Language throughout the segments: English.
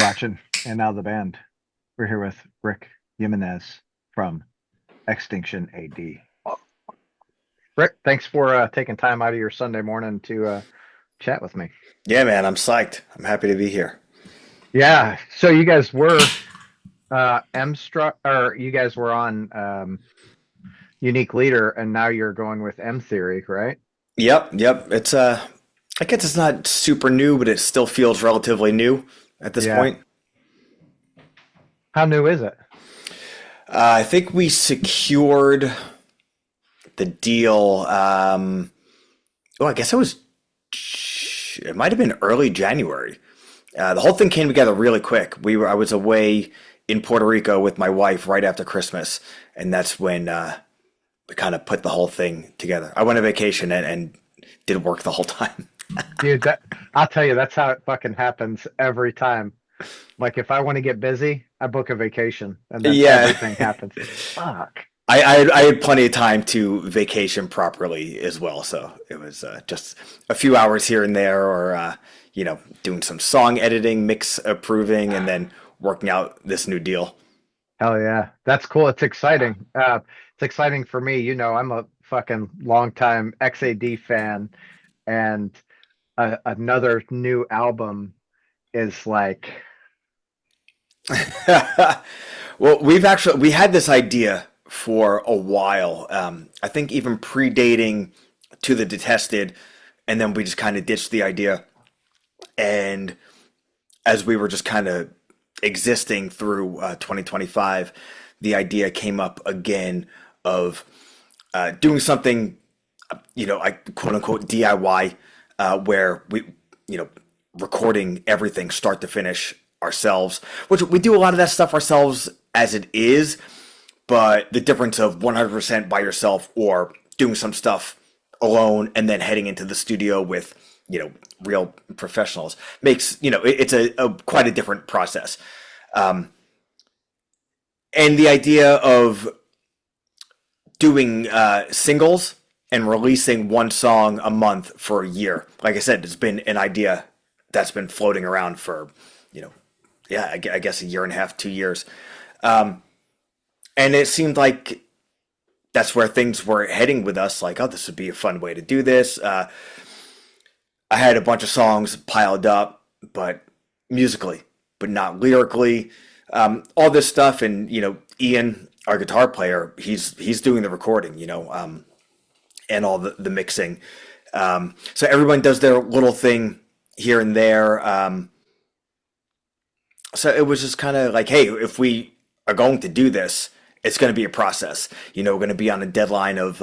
watching. And now the band. We're here with Rick Jimenez from Extinction A.D. Rick, thanks for taking time out of your Sunday morning to chat with me. Yeah, man, I'm psyched. I'm happy to be here. Yeah, so you guys were M struck, or you guys were on Unique Leader, and now you're going with M Theory, right? Yep. It's I guess it's not super new, but it still feels relatively new at this Yeah. point. How new is it? I think we secured the deal. Oh, I guess it might have been early January. The whole thing came together really quick. I was away in Puerto Rico with my wife right after Christmas, and that's when we kind of put the whole thing together. I went on vacation and did work the whole time. Dude, I'll tell you, that's how it fucking happens every time. Like if I want to get busy, I book a vacation, and then Yeah. everything happens. Fuck. I had plenty of time to vacation properly as well, so it was just a few hours here and there, or doing some song editing, mix approving, and then working out this new deal. Hell yeah. That's cool. It's exciting. It's exciting for me. You know, I'm a fucking longtime XAD fan, and another new album is like, Well, we had this idea for a while. I think even predating To the Detested, and then we just kind of ditched the idea. And as we were just kind of existing through 2025, the idea came up again of doing something, I quote unquote DIY, where we, you know, recording everything start to finish ourselves, which we do a lot of that stuff ourselves as it is, but the difference of 100% by yourself or doing some stuff alone and then heading into the studio with, real professionals makes, it's a quite a different process. And the idea of doing singles and releasing one song a month for a year, like I said, it's been an idea that's been floating around for, yeah, I guess a year and a half, 2 years. And it seemed like that's where things were heading with us. Like, oh, this would be a fun way to do this. I had a bunch of songs piled up, but musically, but not lyrically. All this stuff, and Ian, our guitar player, he's doing the recording, and all the mixing. So everyone does their little thing here and there. So it was just kind of like, hey, if we are going to do this, it's going to be a process. We're going to be on a deadline of,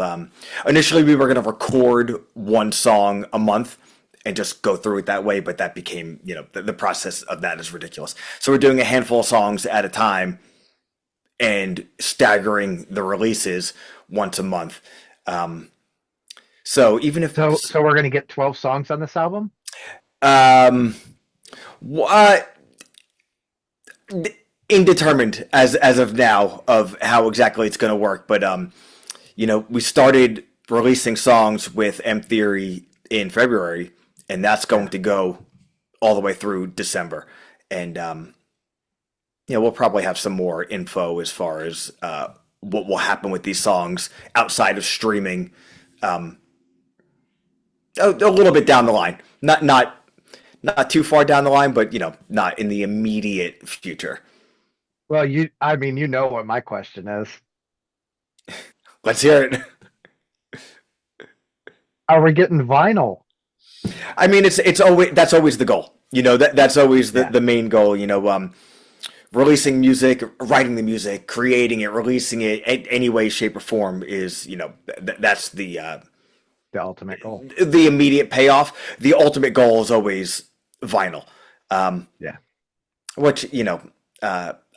initially we were going to record one song a month and just go through it that way. But that became, the process of that is ridiculous. So we're doing a handful of songs at a time and staggering the releases once a month. So even if, so we're gonna get 12 songs on this album? um, what, indeterminate as of now of how exactly it's going to work, but we started releasing songs with M Theory in February, and that's going to go all the way through December. And we'll probably have some more info as far as what will happen with these songs outside of streaming, a little bit down the line, not too far down the line, but not in the immediate future. Well, I mean, you know what my question is. Let's hear it. Are we getting vinyl? I mean, it's always, that's always the goal. That's always Yeah. the main goal. Releasing music, writing the music, creating it, releasing it in any way, shape, or form is that's The ultimate goal. the immediate payoff. The ultimate goal is always vinyl. Yeah. Which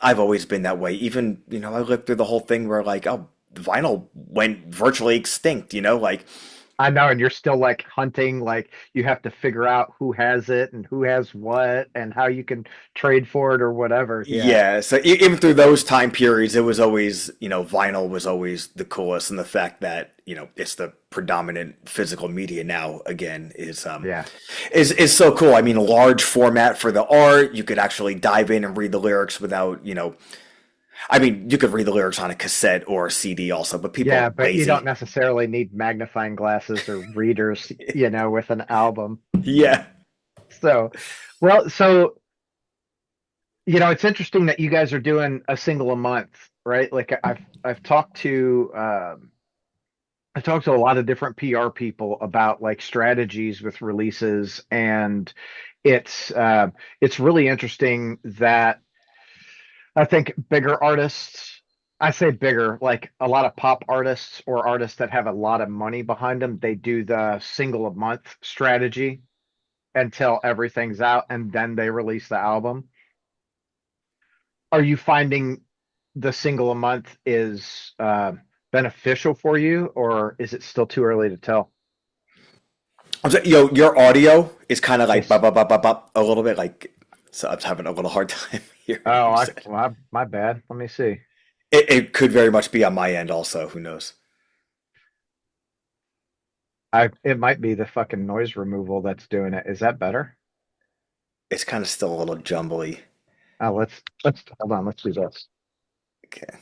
I've always been that way. Even I lived through the whole thing where like, oh, vinyl went virtually extinct. Like I know, and you're still like hunting, like you have to figure out who has it and who has what and how you can trade for it or whatever. Yeah. Yeah, so even through those time periods, it was always, vinyl was always the coolest, and the fact that, it's the predominant physical media now again Yeah. is so cool. I mean, a large format for the art, you could actually dive in and read the lyrics without, I mean, you could read the lyrics on a cassette or a CD also, but people Yeah, are but you don't lazy. necessarily need magnifying glasses or readers, with an album. Yeah. So, well, so, it's interesting that you guys are doing a single a month, right? Like I've talked to I've talked to a lot of different PR people about like strategies with releases, and it's really interesting that I think bigger artists, I say bigger, like a lot of pop artists or artists that have a lot of money behind them, they do the single a month strategy until everything's out and then they release the album. Are you finding the single a month is beneficial for you, or is it still too early to tell? Your audio is kind of like Yes. bop, bop, bop, bop, bop, a little bit like, so I'm having a little hard time hearing what Oh, you said. my bad. Let me see. It could very much be on my end also. Who knows? It might be the fucking noise removal that's doing it. Is that better? It's kind of still a little jumbly. Oh, let's hold on. Let's do this. Okay.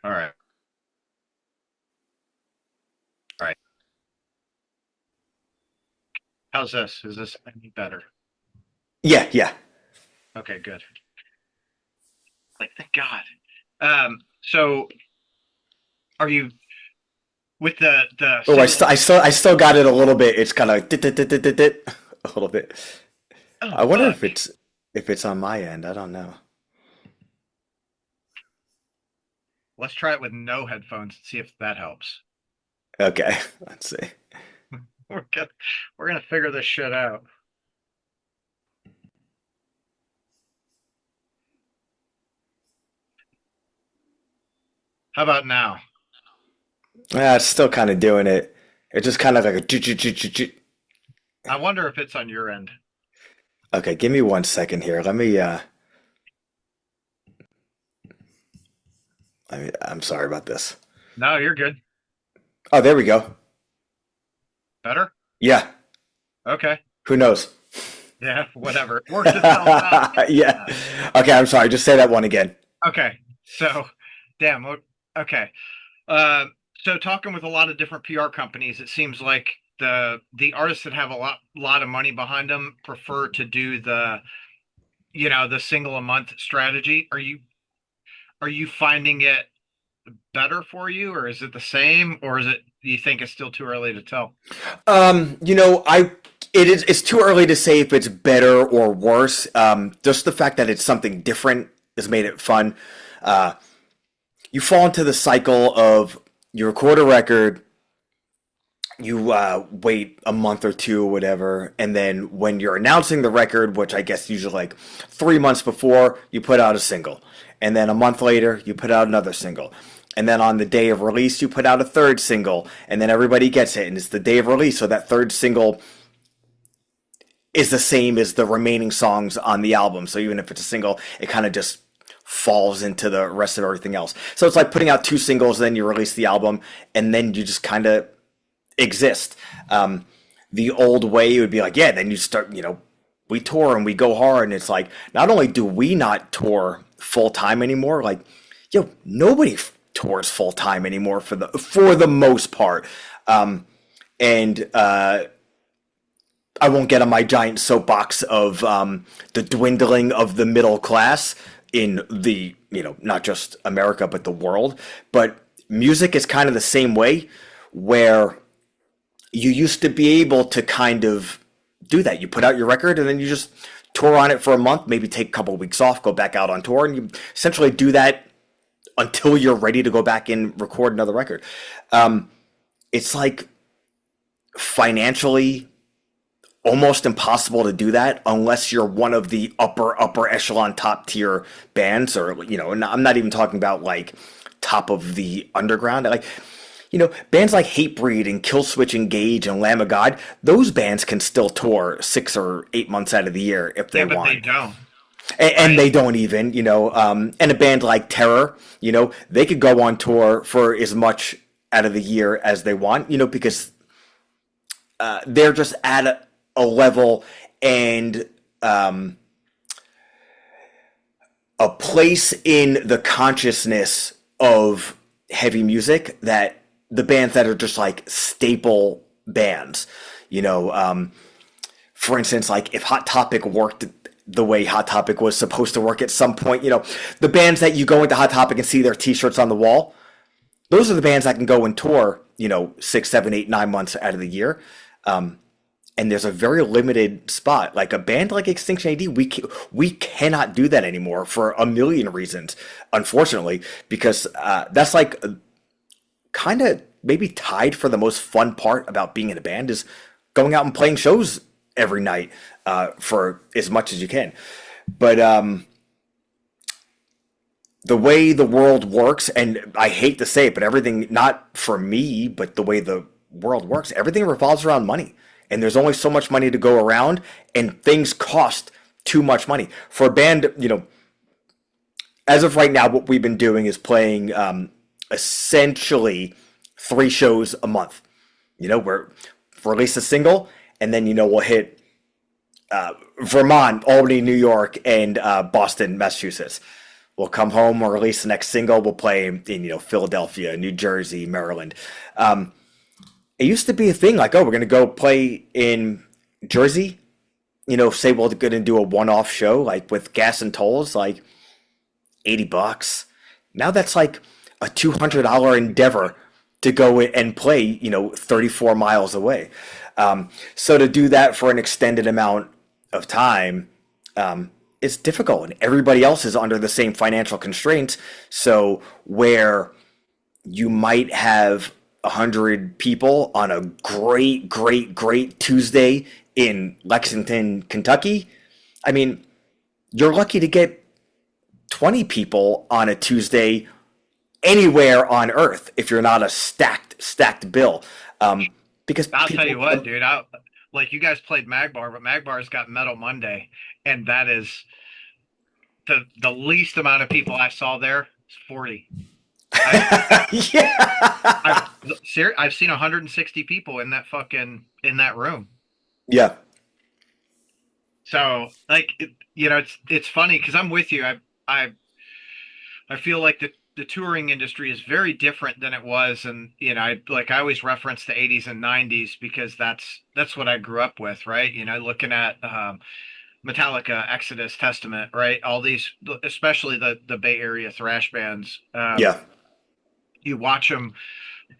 All right. All right. How's this? Is this any better? Yeah, yeah. Okay, good. Like, thank God. So are you with the Oh, single? I still got it a little bit. It's kind of a little bit. Oh, I wonder fuck. if it's on my end. I don't know. Let's try it with no headphones and see if that helps. Okay, let's see. We're gonna we're gonna figure this shit out. How about now? Yeah, it's still kind of doing it. It's just kind of like a. I wonder if it's on your end. Okay, give me 1 second here. I'm sorry about this. No, you're good. Oh, there we go. Better? Yeah, Okay. who knows? Yeah, whatever. It works itself out. Yeah. Okay, I'm sorry. Just say that one again. Okay. So, damn. Okay. Uh, so talking with a lot of different PR companies, it seems like the artists that have a lot of money behind them prefer to do the single a month strategy. Are you finding it better for you, or is it the same, or is it do you think it's still too early to tell? It's too early to say if it's better or worse. Just the fact that it's something different has made it fun. Uh, you fall into the cycle of you record a record, you wait a month or two or whatever, and then when you're announcing the record, which I guess usually like 3 months before, you put out a single, and then a month later you put out another single, and then on the day of release you put out a third single, and then everybody gets it, and it's the day of release, so that third single is the same as the remaining songs on the album. So even if it's a single, it kind of just falls into the rest of everything else. So it's like putting out two singles, then you release the album, and then you just kind of exist. The old way it would be like, yeah, then you start, we tour and we go hard, and it's like not only do we not tour full time anymore, like, nobody tours full time anymore for the most part. And I won't get on my giant soapbox of the dwindling of the middle class in the, not just America, but the world. But music is kind of the same way, where you used to be able to kind of do that. You put out your record and then you just tour on it for a month, maybe take a couple of weeks off, go back out on tour, and you essentially do that until you're ready to go back and record another record. It's like financially almost impossible to do that unless you're one of the upper echelon top tier bands, or and I'm not even talking about like top of the underground, like bands like Hatebreed and Killswitch Engage and Lamb of God. Those bands can still tour 6 or 8 months out of the year if they Yeah, but they want. don't, And right? they don't even, and a band like Terror, they could go on tour for as much out of the year as they want, because they're just at a level and a place in the consciousness of heavy music that the bands that are just like staple bands, for instance, like if Hot Topic worked the way Hot Topic was supposed to work at some point, the bands that you go into Hot Topic and see their t-shirts on the wall, those are the bands that can go and tour, 6, 7, 8, 9 months out of the year. And there's a very limited spot. Like a band like Extinction A.D, we cannot do that anymore for a million reasons, unfortunately, because that's like kind of maybe tied for the most fun part about being in a band is going out and playing shows every night for as much as you can. But the way the world works, and I hate to say it, but everything, not for me, but the way the world works, everything revolves around money. And there's only so much money to go around, and things cost too much money. For a band, as of right now, what we've been doing is playing essentially 3 shows a month. We're release a single, and then, we'll hit Vermont, Albany, New York, and Boston, Massachusetts. We'll come home, we'll release the next single, we'll play in, Philadelphia, New Jersey, Maryland. It used to be a thing like, oh, we're going to go play in Jersey, say we're going to do a one-off show, like with gas and tolls, like $80. Now that's like a $200 endeavor to go and play, 34 miles away. So to do that for an extended amount of time, it's difficult, and everybody else is under the same financial constraints. So where you might have 100 people on a great Tuesday in Lexington, Kentucky, I mean, you're lucky to get 20 people on a Tuesday anywhere on earth if you're not a stacked bill. Because I'll people, tell you what, dude. Like you guys played Magbar, but Magbar's got Metal Monday, and that is the least amount of people I saw there is 40. yeah, I've seen 160 people in that room. yeah, So like it's funny because I'm with you. I feel like the touring industry is very different than it was, and I always reference the 80s and 90s because that's what I grew up with, right? Looking at Metallica, Exodus, Testament, right? All these, especially the Bay Area thrash bands. yeah. You watch them,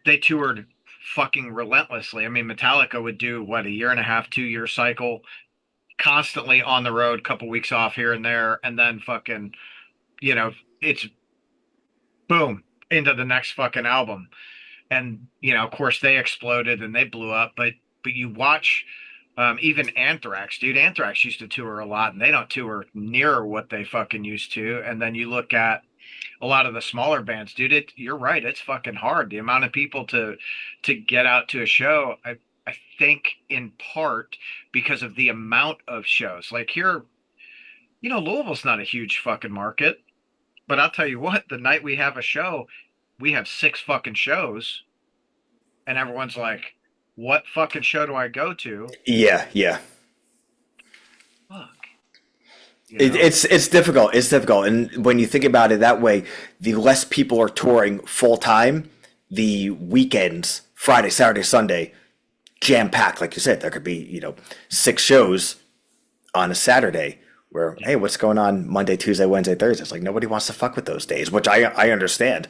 they toured fucking relentlessly. I mean, Metallica would do what, a year and a half, 2 year cycle, constantly on the road, couple weeks off here and there, and then fucking, it's boom into the next fucking album. And of course they exploded and they blew up, but you watch even Anthrax, dude. Anthrax used to tour a lot, and they don't tour near what they fucking used to. And then you look at a lot of the smaller bands, dude. You're right. It's fucking hard. The amount of people to get out to a show. I think in part because of the amount of shows. Like here, Louisville's not a huge fucking market, but I'll tell you what. The night we have a show, we have 6 fucking shows, and everyone's like, "What fucking show do I go to?" Yeah. Fuck. It's difficult. It's difficult, and when you think about it that way, the less people are touring full time, the weekends, Friday, Saturday, Sunday, jam packed. Like you said, there could be 6 shows on a Saturday. Where, hey, what's going on Monday, Tuesday, Wednesday, Thursday? It's like nobody wants to fuck with those days, which I understand.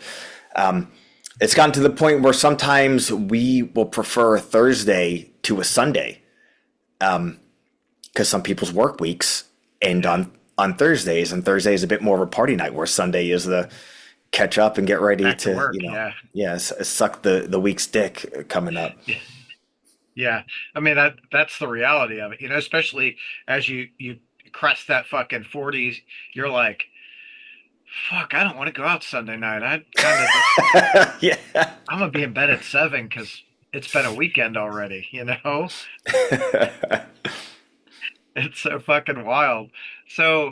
It's gotten to the point where sometimes we will prefer a Thursday to a Sunday, because some people's work weeks end on Thursdays, and Thursday is a bit more of a party night, where Sunday is the catch up and get ready Back to to work, suck the week's dick coming up. Yeah. I mean that's the reality of it. You know, especially as you crest that fucking 40s, you're like, fuck, I don't want to go out Sunday night. I kind of just Yeah. I'm gonna be in bed at 7 because it's been a weekend already, you know? It's so fucking wild. So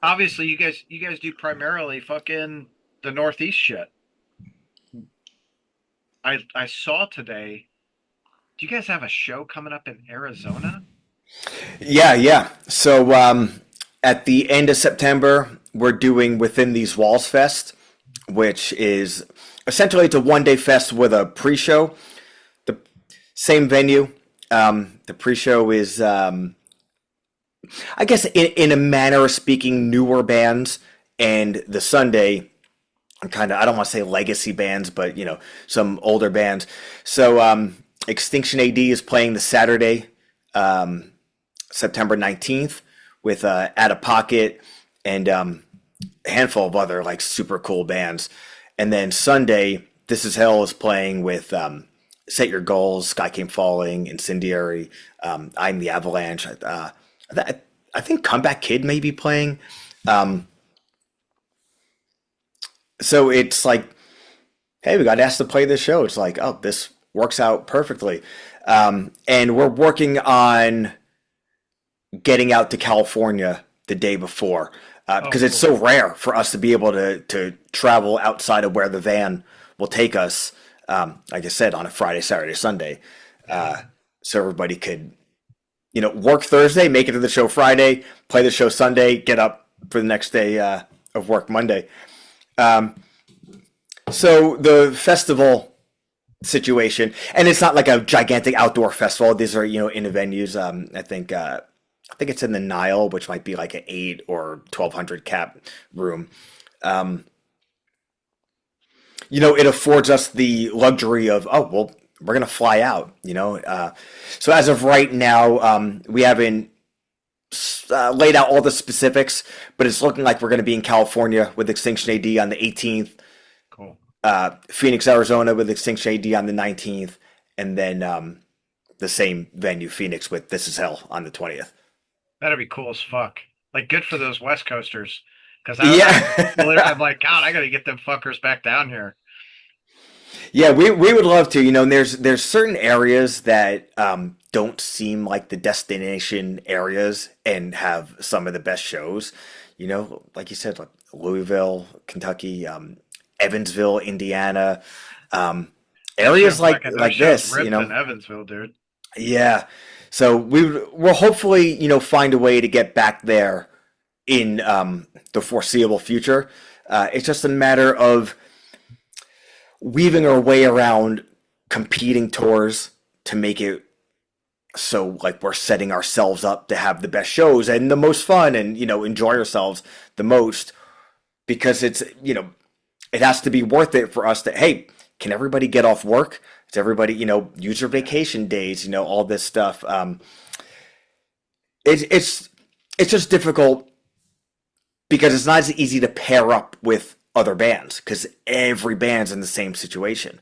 obviously you guys do primarily fucking the Northeast shit. I saw today. Do you guys have a show coming up in Arizona? Yeah, yeah. So at the end of September, we're doing Within These Walls Fest, which is essentially it's a 1 day fest with a pre-show. The same venue. The pre-show is, I guess, in a manner of speaking, newer bands, and the Sunday, kind of, I don't want to say legacy bands, but some older bands. So Extinction A.D is playing the Saturday, September 19th, with Out of Pocket and a handful of other like super cool bands. And then Sunday, This Is Hell is playing with Set Your Goals, Sky Came Falling, Incendiary, I'm the Avalanche. I think Comeback Kid may be playing. Um, so it's like, hey, we got asked to play this show. It's like, oh, this works out perfectly. And we're working on getting out to California the day before Oh, because it's cool. so rare for us to be able to travel outside of where the van will take us. Like I said, on a Friday, Saturday, Sunday, so everybody could work Thursday, make it to the show Friday, play the show Sunday, get up for the next day of work Monday. So the festival situation, and it's not like a gigantic outdoor festival. These are in the venues. I think it's in the Nile, which might be like an 8 or 1,200 cap room. Um, it affords us the luxury of, oh well, we're gonna fly out. So as of right now, we haven't laid out all the specifics, but it's looking like we're going to be in California with Extinction AD on the 18th, Cool. Phoenix, Arizona with Extinction AD on the 19th, and then the same venue, Phoenix, with This Is Hell on the 20th. That'd be cool as fuck. Like good for those West Coasters. Because I'm Yeah. like, God, I gotta get them fuckers back down here. Yeah, we would love to. And there's certain areas that don't seem like the destination areas and have some of the best shows. Like you said, like Louisville, Kentucky, Evansville, Indiana, um, That show areas like fucking those like shows this. ripped in Evansville, dude. Yeah. So we'll hopefully find a way to get back there in the foreseeable future. It's just a matter of weaving our way around competing tours to make it so like we're setting ourselves up to have the best shows and the most fun and enjoy ourselves the most because it has to be worth it for us to, hey, can everybody get off work? Does everybody use their vacation days, all this stuff. It's just difficult because it's not as easy to pair up with other bands because every band's in the same situation.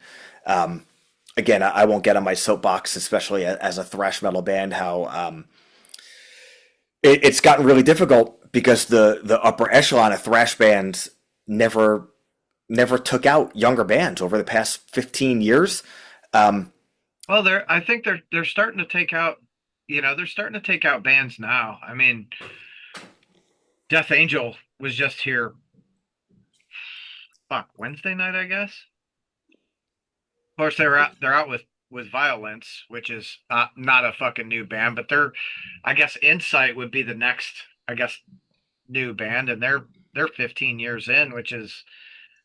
Again, I won't get on my soapbox, especially as a thrash metal band, how it's gotten really difficult because the upper echelon of thrash bands never took out younger bands over the past 15 years. Um, Well, I think they're starting to take out, they're starting to take out bands now. I mean, Death Angel was just here, fuck, Wednesday night, I guess. Of course, they're out with Violence, which is not a fucking new band, but I guess Insight would be the next, I guess, new band, and they're 15 years in, which is,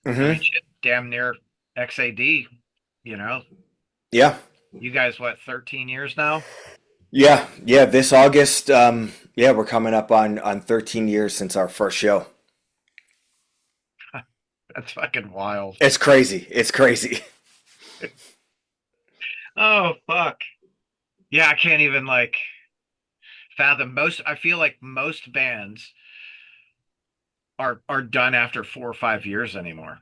I mean, mhm. shit, damn near XAD. You know, Yeah. you guys what, 13 years now? Yeah, yeah. This August, yeah, we're coming up on 13 years since our first show. That's fucking wild. It's crazy. It's crazy. Oh fuck. Yeah, I can't even like fathom most. I feel like most bands are done after 4 or 5 years anymore.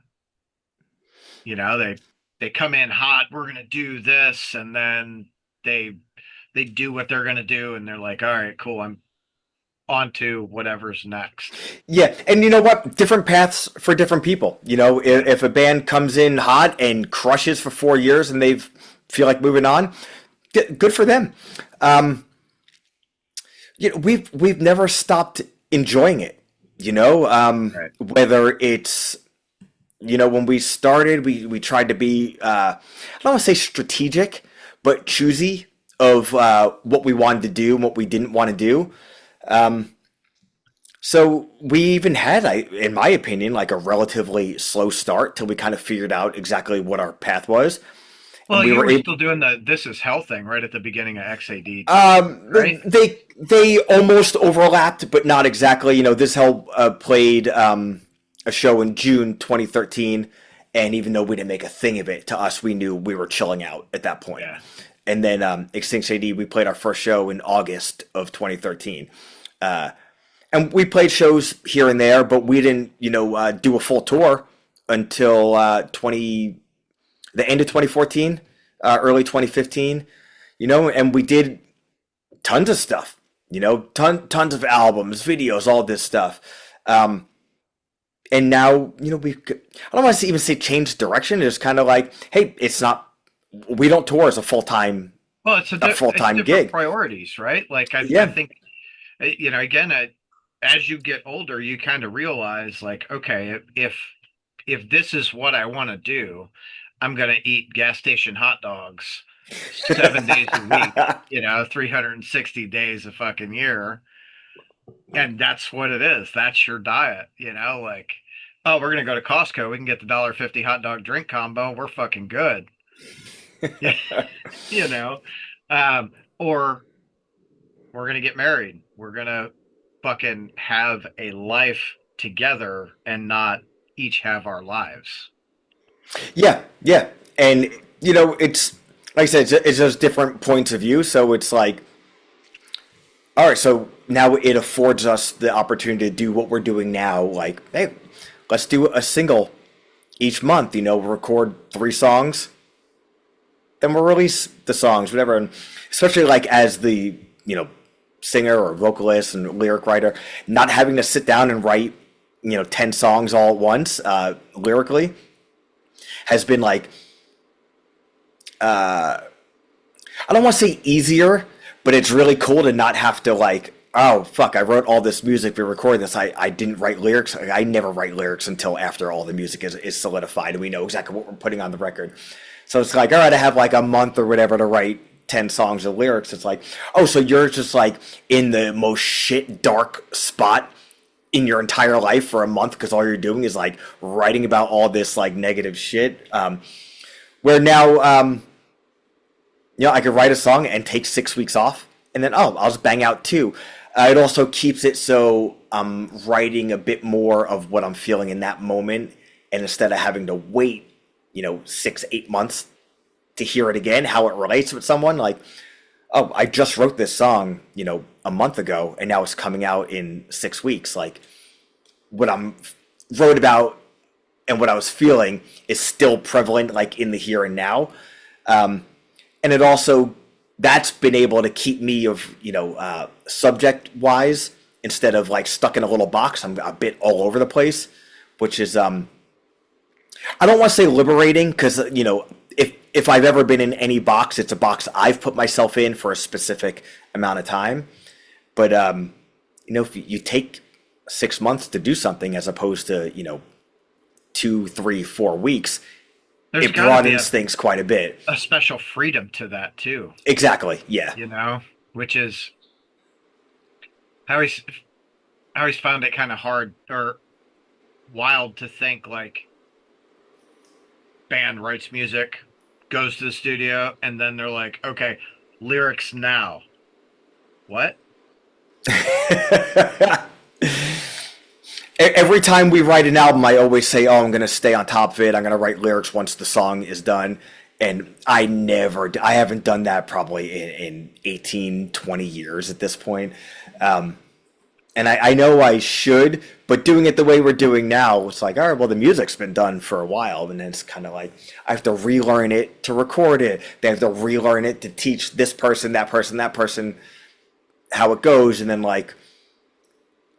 They. they come in hot, we're gonna do this, and then they they do what they're gonna do, and they're like, all right, cool, I'm on to whatever's next. Yeah, and you know what? Different paths for different people. You know, Yeah. if a band comes in hot and crushes for 4 years and they feel like moving on, good for them. Um, you know, we've never stopped enjoying it. You know, Right. whether it's when we started, we tried to be I don't want to say strategic, but choosy of what we wanted to do and what we didn't want to do. So we even had, in my opinion, like a relatively slow start till we kind of figured out exactly what our path was, and Well, we you were were able. still doing the This Is Hell thing right at the beginning of XAD too, right? They almost overlapped, but not exactly. You know, this held played a show in June 2013, and even though we didn't make a thing of it, to us we knew we were chilling out at that point. Yeah. And then Extinction A.D. we played our first show in August of 2013. And we played shows here and there, but we didn't, do a full tour until 20 the end of 2014, early 2015. And we did tons of stuff. Tons of albums, videos, all this stuff. And now, I don't want to even say change direction. It's kind of like, hey, it's not. We don't tour as a full time Well, full it's time different gig. priorities, right? Like I Yeah, think again, as you get older, you kind of realize like, okay, if this is what I want to do, I'm gonna eat gas station hot dogs 7 days a week, 360 days a fucking year, and that's what it is. That's your diet, like, oh, we're gonna go to Costco, we can get the $1.50 hot dog drink combo, we're fucking good. Yeah, you know. Or we're gonna get married. We're gonna fucking have a life together and not each have our lives. yeah, yeah. And it's like I said, it's those different points of view. So it's like, all right, so now it affords us the opportunity to do what we're doing now. Like, hey, let's do a single each month. We'll record 3 songs, then we'll release the songs, whatever. And especially like as the singer or vocalist and lyric writer, not having to sit down and write 10 songs all at once lyrically has been like I don't want to say easier, but it's really cool to not have to like, oh fuck, I wrote all this music, we recorded this, I didn't write lyrics. I never write lyrics until after all the music is solidified and we know exactly what we're putting on the record. So it's like, all right, I have like a month or whatever to write 10 songs of lyrics. It's like, oh, so you're just like in the most shit dark spot in your entire life for a month because all you're doing is like writing about all this like negative shit. Where now, I could write a song and take 6 weeks off, and then I'll just bang out 2. It also keeps it so I'm writing a bit more of what I'm feeling in that moment, and instead of having to wait, 6, 8 months to hear it again, how it relates with someone, like, oh, I just wrote this song, a month ago, and now it's coming out in 6 weeks. Like, what I'm wrote about and what I was feeling is still prevalent, like in the here and now. And it also, that's been able to keep me subject wise, instead of like stuck in a little box. I'm a bit all over the place, which is I don't want to say liberating, because if I've ever been in any box, it's a box I've put myself in for a specific amount of time. But if you take 6 months to do something as opposed to 2, 3, 4 weeks, There's it got to be broadens things quite a bit. a special freedom to that too, Exactly. Yeah. which is I always found it kind of hard or wild to think like band writes music, goes to the studio, and then they're like, okay, lyrics now. What? Every time we write an album, I always say, oh, I'm going to stay on top of it. I'm going to write lyrics once the song is done. And I haven't done that probably in 18, 20 years at this point. And I know I should, but doing it the way we're doing now, it's like, all right, well, the music's been done for a while. And then it's kind of like, I have to relearn it to record it. They have to relearn it to teach this person, that person, that person how it goes. And then like,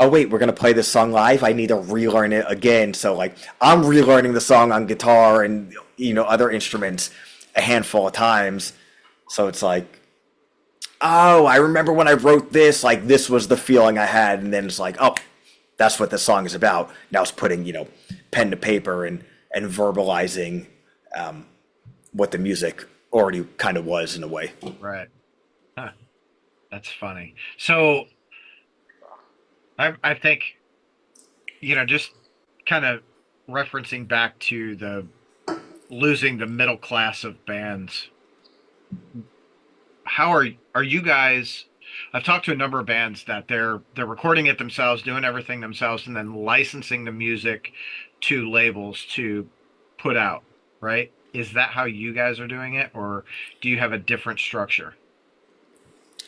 oh, wait, we're going to play this song live. I need to relearn it again. So like, I'm relearning the song on guitar and, other instruments a handful of times. So it's like, oh, I remember when I wrote this, like this was the feeling I had. And then it's like, oh, that's what the song is about. Now it's putting, pen to paper and verbalizing what the music already kind of was in a way. Right. Huh. That's funny. So I think, just kind of referencing back to the losing the middle class of bands. How are you guys? I've talked to a number of bands that they're recording it themselves, doing everything themselves, and then licensing the music to labels to put out, right? Is that how you guys are doing it, or do you have a different structure?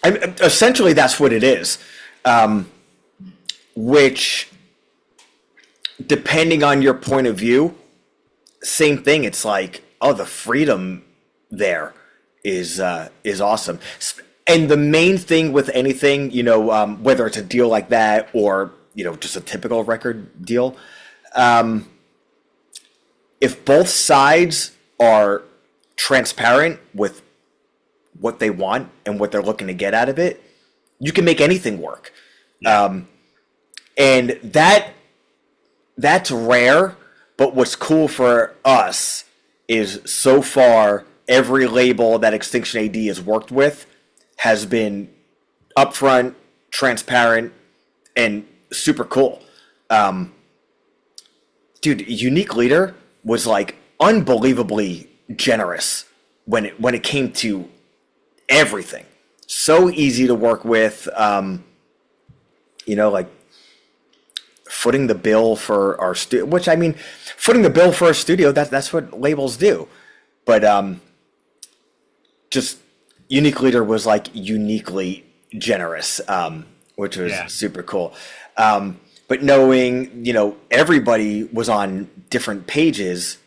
Essentially, that's what it is. Which, depending on your point of view, same thing. It's like, oh, the freedom there is awesome. And the main thing with anything, whether it's a deal like that or, just a typical record deal, if both sides are transparent with what they want and what they're looking to get out of it, you can make anything work. Yeah. And that's rare, but what's cool for us is so far every label that Extinction A.D has worked with has been upfront, transparent, and super cool. Dude, Unique Leader was like unbelievably generous when it came to everything. So easy to work with. Like footing the bill for our studio, which I mean, footing the bill for a studio, that's what labels do. But just Unique Leader was like uniquely generous, which was super cool. But knowing, everybody was on different pages,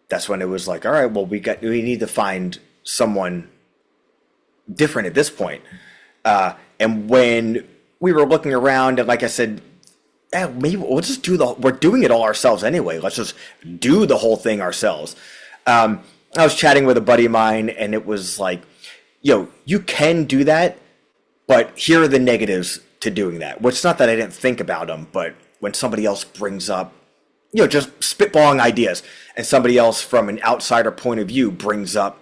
that's when it was like, all right, well, we need to find someone different at this point. And when we were looking around, and like I said, maybe we'll just we're doing it all ourselves anyway. Let's just do the whole thing ourselves. I was chatting with a buddy of mine, and it was like, you can do that, but here are the negatives to doing that. Which, not that I didn't think about them, but when somebody else brings up, just spitballing ideas, and somebody else from an outsider point of view brings up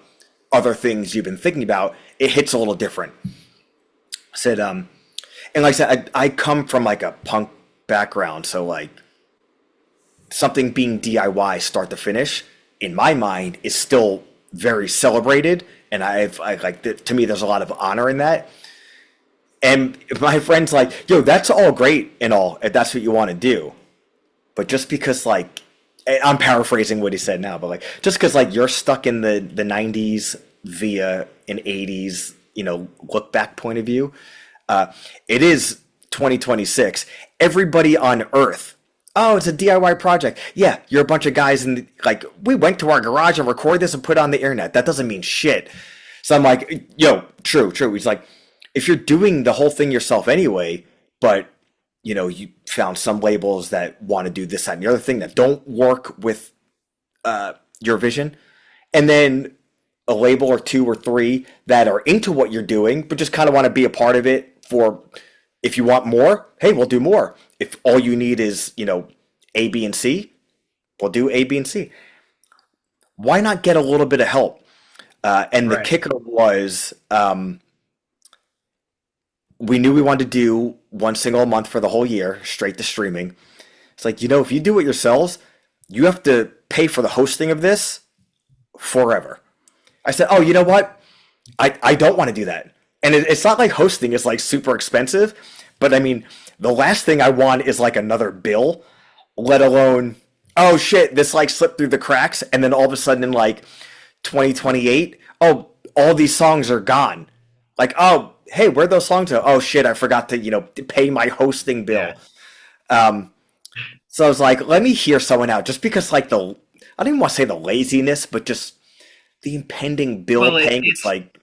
other things you've been thinking about, it hits a little different. I said, and like I said, I come from like a punk background, so like something being DIY start to finish in my mind is still very celebrated, and to me there's a lot of honor in that. And my friend's like, that's all great and all if that's what you want to do, but just because, like, I'm paraphrasing what he said now, but like, just because like you're stuck in the 90s via an 80s look back point of view, it is 2026. Everybody on earth, oh, it's a DIY project. Yeah, you're a bunch of guys we went to our garage and recorded this and put it on the internet. That doesn't mean shit. So I'm like, true. He's like, if you're doing the whole thing yourself anyway, but you found some labels that want to do this, that, and the other thing that don't work with your vision, and then a label or two or three that are into what you're doing, but just kind of want to be a part of it for, if you want more, hey, we'll do more. If all you need is, A, B, and C, we'll do A, B, and C. Why not get a little bit of help? And the kicker was, we knew we wanted to do one single a month for the whole year, straight to streaming. It's like, if you do it yourselves, you have to pay for the hosting of this forever. I said, oh, you know what? I don't want to do that. And it's not like hosting is like super expensive, but I mean, the last thing I want is like another bill, let alone, oh shit, this like slipped through the cracks. And then all of a sudden in like 2028, oh, all these songs are gone. Like, oh, hey, where'd those songs go? Oh shit, I forgot to, pay my hosting bill. Yeah. Um, so I was like, let me hear someone out, just because like I don't even want to say the laziness, but just the impending bill Well, paying. It's it's like,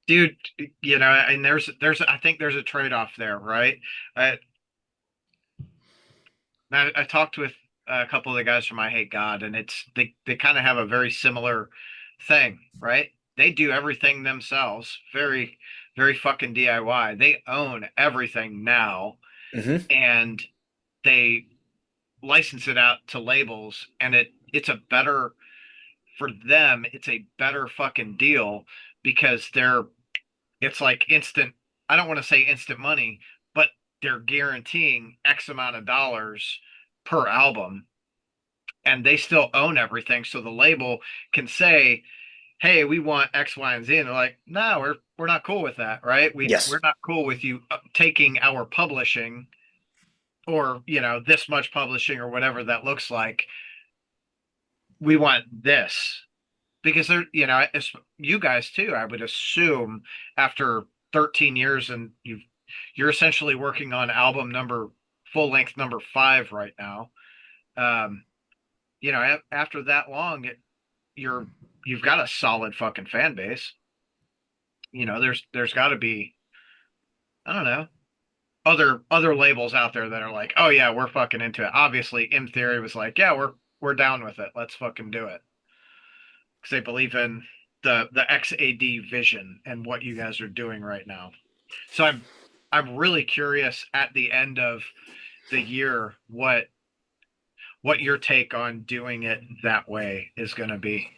dude, and there's I think there's a trade-off there, right? I I talked with a couple of the guys from I Hate God, and they kind of have a very similar thing, right? They do everything themselves, very very fucking DIY. They own everything now, mhm. and they license it out to labels, and it's a better for them. It's a better fucking deal because it's like instant. I don't want to say instant money, but they're guaranteeing X amount of dollars per album, and they still own everything. So the label can say, "Hey, we want X, Y, and Z," and they're like, "No, we're not cool with that, right? We're Yes, not cool with you taking our publishing, or this much publishing, or whatever that looks like. We want this." Because it's you guys too, I would assume, after 13 years, and you're essentially working on album number full length number 5 right now. Um, after that long, you're you've got a solid fucking fan base. There's got to be, I don't know, other labels out there that are like, oh yeah, we're fucking into it. Obviously, In Theory was like, yeah, we're down with it. Let's fucking do it, because they believe in the XAD vision and what you guys are doing right now. So I'm really curious at the end of the year what your take on doing it that way is going to be.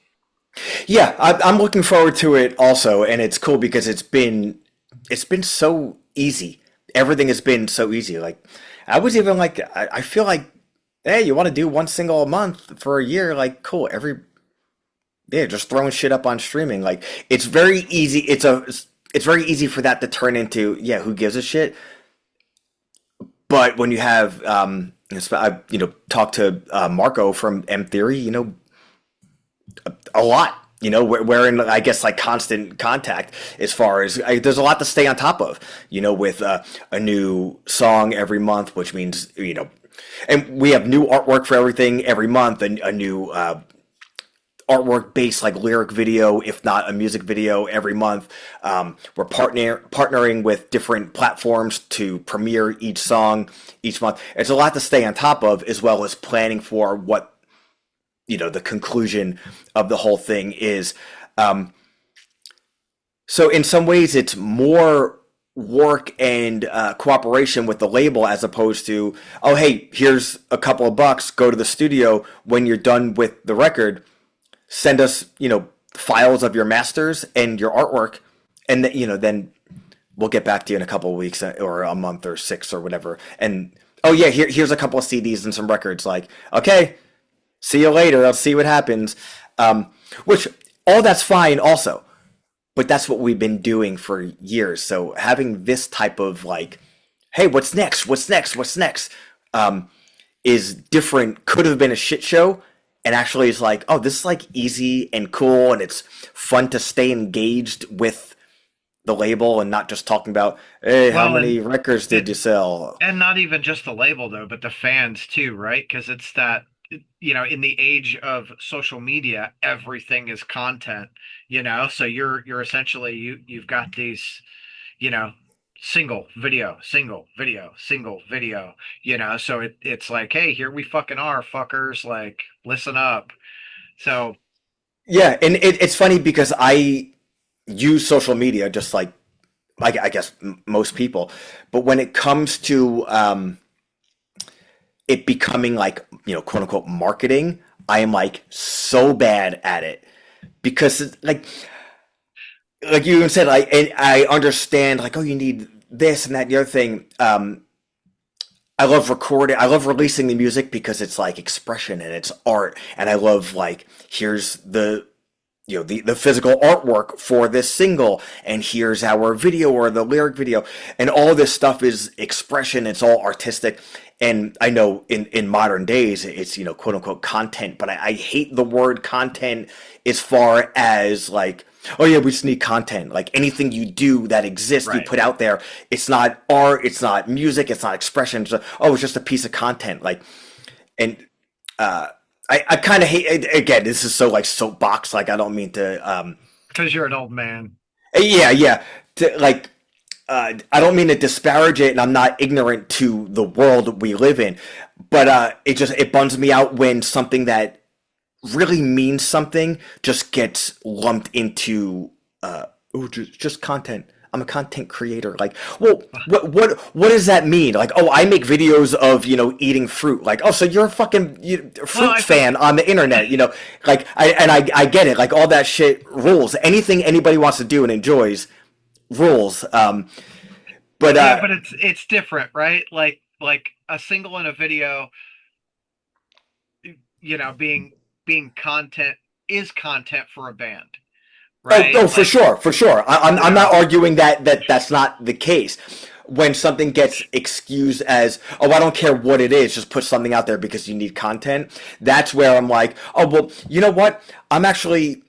yeah, I'm looking forward to it also, and it's cool because it's been so easy. Everything has been so easy. Like, I was even like, I feel like, hey, you want to do one single a month for a year? Like, cool. Yeah, just throwing shit up on streaming. Like, it's very easy. It's very easy for that to turn into, yeah, who gives a shit? But when you have, I, talked to Marco from M Theory, a lot. We're in, I guess, like constant contact as far as there's a lot to stay on top of. With a new song every month, which means and we have new artwork for everything every month, and a new artwork based like lyric video, if not a music video, every month. We're partnering with different platforms to premiere each song each month. It's a lot to stay on top of, as well as planning for what the conclusion of the whole thing is. So in some ways, it's more work and cooperation with the label, as opposed to, oh, hey, here's a couple of bucks, go to the studio when you're done with the record, send us files of your masters and your artwork, and then we'll get back to you in a couple of weeks, or a month or 6 or whatever, and oh yeah, here's a couple of CDs and some records. Like, okay, see you later. I'll see what happens. Which, all that's fine also, but that's what we've been doing for years. So having this type of like, hey, what's next? What's next? What's next? Is different. Could have been a shit show, and actually is like, oh, this is like easy and cool, and it's fun to stay engaged with the label and not just talking about, hey, how Well, many records did and you sell? and not even just the label though, but the fans too, right? Because it's that, in the age of social media, everything is content. So you're essentially, you've got these, you know single video, single video, single video. So it's like, hey, here we fucking are, fuckers, like, listen up. So Yeah, and it's funny because I use social media just like I guess most people, but when it comes to it becoming like quote unquote marketing, I am like so bad at it because like you even said, like, and I understand, like, oh, you need this and that and the other thing. I love recording. I love releasing the music because it's like expression and it's art, and I love like, here's the physical artwork for this single, and here's our video or the lyric video, and all this stuff is expression. It's all artistic, and I know in modern days it's quote unquote content, but I hate the word content as far as like, Oh yeah, we just need content. Like anything you do that exists, you Right. put out there. It's not art, it's not music, it's not expression. It's just a piece of content. Like, and uh, I kind of hate. Again, this is so like soapbox. Like I don't mean to. Because you're an old man. Yeah, yeah. To, like, I don't mean to disparage it, and I'm not ignorant to the world we live in, but it bums me out when something that really means something just gets lumped into just content. I'm a content creator. Like, well, what does that mean? Like, oh, I make videos of eating fruit. Like, oh, so you're a fucking fruit I fan on the internet. Like I get it. Like all that shit rules. Anything anybody wants to do and enjoys rules. But Yeah, but it's different, right? Like a single in a video, being content is content for a band, right? oh, for Like, sure, for sure. I'm yeah, not arguing that's not the case. When something gets excused as, oh, I don't care what it is, just put something out there because you need content. That's where I'm like, oh, well, you know what? I'm actually,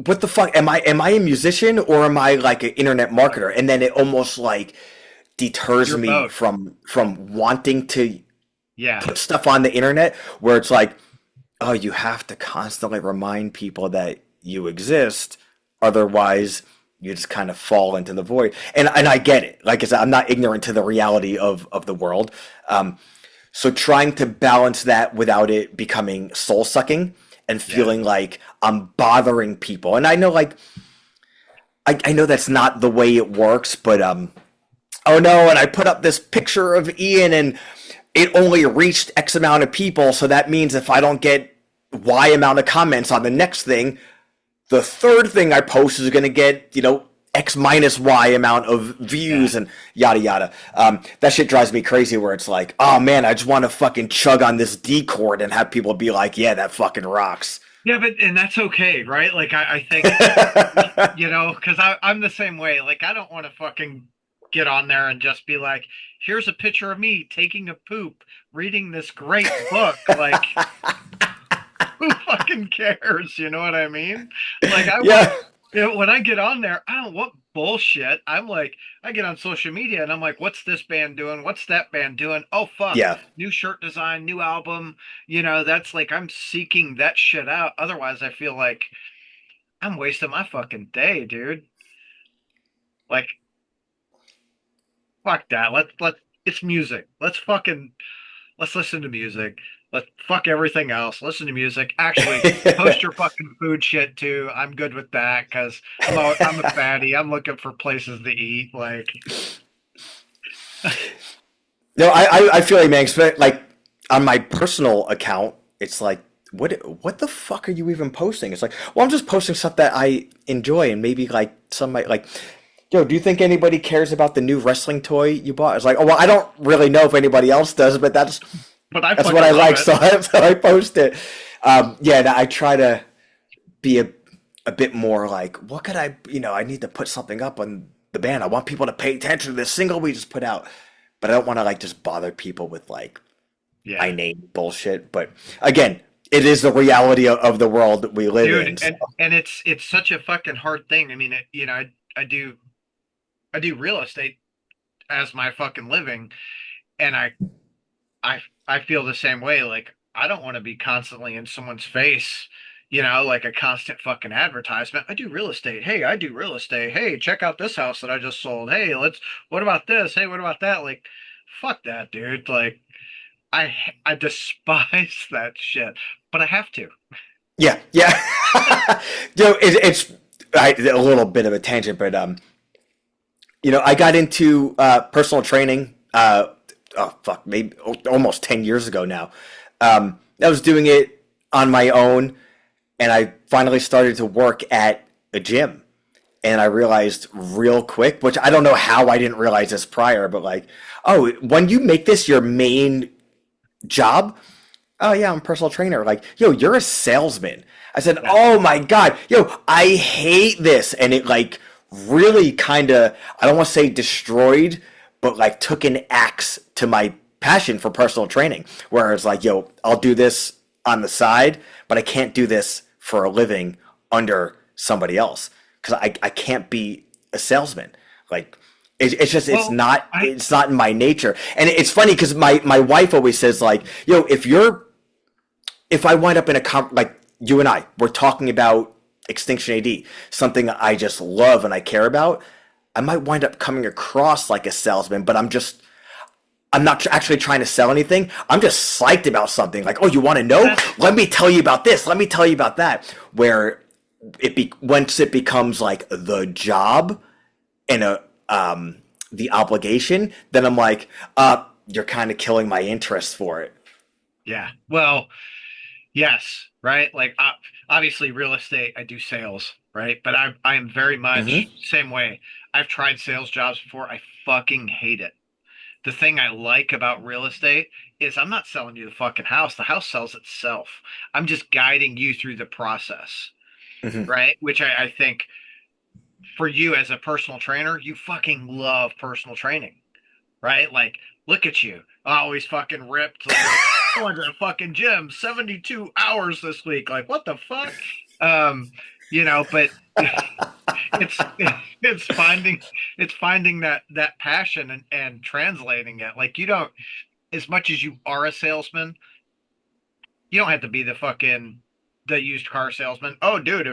what the fuck? Am I a musician or am I like an internet marketer? And then it almost like deters you're me both. from wanting to Yeah, put stuff on the internet where it's like, oh, you have to constantly remind people that you exist, otherwise you just kind of fall into the void. And I get it. Like I said, I'm not ignorant to the reality of the world. So trying to balance that without it becoming soul sucking and yeah, feeling like I'm bothering people. And I know like I know that's not the way it works, but oh no, and I put up this picture of Ian and it only reached X amount of people, so that means if I don't get Y amount of comments on the next thing, the third thing I post is going to get, X minus Y amount of views yeah. and yada yada. That shit drives me crazy where it's like, oh man, I just want to fucking chug on this D chord and have people be like, yeah, that fucking rocks. Yeah, and that's okay, right? Like I think because I'm the same way. Like I don't want to fucking get on there and just be like, here's a picture of me taking a poop, reading this great book. Like, who fucking cares? You know what I mean? Like I want, Yeah. when I get on there, I don't want bullshit. I'm like, I get on social media and I'm like, what's this band doing? What's that band doing? Oh fuck, Yeah. new shirt design, new album. That's like I'm seeking that shit out. Otherwise, I feel like I'm wasting my fucking day, dude. Like, fuck that. Let it's music. Let's listen to music. Let's fuck everything else. Listen to music. Actually, post your fucking food shit too. I'm good with that because I'm a fatty. I'm looking for places to eat. Like, No, I feel like, man, like on my personal account, it's like, what the fuck are you even posting? It's like, well, I'm just posting stuff that I enjoy and maybe like some might like, yo, do you think anybody cares about the new wrestling toy you bought? It's like, oh, well, I don't really know if anybody else does, but that's but I that's fucking what I love like, it. so I post it. Yeah, and I try to be a bit more like, what could I need to put something up on the band. I want people to pay attention to this single we just put out, but I don't want to like just bother people with like I Yeah, name bullshit. But again, it is the reality of the world that we live in. dude, So. and it's such a fucking hard thing. I mean, I do real estate as my fucking living, and I feel the same way. Like I don't want to be constantly in someone's face, like a constant fucking advertisement. I do real estate. Hey, I do real estate. Hey, check out this house that I just sold. Hey, what about this? Hey, what about that? Like, fuck that, dude. Like I despise that shit, but I have to. Yeah, yeah. It's a little bit of a tangent, but I got into personal training. Oh fuck, maybe almost 10 years ago now. I was doing it on my own, and I finally started to work at a gym. And I realized real quick, which I don't know how I didn't realize this prior, but like, oh, when you make this your main job, oh yeah, I'm a personal trainer. Like, yo, you're a salesman. I said, Yeah. oh my God, yo, I hate this. And it like really kind of, I don't want to say destroyed, but like took an axe to my passion for personal training. Where it's like, yo, I'll do this on the side, but I can't do this for a living under somebody else. because I can't be a salesman. Like it's just Well, I it's not in my nature. And it's funny because my wife always says like, yo, if I wind up in like you and I, we're talking about Extinction AD, something I just love and I care about, I might wind up coming across like a salesman, but I'm not actually trying to sell anything. I'm just psyched about something. Like, oh, you want to know? that's Let me tell you about this. Let me tell you about that. Where once it becomes like the job and the obligation, then I'm like, you're kind of killing my interest for it. yeah. Well, yes, right. Like obviously, real estate. I do sales, right? But I am very much Hmm. same way. I've tried sales jobs before. I fucking hate it. The thing I like about real estate is I'm not selling you the fucking house. The house sells itself. I'm just guiding you through the process, Hmm. right? Which I think for you as a personal trainer, you fucking love personal training, right? Like, look at you, always fucking ripped. Like, going to the fucking gym 72 hours this week. Like, what the fuck? Um, but it's it's finding that passion and translating it. Like, you don't, as much as you are a salesman, you don't have to be the used car salesman. Oh, dude,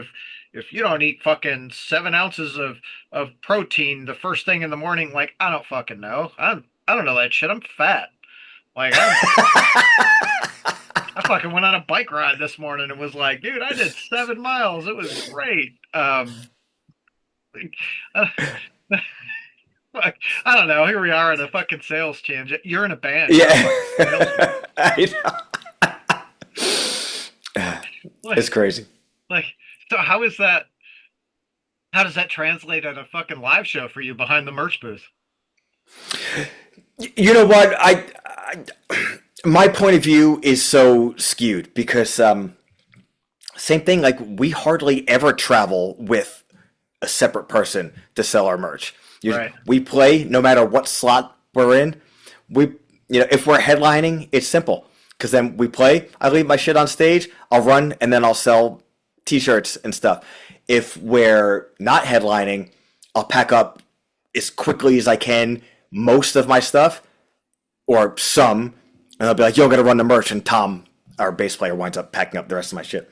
if you don't eat fucking 7 ounces of protein the first thing in the morning, like, I don't fucking know. I don't know that shit. I'm fat. Like, I fucking went on a bike ride this morning and was like, dude, I did 7 miles. It was great. Uh, fuck, I don't know. Here we are in a fucking sales tangent. You're in a band. You're a Yeah. fucking salesman. I know. It's Like, crazy. like, so how is that? How does that translate at a fucking live show for you behind the merch booth? You know what? My point of view is so skewed because same thing. Like we hardly ever travel with a separate person to sell our merch. Right. We play no matter what slot we're in. We, if we're headlining, it's simple because then we play. I leave my shit on stage. I'll run and then I'll sell T-shirts and stuff. If we're not headlining, I'll pack up as quickly as I can most of my stuff or some, and I'll be like, "Yo, I gotta run the merch," and Tom, our bass player, winds up packing up the rest of my shit.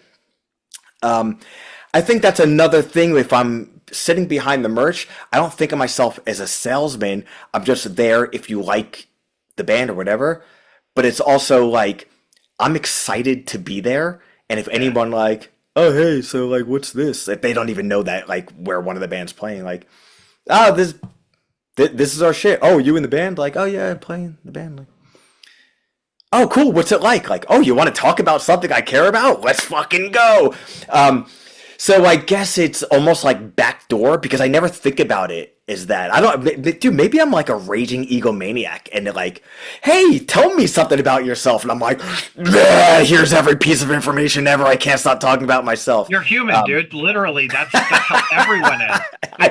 Um, I think that's another thing. If I'm sitting behind the merch, I don't think of myself as a salesman. I'm just there if you like the band or whatever. But it's also like I'm excited to be there, and if Yeah. anyone like, oh hey, so like, what's this? If they don't even know that like where one of the band's playing, like, oh this is our shit. Oh, you in the band? Like, oh yeah, I'm playing the band. Like, oh, cool. What's it like? Like, oh, you want to talk about something I care about? Let's fucking go. Um, so I guess it's almost like backdoor because I never think about it as that. I don't, dude. Maybe I'm like a raging egomaniac, and they're like, "Hey, tell me something about yourself," and I'm like, "Yeah, here's every piece of information ever. I can't stop talking about myself." You're human, Um, dude. Literally, that's how everyone is. I,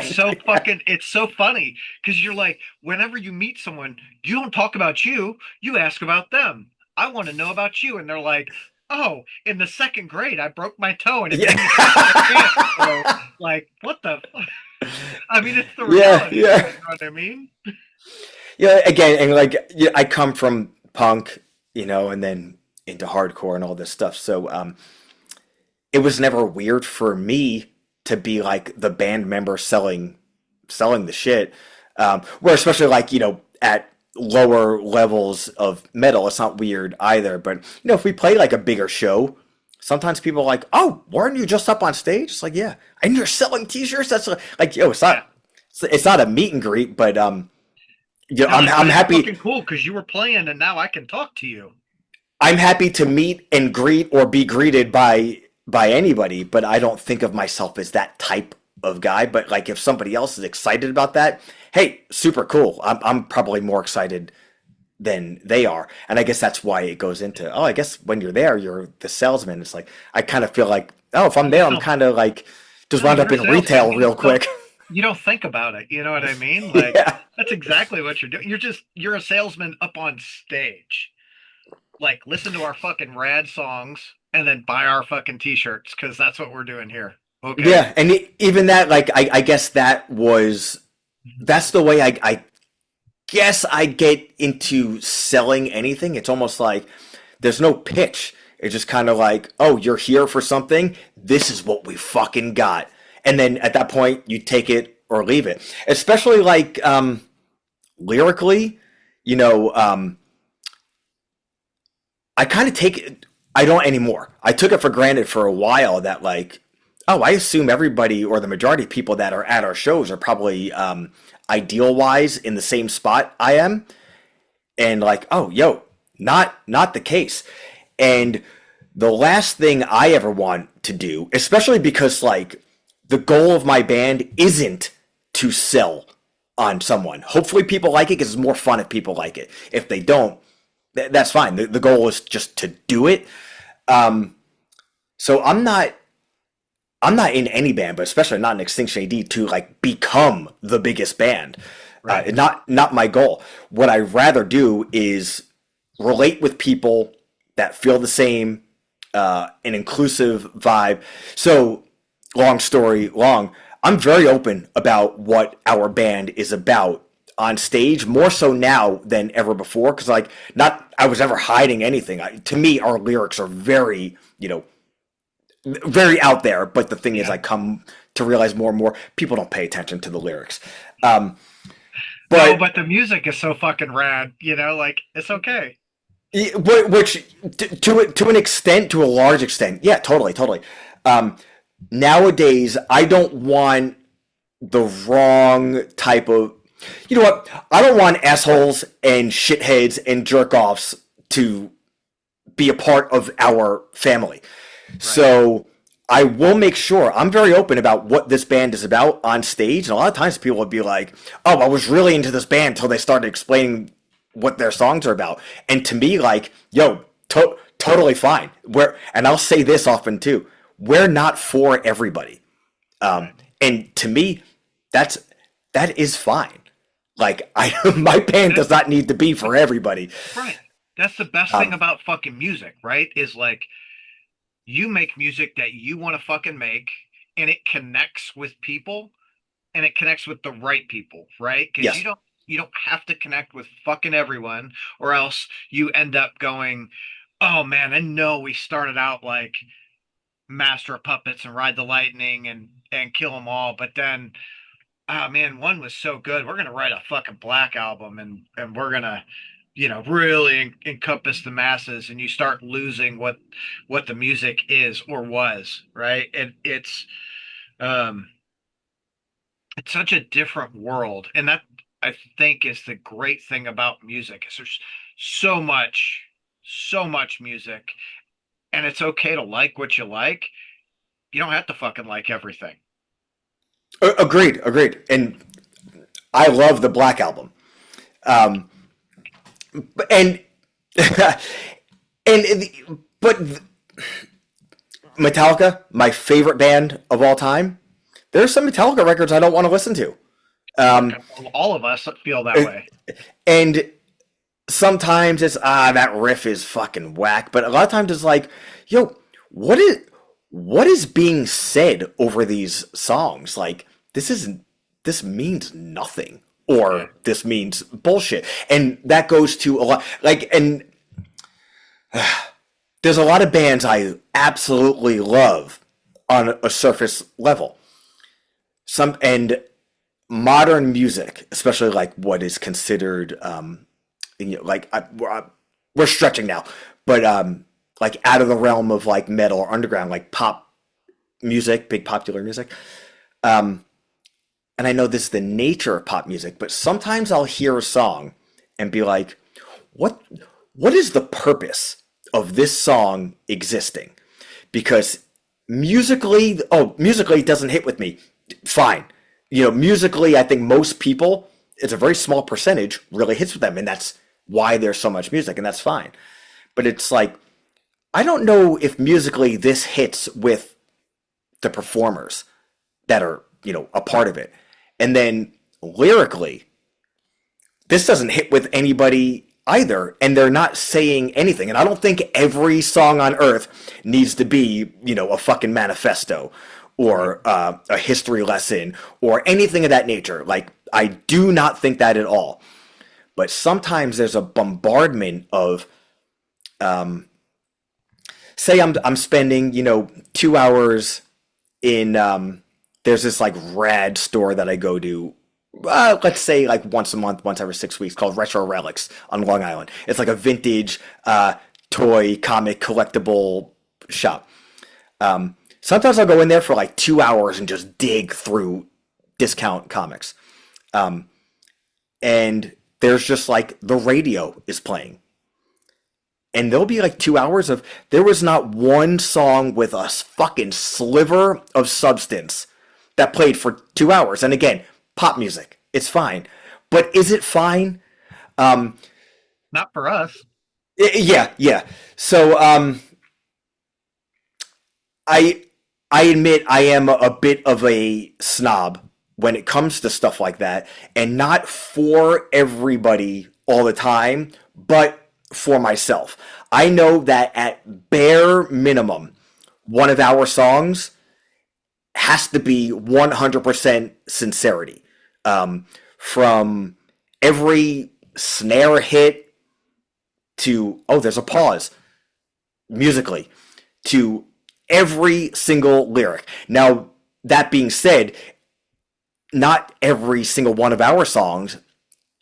It's so funny because you're like, whenever you meet someone, you don't talk about you, you ask about them. I want to know about you. And they're like, oh, in the second grade, I broke my toe and it made me piss my pants. So, yeah, like, what the I mean, it's the yeah, reality. You yeah. know what I mean? Yeah, again, and like yeah, I come from punk, and then into hardcore and all this stuff. So it was never weird for me to be like the band member selling the shit. Where especially like, at lower levels of metal, it's not weird either. But if we play like a bigger show, sometimes people are like, "Oh, weren't you just up on stage?" It's like, "Yeah," and you're selling T-shirts. That's like, yo, Yeah. it's not a meet and greet, but They're like, I'm but it's happy. fucking cool because you were playing and now I can talk to you. I'm happy to meet and greet or be greeted by anybody, but I don't think of myself as that type of guy. But like if somebody else is excited about that, hey, super cool. I'm probably more excited than they are. And I guess that's why it goes into, oh, I guess when you're there, you're the salesman. It's like I kind of feel like, oh, if I'm there, I'm No, kind of like just no, wound up you're a in salesman. retail real quick. You don't think about it. You know what I mean? Like, Yeah. that's exactly what you're doing. You're a salesman up on stage. Like, listen to our fucking rad songs and then buy our fucking t-shirts because that's what we're doing here. Okay. Yeah, and even that, like, I guess that's the way I guess I get into selling anything. It's almost like there's no pitch. It's just kind of like, oh, you're here for something. This is what we fucking got. And then at that point, you take it or leave it. Especially like lyrically, you know, I kind of take it. I don't anymore. I took it for granted for a while that like, oh, I assume everybody or the majority of people that are at our shows are probably ideal wise in the same spot I am, and like, oh, yo, not the case. And the last thing I ever want to do, especially because like the goal of my band isn't to sell on someone. Hopefully people like it because it's more fun if people like it. If they don't, that's fine. The goal is just to do it. So I'm not in any band, but especially not in Extinction A.D. to like become the biggest band. Right. Not my goal. What I rather do is relate with people that feel the same, an inclusive vibe. So, long story long, I'm very open about what our band is about on stage, more so now than ever before. Because like, not I was ever hiding anything. To me, our lyrics are very, very out there. But the thing is, Yeah. I come to realize more and more people don't pay attention to the lyrics. No, But but the music is so fucking rad, like it's okay. which to an extent, to a large extent, yeah, totally. Nowadays, I don't want the wrong type of. You know what? I don't want assholes and shitheads and jerk offs to be a part of our family. Right. So I will make sure I'm very open about what this band is about on stage. And a lot of times people would be like, oh, I was really into this band until they started explaining what their songs are about. And to me, like, yo, totally fine. And I'll say this often too, we're not for everybody. And to me, that is fine. Like, my band does not need to be for everybody. Right. That's the best thing about fucking music, right? Is like you make music that you want to fucking make, and it connects with people, and it connects with the right people, right? Because Yes. you don't have to connect with fucking everyone, or else you end up going, oh man, I know we started out like Master of Puppets and Ride the Lightning and Kill 'Em All, but then oh man, one was so good. We're gonna write a fucking Black album, and we're gonna, really encompass the masses. And you start losing what the music is or was, right? And it's such a different world, and that I think is the great thing about music is there's so much music, and it's okay to like what you like. You don't have to fucking like everything. Agreed. And I love the Black Album. Um, and but Metallica, my favorite band of all time. There's some Metallica records I don't want to listen to. All of us feel that way. And sometimes it's that riff is fucking whack, but a lot of times it's like, yo, what is being said over these songs? Like, this means nothing, or this means bullshit. And that goes to a lot, like, and there's a lot of bands I absolutely love on a surface level. And modern music, especially like what is considered, like we're stretching now, but like out of the realm of like metal or underground, like pop music, big popular music. And I know this is the nature of pop music, but sometimes I'll hear a song and be like, what is the purpose of this song existing? Because musically it doesn't hit with me. Fine. Musically, I think most people, it's a very small percentage, really hits with them. And that's why there's so much music, and that's fine. But it's like, I don't know if musically this hits with the performers that are, a part of it. And then lyrically, this doesn't hit with anybody either, and they're not saying anything. And I don't think every song on earth needs to be, a fucking manifesto or a history lesson or anything of that nature. Like, I do not think that at all. But sometimes there's a bombardment of, say I'm spending, 2 hours in, there's this like rad store that I go to, let's say like once a month, once every 6 weeks, called Retro Relics on Long Island. It's like a vintage toy, comic, collectible shop. Sometimes I'll go in there for like 2 hours and just dig through discount comics. And there's just like the radio is playing. And there'll be like 2 hours of, there was not one song with a fucking sliver of substance that played for 2 hours. And again, pop music, it's fine. But is it fine? Not for us. Yeah. So I admit I am a bit of a snob when it comes to stuff like that, and not for everybody all the time, but for myself. I know that at bare minimum, one of our songs has to be 100% sincerity. From every snare hit to, oh, there's a pause musically, to every single lyric. Now, that being said, not every single one of our songs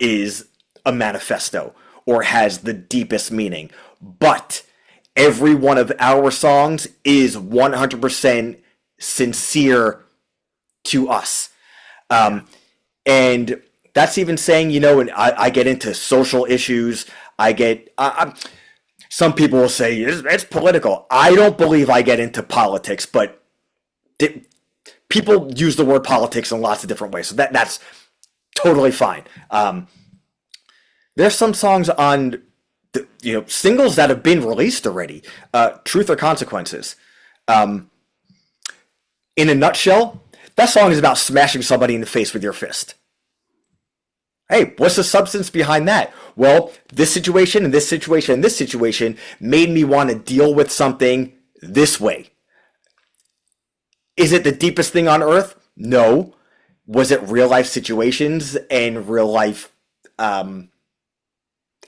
is a manifesto or has the deepest meaning, but every one of our songs is 100% sincere to us. And that's even saying, and I get into social issues. Some people will say it's political. I don't believe I get into politics, but people use the word politics in lots of different ways. So that's totally fine. There's some songs on singles that have been released already. Truth or Consequences. In a nutshell, that song is about smashing somebody in the face with your fist. Hey, what's the substance behind that? Well, this situation and this situation and this situation made me want to deal with something this way. Is it the deepest thing on earth? No. Was it real life situations and real life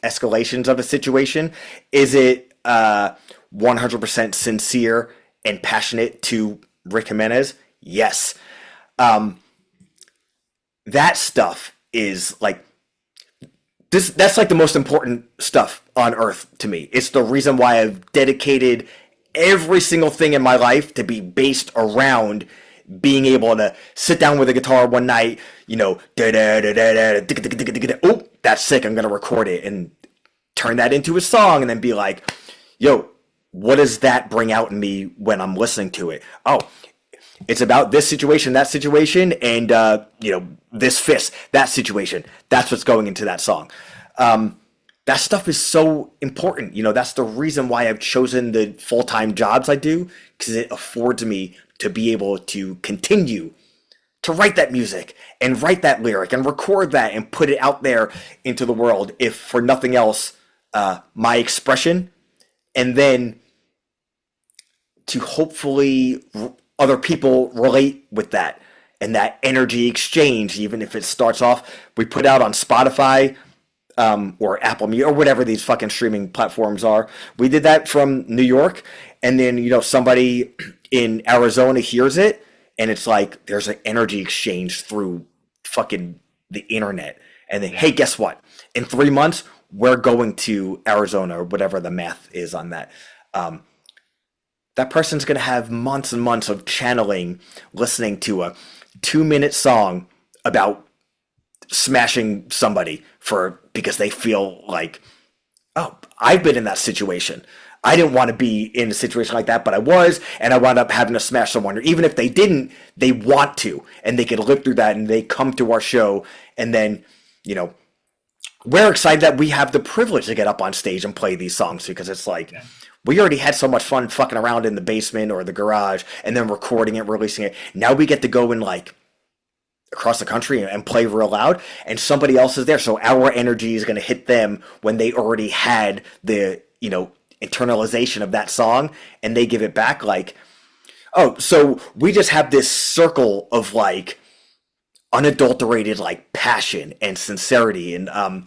escalations of a situation? Is it 100% sincere and passionate to Rick Jimenez? Yes. That stuff is like this. That's like the most important stuff on earth to me. It's the reason why I've dedicated every single thing in my life to be based around being able to sit down with a guitar one night, oh, that's sick, I'm gonna record it and turn that into a song, and then be like, yo, what does that bring out in me when I'm listening to it? Oh, it's about this situation, that situation, and this fist, that situation. That's what's going into that song. That stuff is so important. That's the reason why I've chosen the full-time jobs I do, because it affords me to be able to continue to write that music and write that lyric and record that and put it out there into the world, if for nothing else, my expression, and then to hopefully other people relate with that and that energy exchange. Even if it starts off, we put out on Spotify or Apple Music or whatever these fucking streaming platforms are. We did that from New York, and then somebody in Arizona hears it, and it's like there's an energy exchange through fucking the internet. And then, hey, guess what? In 3 months, we're going to Arizona, or whatever the math is on that. That person's going to have months and months of channeling, listening to a 2-minute song about smashing somebody because they feel like, oh, I've been in that situation. I didn't want to be in a situation like that, but I was, and I wound up having to smash someone. Or even if they didn't, they want to, and they can live through that, and they come to our show, and then, we're excited that we have the privilege to get up on stage and play these songs, because it's like, we already had so much fun fucking around in the basement or the garage and then recording it, releasing it. Now we get to go in like across the country and play real loud, and somebody else is there. So our energy is going to hit them when they already had the, internalization of that song, and they give it back like, Oh, so we just have this circle of like unadulterated like passion and sincerity and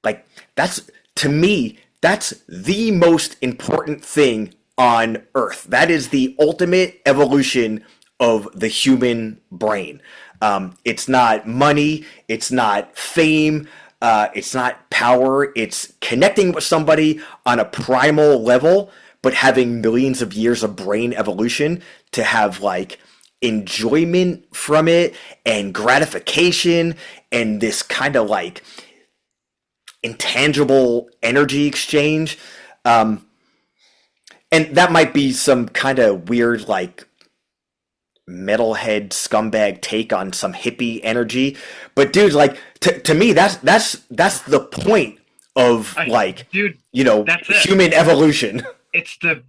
like that's to me that's the most important thing on earth. That is the ultimate evolution of the human brain. It's not money, it's not fame, it's not power. It's connecting with somebody on a primal level, but having millions of years of brain evolution to have like enjoyment from it and gratification and this kind of like intangible energy exchange. And that might be some kind of weird like metalhead scumbag take on some hippie energy, but dude, like to me that's the point of like, dude, you know, that's it. human evolution. It's to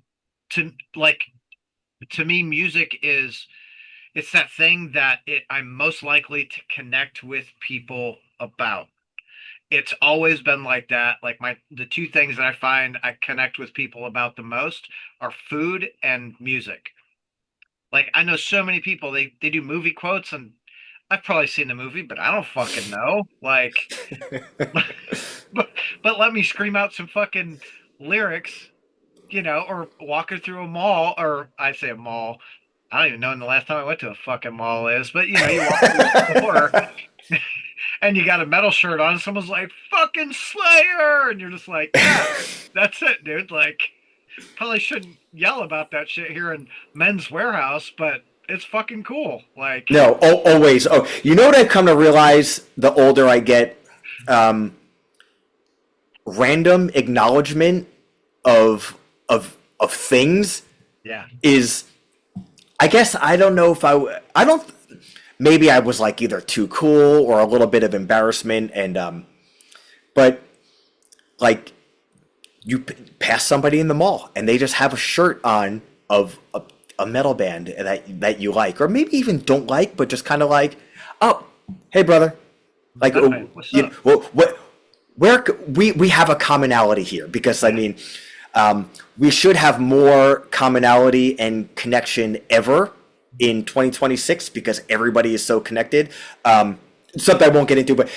me, music is it's that thing that I'm most likely to connect with people about. It's always been like that. Like the two things that I find I connect with people about the most are food and music. Like I know so many people they do movie quotes and I've probably seen the movie, but I don't fucking know. Like but let me scream out some fucking lyrics, or walking through a mall, or I say a mall. I don't even know when the last time I went to a fucking mall is, but you walk through a store and you got a metal shirt on, and someone's like, fucking Slayer! And you're just like, yeah, that's it, dude. Like, probably shouldn't yell about that shit here in Men's Warehouse, but it's fucking cool. Like, No, always. Oh, you know what I've come to realize the older I get? Random acknowledgement of things yeah, is, I guess I don't know if I don't, maybe I was like either too cool or a little bit of embarrassment and but like you pass somebody in the mall and they just have a shirt on of a metal band that you like or maybe even don't like but just kind of like, oh, hey brother, like okay, what's up? well, we have a commonality here because I mean we should have more commonality and connection ever in 2026 because everybody is so connected. Something I won't get into, but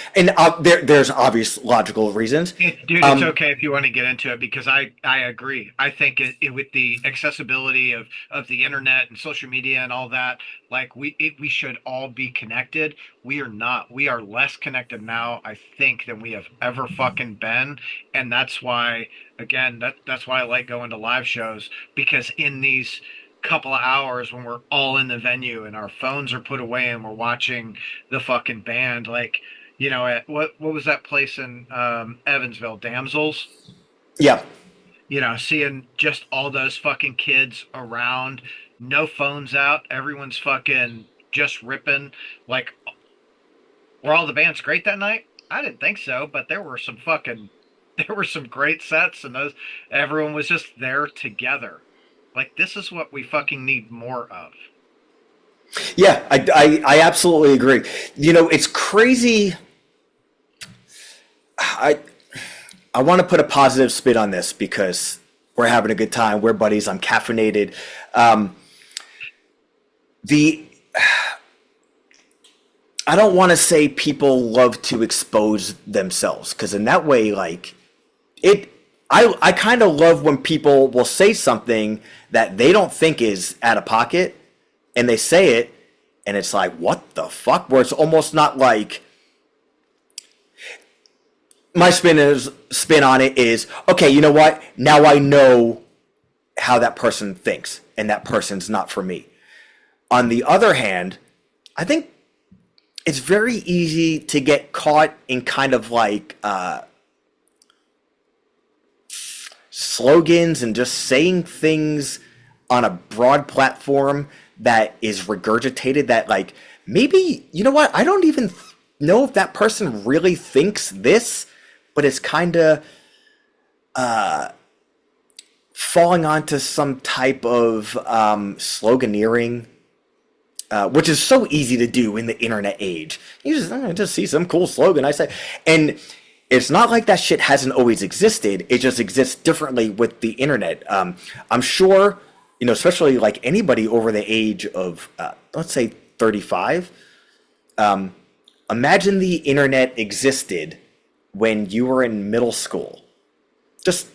there's obvious logical reasons. Dude, it's okay if you want to get into it because I agree. I think with the accessibility of the internet and social media and all that, like we should all be connected. We are not. We are less connected now, I think, than we have ever fucking been, and that's why, again, that's why I like going to live shows because in these couple of hours when we're all in the venue and our phones are put away and we're watching the fucking band, like at what was that place in Evansville, Damsels, Yeah, seeing just all those fucking kids around, no phones out, everyone's fucking just ripping. Like, were all the bands great that night? I didn't think so, but there were some great sets and everyone was just there together. Like, this is what we fucking need more of. yeah, I absolutely agree. It's crazy. I want to put a positive spin on this because we're having a good time. We're buddies. I'm caffeinated. I don't want to say people love to expose themselves because in that way, like I kind of love when people will say something that they don't think is out of pocket and they say it and it's like, what the fuck? Where it's almost not like my spin on it is, okay, you know what? Now I know how that person thinks and that person's not for me. On the other hand, I think it's very easy to get caught in kind of like slogans and just saying things on a broad platform that is regurgitated that like maybe, you know what, I don't even know if that person really thinks this, but it's kind of falling onto some type of sloganeering, which is so easy to do in the internet age. You just see some cool slogan, I say, and it's not like that shit hasn't always existed. It just exists differently with the internet. I'm sure especially like anybody over the age of, let's say 35, imagine the internet existed when you were in middle school. Just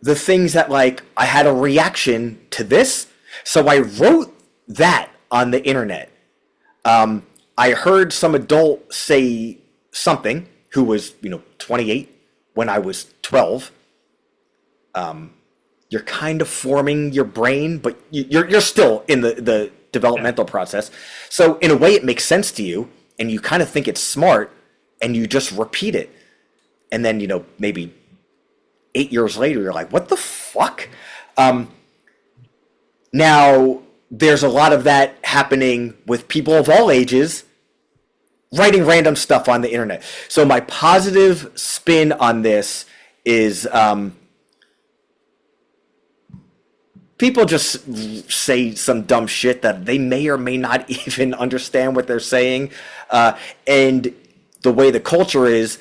the things that, like, I had a reaction to this, so I wrote that on the internet. I heard some adult say something who was, 28 when I was 12. You're kind of forming your brain, but you're still in the developmental process. So in a way, it makes sense to you, and you kind of think it's smart, and you just repeat it. And then, maybe 8 years later, you're like, what the fuck? Now, there's a lot of that happening with people of all ages writing random stuff on the internet. So my positive spin on this is people just say some dumb shit that they may or may not even understand what they're saying. And the way the culture is,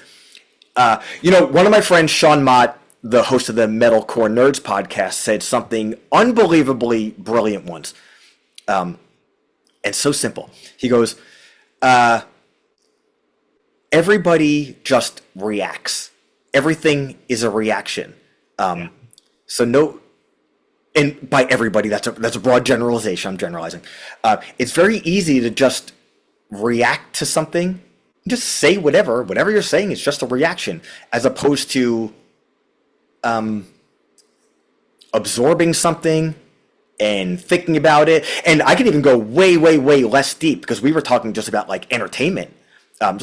one of my friends, Sean Mott, the host of the Metalcore Nerds podcast, said something unbelievably brilliant once. And so simple. He goes, everybody just reacts. Everything is a reaction. So no, and by everybody, that's a broad generalization. I'm generalizing. It's very easy to just react to something. Just say whatever you're saying is just a reaction, as opposed to absorbing something and thinking about it. And I can even go way, way, way less deep, because we were talking just about like entertainment. I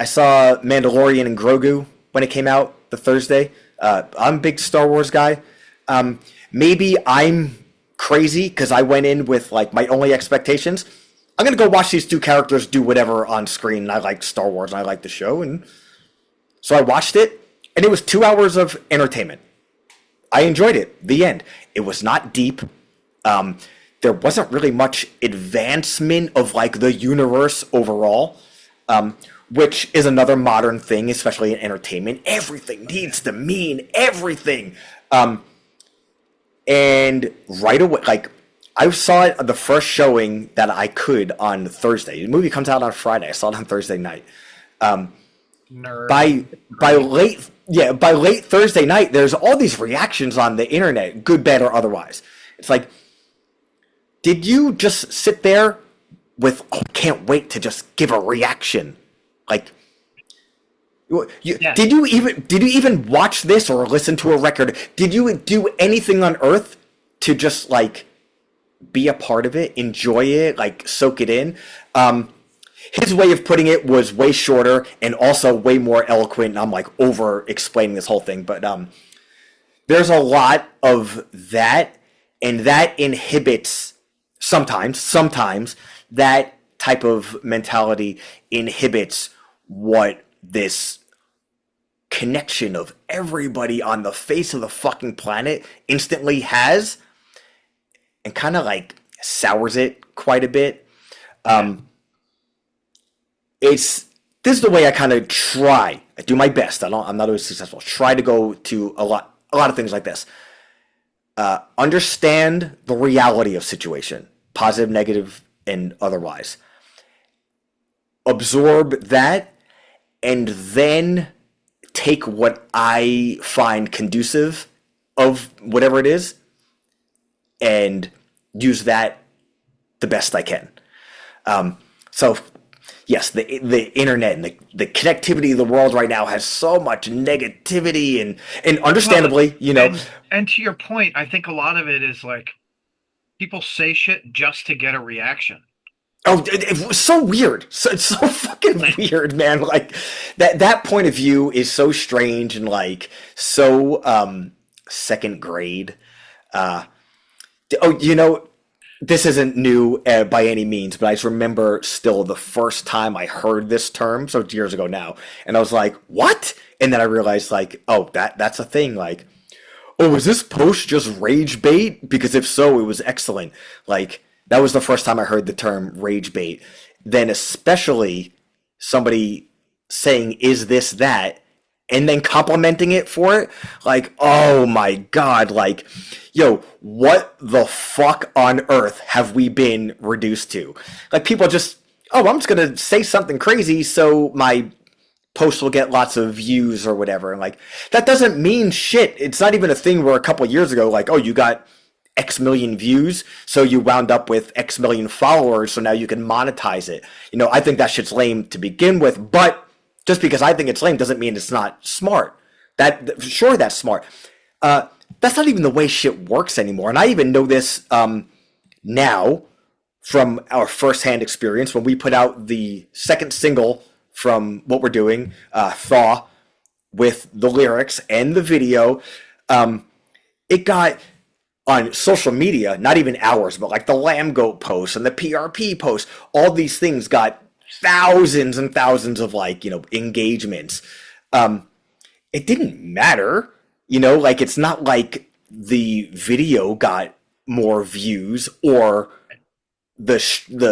saw Mandalorian and Grogu when it came out the Thursday. I'm a big Star Wars guy. Maybe I'm crazy because I went in with like my only expectations. I'm going to go watch these two characters do whatever on screen. And I like Star Wars and I like the show. And so I watched it, and it was 2 hours of entertainment. I enjoyed it. The end. It was not deep. There wasn't really much advancement of like the universe overall, which is another modern thing, especially in entertainment. Everything needs to mean everything. And right away, like, I saw it the first showing that I could on Thursday. The movie comes out on Friday. I saw it on Thursday night. Nerd. By late Thursday night, there's all these reactions on the internet, good, bad, or otherwise. It's like, did you just sit there with, can't wait to just give a reaction? Like, did you even watch this or listen to a record? Did you do anything on earth to just like be a part of it, enjoy it, like soak it in? His way of putting it was way shorter and also way more eloquent. And I'm like over explaining this whole thing, but there's a lot of that, and that inhibits sometimes that type of mentality inhibits what this connection of everybody on the face of the fucking planet instantly has, and kind of like sours it quite a bit. This is the way I kind of try. I do my best. I'm not always successful. Try to go to a lot of things like this. Understand the reality of situation, positive, negative, and otherwise. Absorb that, and then take what I find conducive of whatever it is and use that the best I can. So yes, the internet and the connectivity of the world right now has so much negativity, and understandably, And to your point, I think a lot of it is like people say shit just to get a reaction. Oh, it was so weird. It's so fucking weird, man. Like that point of view is so strange and like so second grade. This isn't new by any means, but I just remember still the first time I heard this term, so it's years ago now, and I was like, what? And then I realized, like, oh, that's a thing. Like, oh, is this post just rage bait? Because if so, it was excellent. Like, that was the first time I heard the term rage bait. Then especially somebody saying, is this that? and then complimenting it for it, like, oh my God, like, yo, what the fuck on earth have we been reduced to? Like, people just, oh, I'm just gonna say something crazy so my post will get lots of views or whatever. And like, that doesn't mean shit. It's not even a thing where a couple of years ago, like, oh, you got X million views, so you wound up with X million followers, so now you can monetize it. You know, I think that shit's lame to begin with, but just because I think it's lame doesn't mean it's not smart. Sure, that's smart. That's not even the way shit works anymore. And I even know this now from our firsthand experience when we put out the second single from what we're doing, Thaw, with the lyrics and the video. It got on social media, not even ours, but like the Lamb Goat post and the PRP post, all these things got thousands and thousands of like, you know, engagements. It didn't matter, you know, like it's not like the video got more views or the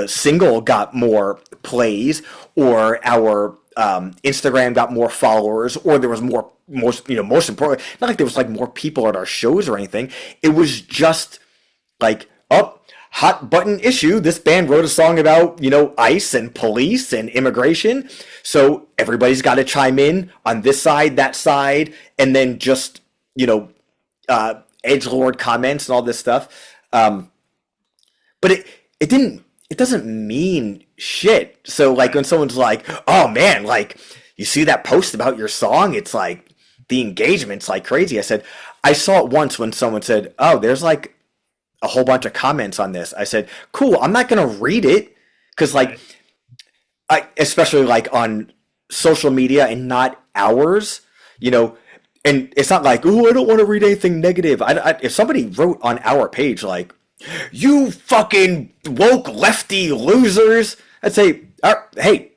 single got more plays or our Instagram got more followers or there was most important, not like there was like more people at our shows or anything. It was just like, oh, hot button issue. This band wrote a song about, you know, ICE and police and immigration. So everybody's got to chime in on this side, that side, and then just, you know, edgelord comments and all this stuff. But it doesn't mean shit. So like when someone's like, oh man, like you see that post about your song, it's like the engagement's like crazy. I said, I saw it once when someone said, oh, there's like a whole bunch of comments on this. I said, cool, I'm not going to read it. Cause like, especially like on social media and not ours, you know, and it's not like, oh, I don't want to read anything negative. If somebody wrote on our page, like, you fucking woke lefty losers, I'd say, hey,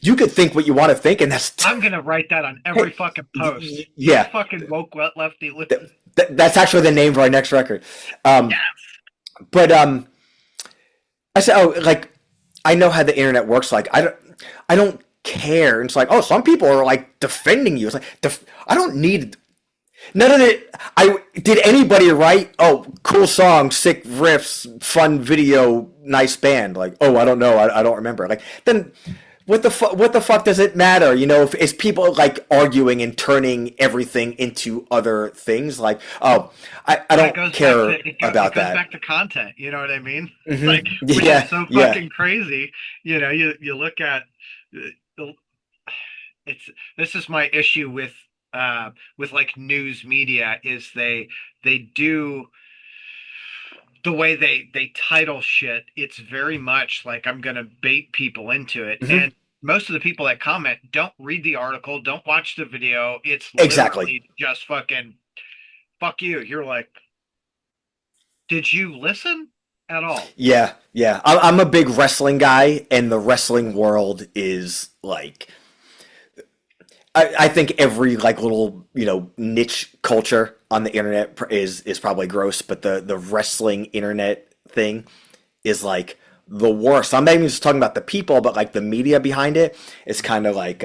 you could think what you want to think, and I'm gonna write that on every fucking post. Yeah, you fucking woke lefty losers. That's actually the name for our next record. Yes. But I said, oh, like I know how the internet works. Like I don't care. And it's like, oh, some people are like defending you. It's like I don't need. None of it. Did anybody write? Oh, cool song, sick riffs, fun video, nice band. Like, oh, I don't know. I don't remember. Like, then what the fuck does it matter? You know, if it's people like arguing and turning everything into other things. Like, oh, I don't care about that. It goes back to content. You know what I mean? Mm-hmm. Like, which is so fucking crazy. You know, you look at this is my issue with like news media is they do the way they title shit. It's very much like I'm gonna bait people into it. Mm-hmm. And most of the people that comment don't read the article, don't watch the video. It's literally just fucking fuck you. You're like, did you listen at all? Yeah. I'm a big wrestling guy, and the wrestling world is like, I think every like little, you know, niche culture on the internet is probably gross, but the wrestling internet thing is like the worst. I'm not even just talking about the people, but like the media behind it is kind of like,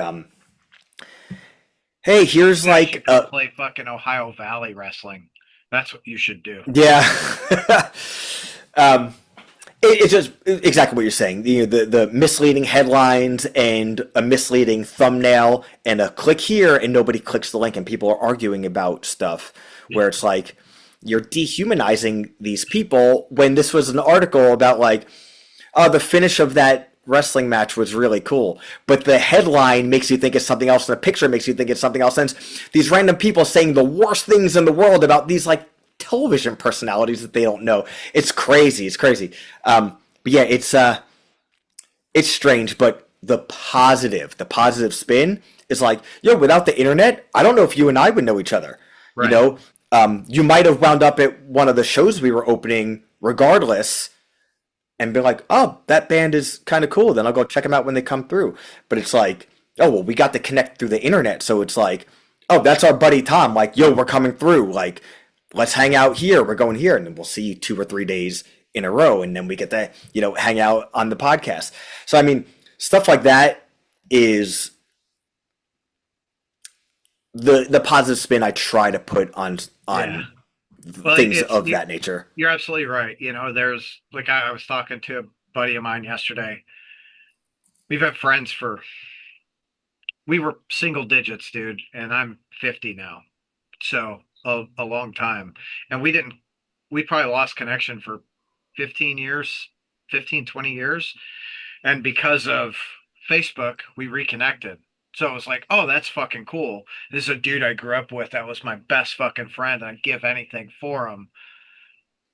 hey, here's like play fucking Ohio Valley wrestling. That's what you should do. Yeah. It's just exactly what you're saying. You know, the misleading headlines and a misleading thumbnail and a click here and nobody clicks the link and people are arguing about stuff where it's like you're dehumanizing these people when this was an article about like, oh, the finish of that wrestling match was really cool. But the headline makes you think it's something else and the picture makes you think it's something else. And these random people saying the worst things in the world about these like television personalities that they don't know. It's crazy. But yeah, it's strange, but the positive spin is like, yo, without the internet, I don't know if you and I would know each other. Right. You know, you might have wound up at one of the shows we were opening regardless and be like, oh, that band is kind of cool. Then I'll go check them out when they come through. But it's like, oh, well, we got to connect through the internet. So it's like, oh, that's our buddy Tom. Like, yo, we're coming through. Like, let's hang out here. We're going here. And then we'll see you 2 or 3 days in a row. And then we get to, you know, hang out on the podcast. So, I mean, stuff like that is the positive spin I try to put on Yeah. Well, things of that nature. you're absolutely right. You know, there's like I was talking to a buddy of mine yesterday. We've had friends for we were single digits, dude, and I'm 50 now. So a long time. And we probably lost connection for 15 years, 15, 20 years. And because of Facebook, we reconnected. So it was like, oh, that's fucking cool. This is a dude I grew up with that was my best fucking friend. I'd give anything for him.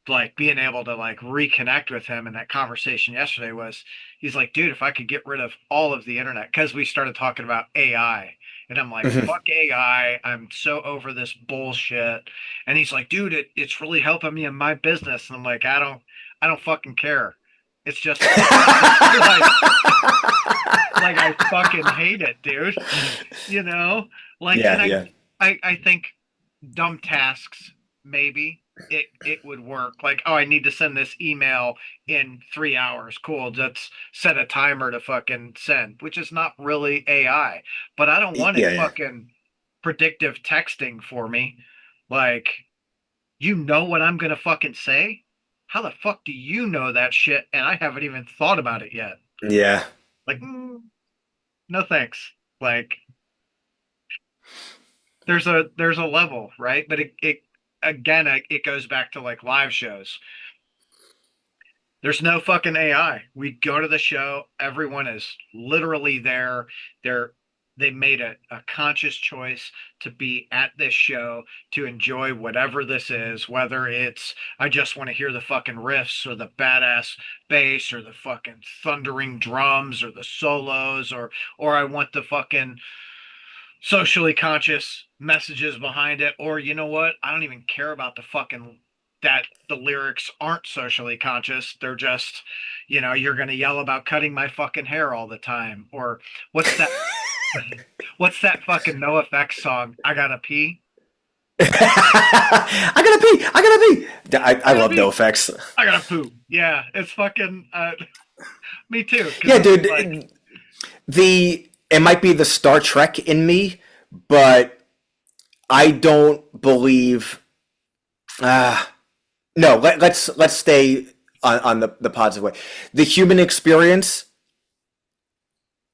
Like being able to like reconnect with him, and that conversation yesterday was he's like, dude, if I could get rid of all of the internet, because we started talking about AI, and I'm like, Mhm. fuck AI, I'm so over this bullshit. And he's like, dude, it's really helping me in my business. And I'm like, I don't fucking care. It's just like like I fucking hate it, dude. You know? Like, Yeah, and yeah. I think dumb tasks, maybe it would work. Like, oh, I need to send this email in 3 hours. Cool. Let's set a timer to fucking send, which is not really AI. But I don't want it Yeah, yeah. fucking predictive texting for me. Like, you know what I'm gonna fucking say? How the fuck do you know that shit? And I haven't even thought about it yet. Yeah. Like, no thanks. Like, there's a level, right? But it again, it goes back to like live shows. There's no fucking AI. We go to the show, everyone is literally there. They're they made a conscious choice to be at this show to enjoy whatever this is, whether it's I just want to hear the fucking riffs or the badass bass or the fucking thundering drums or the solos or I want the fucking socially conscious messages behind it, or you know what, I don't even care about the fucking that the lyrics aren't socially conscious. They're just, you're gonna yell about cutting my fucking hair all the time, or what's that what's that fucking no effects song, I gotta pee. I gotta pee. I gotta pee. I I gotta love no pee. effects. I gotta poop. Yeah, it's fucking me too, because Yeah, it's like dude. It might be the Star Trek in me, but I don't believe. Uh, no, let's stay on the positive way. The human experience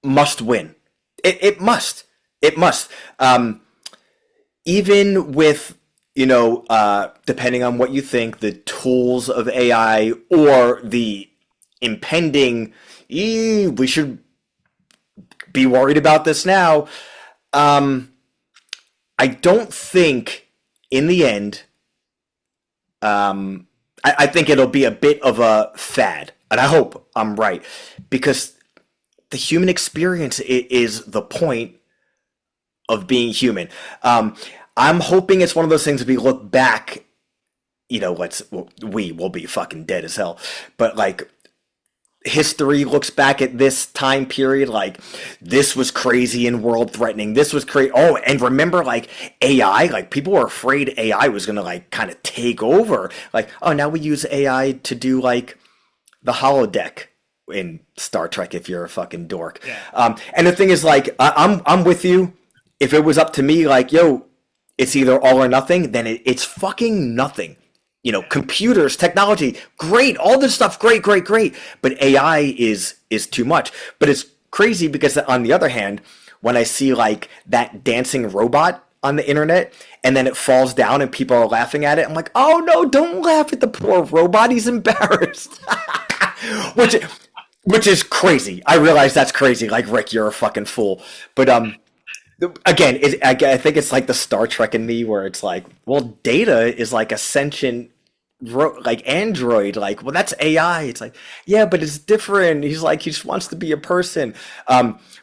must win. It must. It must. Even with depending on what you think, the tools of AI or the impending, we should be worried about this now. I don't think in the end, I think it'll be a bit of a fad, and I hope I'm right, because the human experience is the point of being human. I'm hoping it's one of those things we look back, we will be fucking dead as hell, but like history looks back at this time period like this was crazy and world threatening. This was crazy. Oh, and remember like AI, like people were afraid AI was gonna like kind of take over. Like, oh, now we use AI to do like the holodeck in Star Trek if you're a fucking dork. yeah. And the thing is like I'm with you. If it was up to me, like, yo, it's either all or nothing, then it's fucking nothing. Computers, technology, great, all this stuff, great, great, great. But AI is too much. But it's crazy because on the other hand, when I see like that dancing robot on the internet and then it falls down and people are laughing at it, I'm like, oh no, don't laugh at the poor robot. He's embarrassed. which which is crazy. I realize that's crazy. Like, Rick, you're a fucking fool. But again, I think it's like the Star Trek in me where it's like, well, Data is like a sentient like android, like, well, that's AI. It's like, yeah, but it's different. He's like, he just wants to be a person.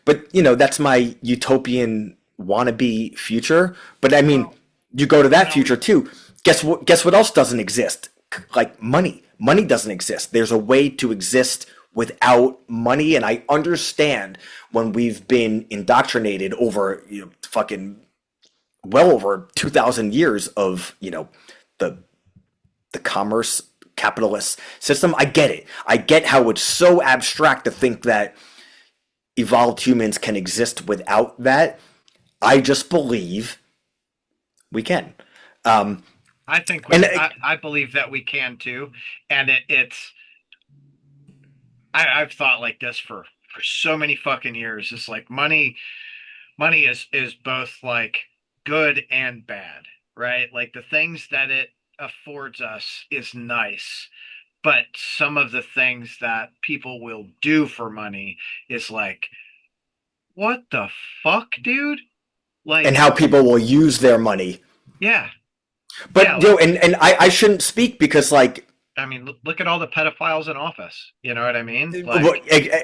But that's my utopian wannabe future. But I mean, Well, you go to you that know, future too. Guess what else doesn't exist? Like money doesn't exist. There's a way to exist without money, and I understand when we've been indoctrinated over fucking well over 2,000 years of the the commerce capitalist system. I get it. I get how it's so abstract to think that evolved humans can exist without that. I just believe we can. Um, I think and I believe that we can too, and it's I've thought like this for so many fucking years. It's like money is both like good and bad, right? Like the things that it affords us is nice, but some of the things that people will do for money is like, what the fuck, dude? and Like, how people will use their money. yeah, yeah, But and I shouldn't speak because like I mean, look at all the pedophiles in office. You know what I mean? Like,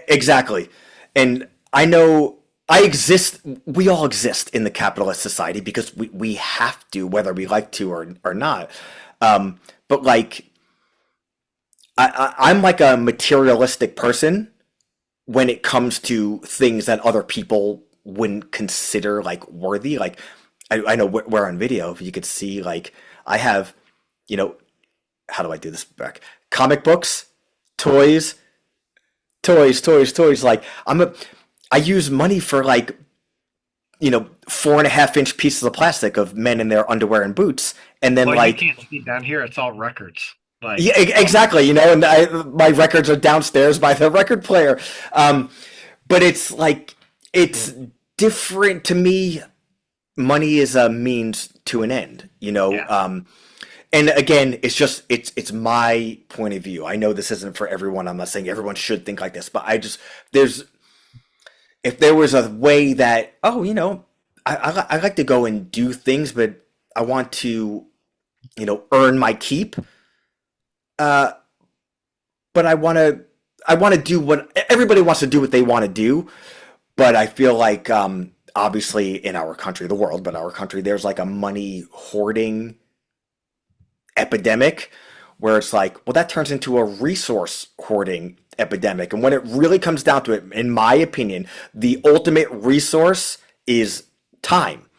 exactly. And I know I exist. We all exist in the capitalist society because we have to, whether we like to or not. But like I'm like a materialistic person when it comes to things that other people wouldn't consider like worthy. Like I know we're on video. If you could see, like I have, you know, how do I do this back? Comic books, toys, toys. Like I use money for like 4.5 inch pieces of plastic of men in their underwear and boots, and then well, you like can't see down here. It's all records. Like, yeah, exactly. And my records are downstairs by the record player. But it's like it's different to me. Money is a means to an end. yeah, And again, it's my point of view. I know this isn't for everyone. I'm not saying everyone should think like this, but there's if there was a way that I like to go and do things, but I want to earn my keep. Uh, but I want to do what everybody wants to do what they want to do. But I feel like obviously in our country, the world, but our country, there's like a money hoarding epidemic where it's like, well, that turns into a resource hoarding epidemic. And when it really comes down to it, in my opinion, the ultimate resource is time.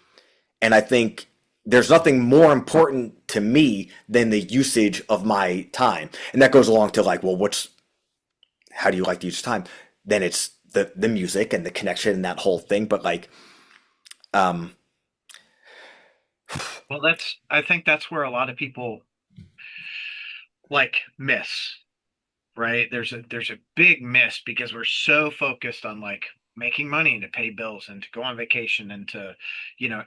And I think there's nothing more important to me than the usage of my time. And that goes along to like, well, how do you like to use time? Then it's the music and the connection and that whole thing. But like, um, well, I think that's where a lot of people like miss, right? There's a big miss because we're so focused on like making money and to pay bills and to go on vacation and to,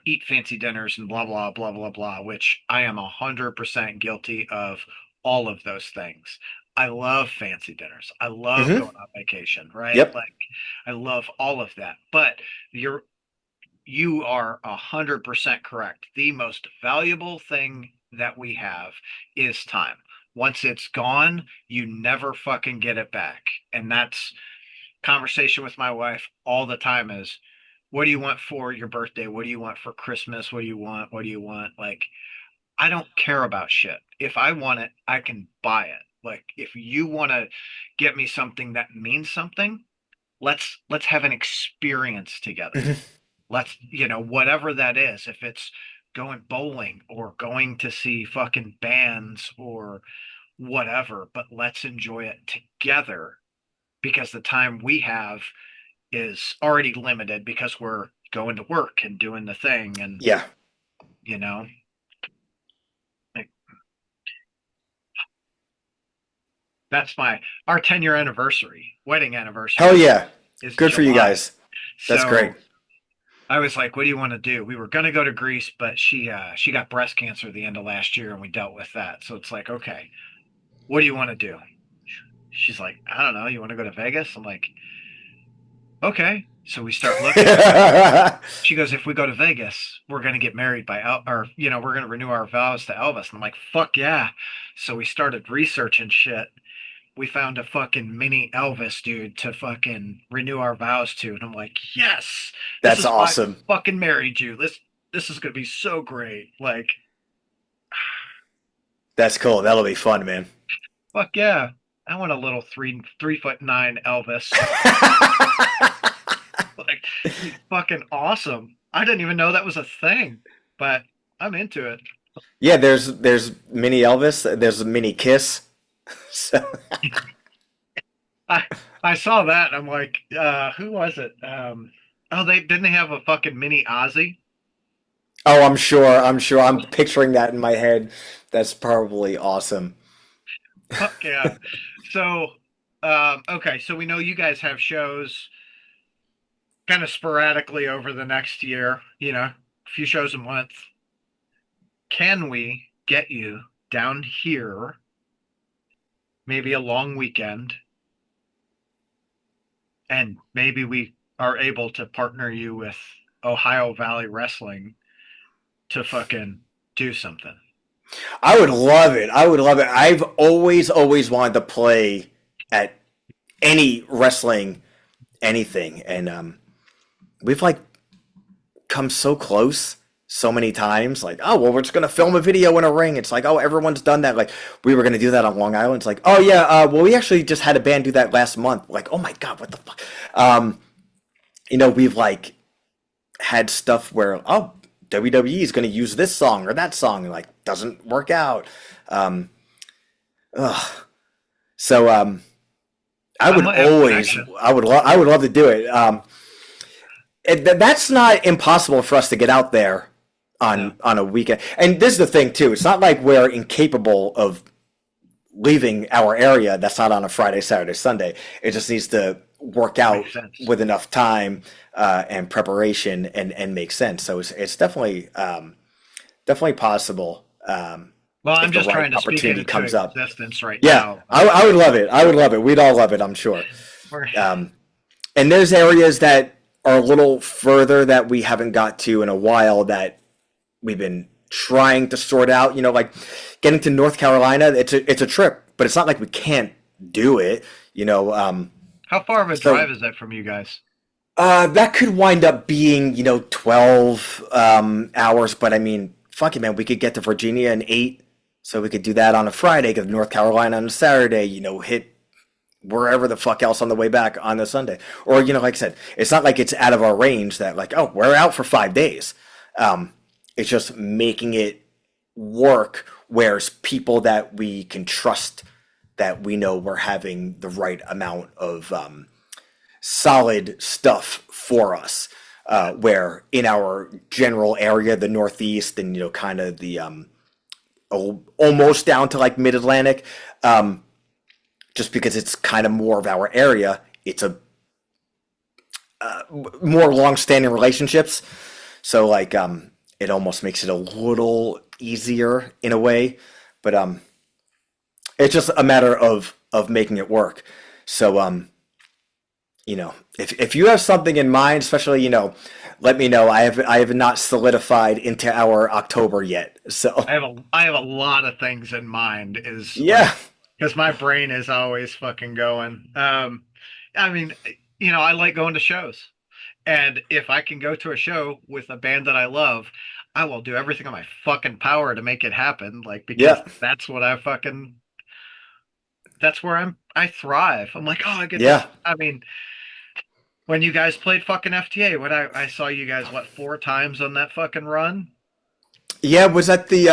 eat fancy dinners and blah blah blah blah blah, which I am 100% guilty of all of those things. I love fancy dinners. I love mhm, going on vacation, right? yep. Like I love all of that. But you are 100% correct. The most valuable thing that we have is time. Once it's gone, you never fucking get it back. And that's conversation with my wife all the time is, what do you want for your birthday? What do you want for Christmas? What do you want? What do you want? Like, I don't care about shit. If I want it, I can buy it. Like, if you want to get me something that means something, let's have an experience together. Mhm. Let's, whatever that is, if it's going bowling or going to see fucking bands or whatever, but let's enjoy it together because the time we have is already limited because we're going to work and doing the thing and Yeah. you know like, that's my our 10-year anniversary wedding Hell anniversary yeah. is Good for you July. guys. That's great. So I was like, what do you want to do? We were going to go to Greece, but she got breast cancer at the end of last year and we dealt with that. So it's like, okay, what do you want to do? She's like, I don't know, you want to go to Vegas? I'm like, okay. So we start looking. She goes, if we go to Vegas, we're going to get married or, we're going to renew our vows to Elvis. And I'm like, fuck yeah. So we started researching shit. We found a fucking mini Elvis dude to fucking renew our vows to. And I'm like, yes, this That's is why I awesome. fucking married you. This is going to be so great. Like, That's cool. That'll be fun, man. fuck yeah. I want a little 3'9" Elvis. Like, he's fucking awesome. I didn't even know that was a thing, but I'm into it. Yeah, there's mini Elvis, there's a mini Kiss. So I I saw that and I'm like, who was it? Oh, they have a fucking mini Ozzy. Oh, I'm sure. I'm sure. I'm picturing that in my head. That's probably awesome. Fuck yeah. So, okay, so we know you guys have shows kind of sporadically over the next year, a few shows a month. Can we get you down here, maybe a long weekend, and maybe we are able to partner you with Ohio Valley Wrestling to fucking do something? I would love it. I would love it. I've always wanted to play at any wrestling anything, and we've like come so close so many times. Like, oh well, we're just gonna film a video in a ring. It's like, oh, everyone's done that. Like, we were gonna do that on Long Island. It's like, oh yeah, well, we actually just had a band do that last month. Like, oh my god, what the fuck? Um, we've like had stuff where, oh, WWE is gonna use this song or that song, and like doesn't work out. Um, ugh. So I I would might have always, connections. I would love to do it. That's not impossible for us to get out there No, on a weekend. And this is the thing too. It's not like we're incapable of leaving our area. That's not on a Friday, Saturday, Sunday. It just needs to work out makes sense. with enough time and preparation and make sense. So it's definitely possible Well, I'm if the just right trying to speak it opportunity into comes up. existence right Yeah, now. I would love it. I would love it. We'd all love it, I'm sure. We're, And there's areas that are a little further that we haven't got to in a while that we've been trying to sort out. Like getting to North Carolina, it's a trip, but it's not like we can't do it. how far of a So drive is that from you guys? that could wind up being 12 hours, but I mean, fuck it, man, we could get to Virginia in 8, so we could do that on a Friday, get to North Carolina on a Saturday. Hit wherever the fuck else on the way back on the Sunday. Or, like I said, it's not like it's out of our range that like, oh, we're out for 5 days. It's just making it work where it's people that we can trust, that we know we're having the right amount of solid stuff for us. Where in our general area, the Northeast and, kind of the almost down to like Mid Atlantic, just because it's kind of more of our area, it's a more long-standing relationships. So like it almost makes it a little easier in a way, but it's just a matter of making it work. So if you have something in mind, especially, let me know. I have not solidified into our October yet. So I have a lot of things in mind. Is like yeah. because my brain is always fucking going. I mean, I like going to shows, and if I can go to a show with a band that I love, I will do everything in my fucking power to make it happen. Like because Yeah. that's what I fucking that's where I thrive. I'm like, oh, I get this. Yeah. I mean, when you guys played fucking FTA, when I saw you guys what 4 times on that fucking run. Yeah, was that the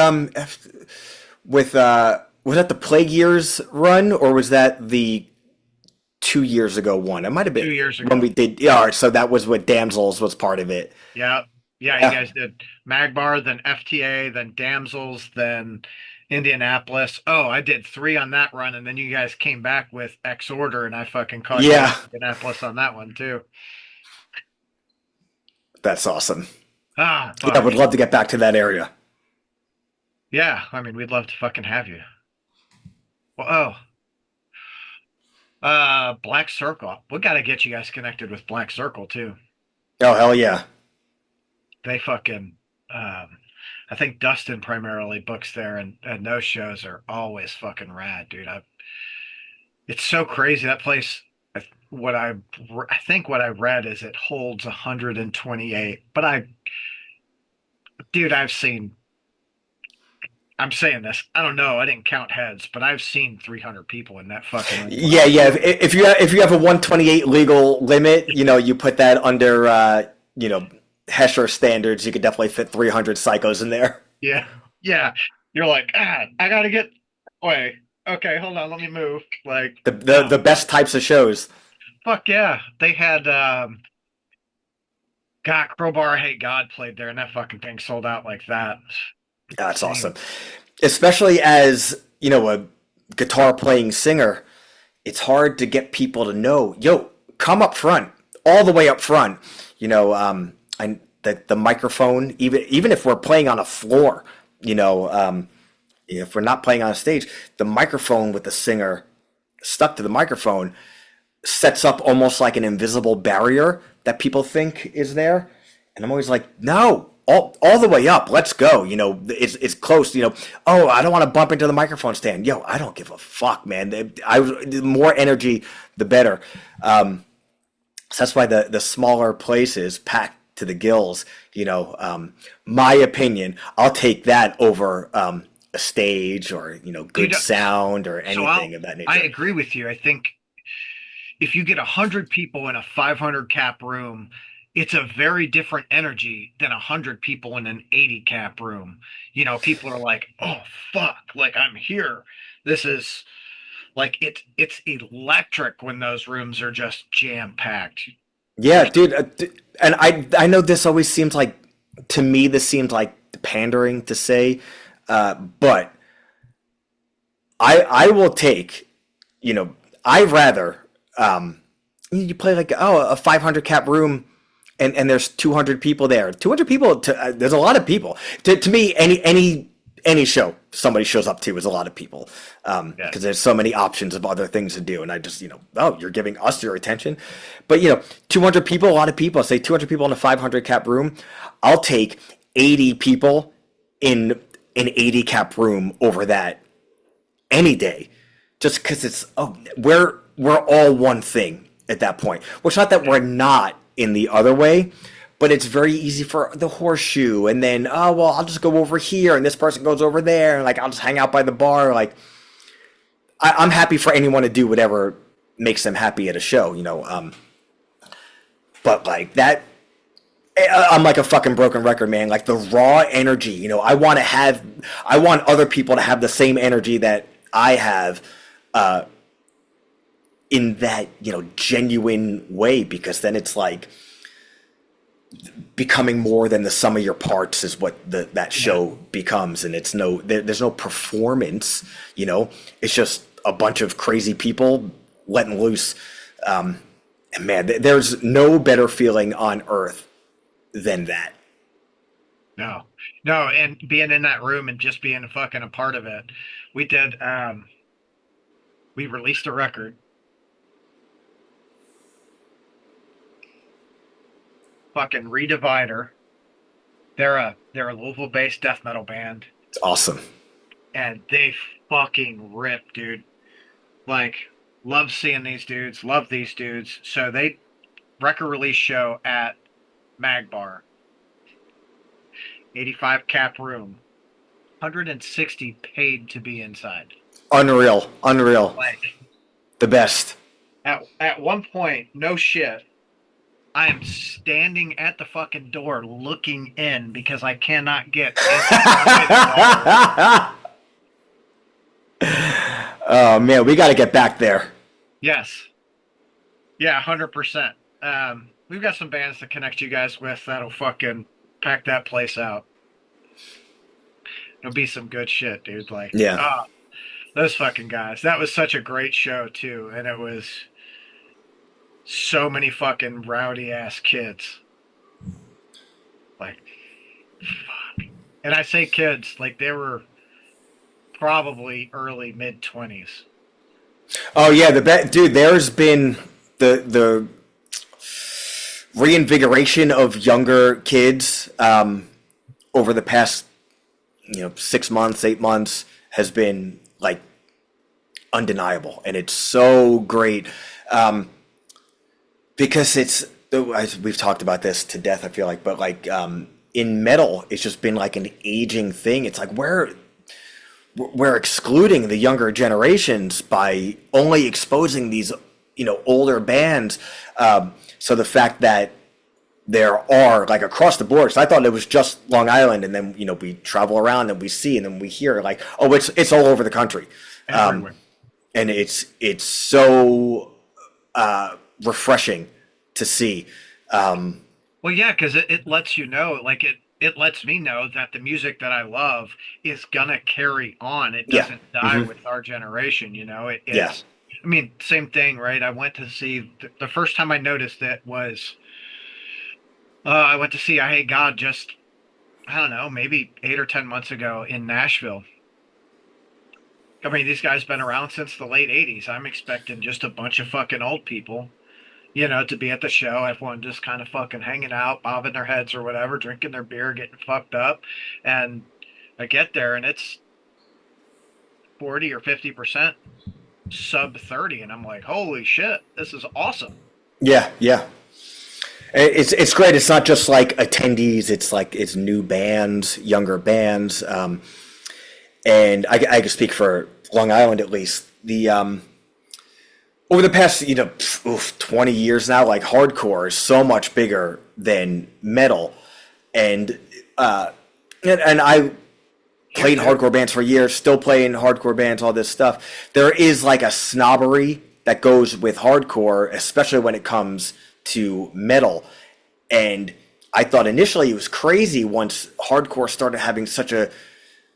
with was that the Plague Years run, or was that the 2 years ago one? It might have been 2 years when ago. we did. Yeah, all right, so that was what Damsels was part of it. Yeah. Yeah, you Yeah. guys did Magbar, then FTA, then Damsels, then Indianapolis. Oh, I did 3 on that run, and then you guys came back with X Order, and I fucking caught you in Yeah, Indianapolis on that one too. that's awesome. Ah, Yeah, I fuck. would love to get back to that area. Yeah, I mean, we'd love to fucking have you. Well, Black Circle. We got to get you guys connected with Black Circle too. Oh hell yeah. They fucking, I think Dustin primarily books there, and those shows are always fucking rad, dude. It's so crazy that place. What I think what I read is it holds 128. But dude, I've seen. I'm saying this. I don't know. I didn't count heads, but I've seen 300 people in that fucking arena. Yeah, yeah. If you have a 128 legal limit, you put that under Hesher standards, you could definitely fit 300 psychos in there. Yeah, yeah. You're like, I gotta get. Wait, okay, hold on. Let me move. Like, The best types of shows. fuck yeah. They had God, Crowbar I Hate God played there, and that fucking thing sold out like that. That's Insane. awesome. Especially as, a guitar playing singer, it's hard to get people to know, yo, come up front, all the way up front. The microphone, even if we're playing on a floor, if we're not playing on a stage, the microphone with the singer stuck to the microphone sets up almost like an invisible barrier that people think is there. And I'm always like, no, all the way up. Let's go. It's close. Oh, I don't want to bump into the microphone stand. Yo, I don't give a fuck, man. The more energy, the better. So that's why the smaller places packed to the gills. My opinion, I'll take that over a stage or good sound or anything of that nature. I agree with you. I think if you get 100 people in a 500 cap room, it's a very different energy than 100 people in an 80 cap room. People are like, oh fuck, like I'm here. This is like it's electric when those rooms are just jam packed. Yeah, dude, and I know this always seems like, to me, this seems like pandering to say, but I will take, I rather you play like a 500 cap room and there's 200 people there. 200 people, there's a lot of people. To me, any show somebody shows up to is a lot of people, because there's so many options of other things to do. And I just, oh, you're giving us your attention. But, 200 people, a lot of people. Say 200 people in a 500 cap room. I'll take 80 people in an 80 cap room over that any day. Just because it's, we're all one thing at that point. Well, it's not that we're not in the other way, but it's very easy for the horseshoe, and then, oh, well, I'll just go over here, and this person goes over there, and, like, I'll just hang out by the bar. Like, I'm happy for anyone to do whatever makes them happy at a show, but, like, that, I'm like a fucking broken record, man. Like, the raw energy, I want other people to have the same energy that I have, in that, genuine way, because then it's like becoming more than the sum of your parts is what that show becomes. And it's there's no performance, it's just a bunch of crazy people letting loose. And man, there's no better feeling on earth than that. No, and being in that room and just being fucking a part of it. We did, we released a record. Fucking Redivider. They're a Louisville-based death metal band. It's awesome. And they fucking rip, dude. Like, love seeing these dudes, love these dudes. So they record release show at Magbar. 85 cap room. 160 paid to be inside. Unreal. Like, the best. At one point, no shit, I am standing at the fucking door looking in because I cannot get Oh man, we got to get back there. Yes. Yeah, 100%. We've got some bands to connect you guys with that'll fucking pack that place out. It'll be some good shit, dude. Like, yeah. Those fucking guys. That was such a great show too, and it was so many fucking rowdy ass kids. Like, fuck. And I say kids, like they were probably early mid-20s. Oh yeah, dude. There's been the reinvigoration of younger kids over the past 6 months, 8 months has been like undeniable, and it's so great. Because we've talked about this to death, I feel like, but like in metal, it's just been like an aging thing. It's like we're excluding the younger generations by only exposing these, older bands. So the fact that there are like across the board, so I thought it was just Long Island, and then we travel around and we see, and then we hear like, oh, it's all over the country, and it's so refreshing to see. Well, yeah, because it lets you know, like it lets me know that the music that I love is gonna carry on. It Yeah. doesn't die Hmm. with our generation, you know. Yeah. It's, I mean, same thing, right? I went to see the first time I noticed it was I went to see I Hate God just, I don't know, maybe 8 or 10 months ago in Nashville. I mean, these guys been around since the late '80s. I'm expecting just a bunch of fucking old people, you know, to be at the show. Everyone just kind of fucking hanging out, bobbing their heads or whatever, drinking their beer, getting fucked up. And I get there and it's 40 or 50% sub 30. And I'm like, holy shit, this is awesome. Yeah. Yeah. It's great. It's not just like attendees. It's like it's new bands, younger bands, and I can speak for Long Island at least. The over the past 20 years now, like hardcore is so much bigger than metal, and and I played hardcore bands for years, still playing hardcore bands, all this stuff. There is like a snobbery that goes with hardcore, especially when it comes to metal. And I thought initially it was crazy once hardcore started having such a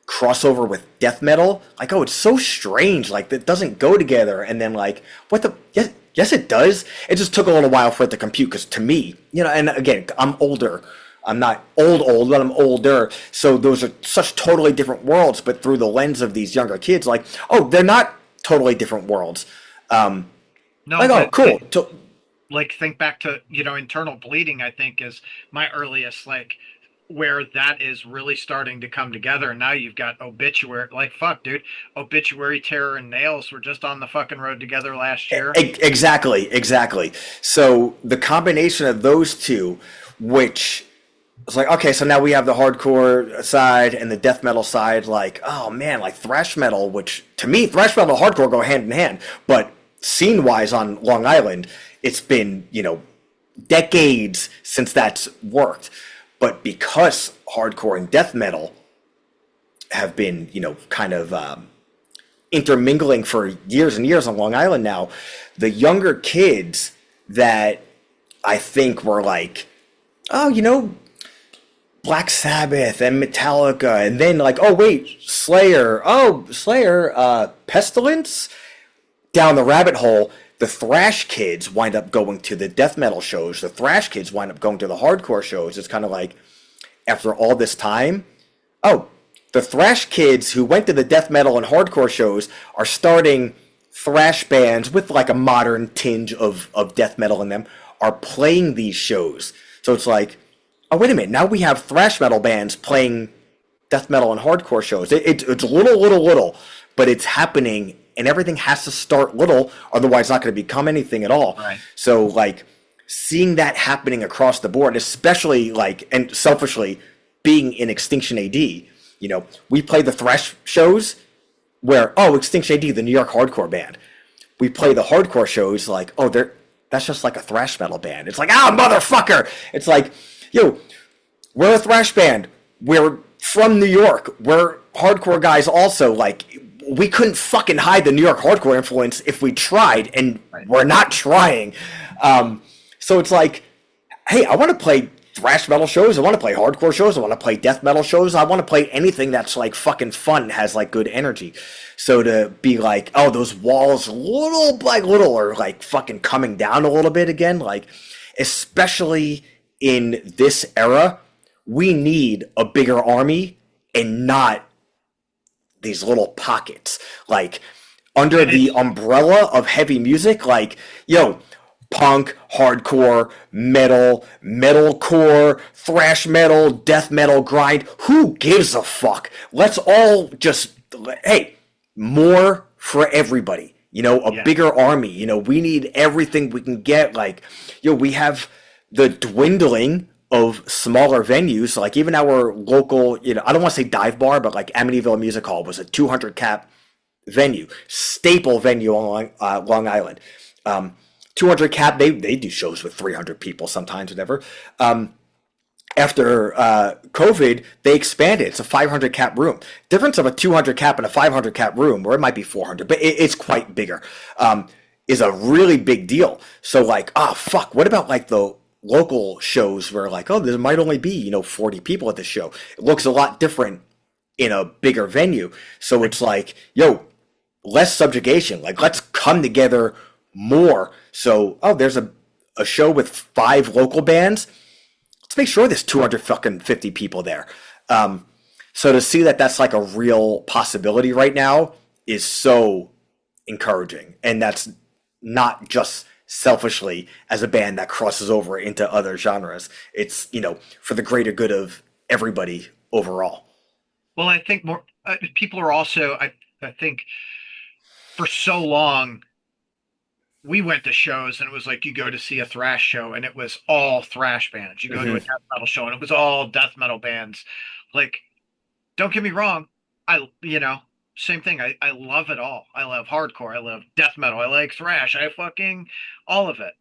crossover with death metal. Like, oh, it's so strange. Like, that doesn't go together. And then, like, what the? Yes, yes, it does. It just took a little while for it to compute because to me, and again, I'm older. I'm not old, but I'm older. So those are such totally different worlds. But through the lens of these younger kids, like, oh, they're not totally different worlds. No, Like, oh, but cool. like think back to, internal bleeding, I think is my earliest, like, where that is really starting to come together. And now you've got obituary, like, fuck, dude, obituary, terror, and nails were just on the fucking road together last year. Exactly. So the combination of those two, which it's like, okay, so now we have the hardcore side and the death metal side. Like, oh man, like thrash metal, which to me, thrash metal and hardcore go hand in hand. But scene wise on Long Island, it's been, decades since that's worked. But because hardcore and death metal have been, kind of intermingling for years and years on Long Island now, the younger kids that I think were like, oh, Black Sabbath and Metallica, and then like, oh wait, Slayer, Pestilence, down the rabbit hole. The thrash kids wind up going to the death metal shows. The thrash kids wind up going to the hardcore shows. It's kind of like, after all this time, oh, the thrash kids who went to the death metal and hardcore shows are starting thrash bands with like a modern tinge of death metal in them, are playing these shows. So it's like, oh, wait a minute, now we have thrash metal bands playing death metal and hardcore shows. It's little, but it's happening, and everything has to start little, otherwise it's not going to become anything at all. Right. So, like, seeing that happening across the board, especially, like, and selfishly, being in Extinction A.D., we play the thrash shows where, oh, Extinction A.D., the New York hardcore band. We play the hardcore shows like, oh, that's just like a thrash metal band. It's like, motherfucker! It's like, we're a thrash band. We're from New York. We're hardcore guys also. Like, we couldn't fucking hide the New York hardcore influence if we tried, and we're not trying. So it's like, hey, I want to play thrash metal shows. I want to play hardcore shows. I want to play death metal shows. I want to play anything that's like fucking fun and has like good energy. So to be like, oh, those walls little are like fucking coming down a little bit again, like, especially in this era, we need a bigger army and not these little pockets. Like, under the umbrella of heavy music, like, punk, hardcore, metal, metalcore, thrash metal, death metal, grind. Who gives a fuck? Let's all just, hey, more for everybody. Bigger army. We need everything we can get. Like, we have the dwindling of smaller venues. Like, even our local, I don't want to say dive bar, but like Amityville Music Hall was a 200 cap venue, staple venue on Long Island. 200 cap, they do shows with 300 people sometimes, whatever. After COVID, they expanded. It's a 500 cap room. Difference of a 200 cap and a 500 cap room, or it might be 400, but it's quite bigger, is a really big deal. So like, fuck, what about like the local shows where like, oh, there might only be, 40 people at the show. It looks a lot different in a bigger venue. So it's like, yo, less subjugation. Like, let's come together more. So, oh, there's a show with 5 local bands. Let's make sure there's 200 fucking 50 people there. So to see that that's like a real possibility right now is so encouraging. And that's not just selfishly as a band that crosses over into other genres. It's, for the greater good of everybody overall. Well, I think more people are also. I think for so long we went to shows and it was like you go to see a thrash show and it was all thrash bands. You go to a Mm-hmm. death metal show and it was all death metal bands. Like, don't get me wrong, same thing. I love it all. I love hardcore. I love death metal. I like thrash. I fucking all of it.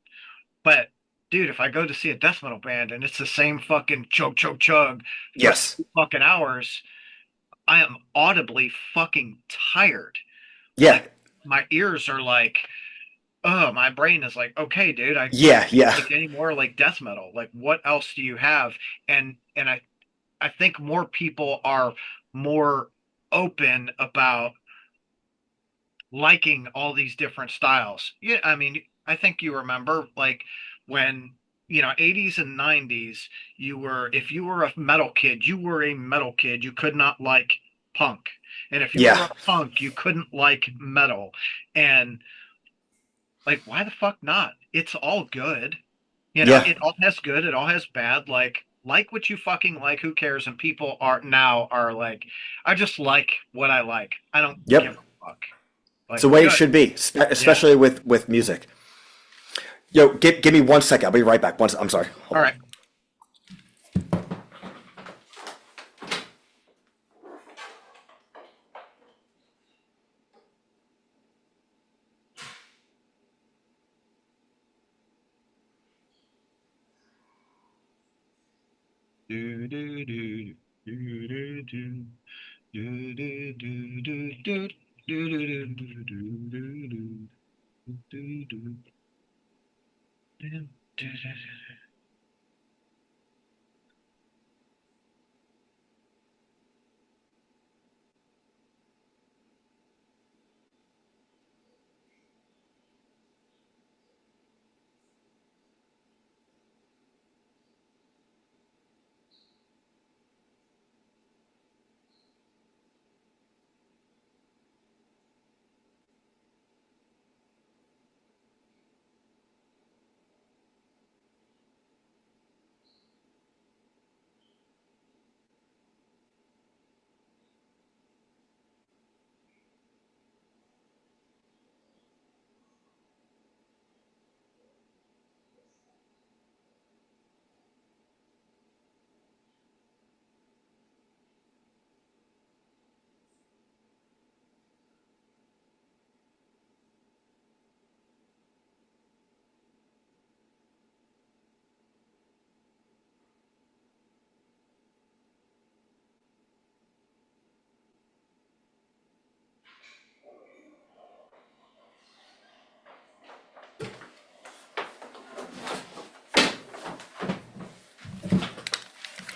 But dude, if I go to see a death metal band and it's the same fucking chug chug chug for Yes. 2 fucking hours, I am audibly fucking tired. Yeah. Like my ears are like, oh, my brain is like, okay, dude, I Yeah. can't Yeah. take any more like death metal. Like, what else do you have? And I think more people are more open about liking all these different styles. Yeah, I mean, I think you remember like when 80s and 90s, you were if you were a metal kid, you were a metal kid. You could not like punk. And if you were Yeah. a punk, you couldn't like metal. And like, why the fuck not? It's all good. Yeah. It all has good, it all has bad. Like what you fucking like, who cares? And people are like, I just like what I like. I don't give Yep. a fuck. It's Like, the way it good. should be, Yeah. especially with music. Yo, give me 1 second. I'll be right back. I'm sorry. Hold All on. right. Do, do, do, do, do, do. Do, do, do, do, do. Do, do, do, do, do, do, do. Do, do. Do, do, do.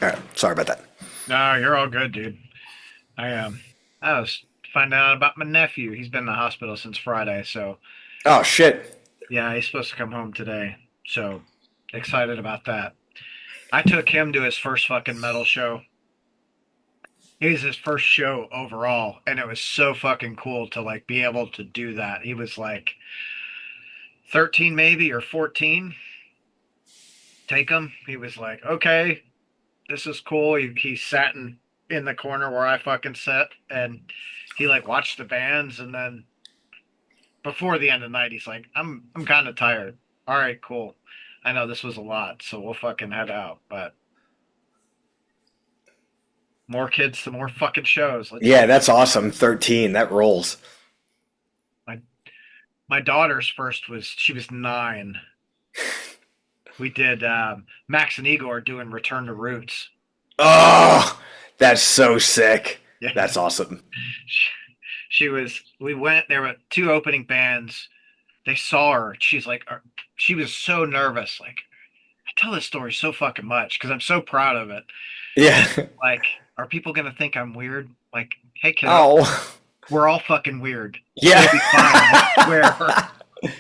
All right. Sorry about that. No, you're all good, dude. I was finding out about my nephew. He's been in the hospital since Friday, so Oh shit. yeah, he's supposed to come home today. So excited about that. I took him to his first fucking metal show. It was his first show overall, and it was so fucking cool to like be able to do that. He was like 13 maybe or 14. Take him. He was like, okay, this is cool. He sat in the corner where I fucking sit, and he like watched the bands, and then before the end of the night, he's like, I'm kind of tired. All right, cool. I know this was a lot, so we'll fucking head out. But more kids to more fucking shows. Let's Yeah, do it. that's awesome. 13. That rolls. My my daughter's first was she was 9. We did Max and Igor doing Return to Roots. Oh, that's so sick. Yeah, That's awesome. she, she was. We went. There were 2 opening bands. They saw her. She's like, she was so nervous. Like, I tell this story so fucking much because I'm so proud of it. Yeah. Like, are people gonna think I'm weird? Like, hey kiddo, Oh. we're all fucking weird. Yeah. You'll be fine, I swear.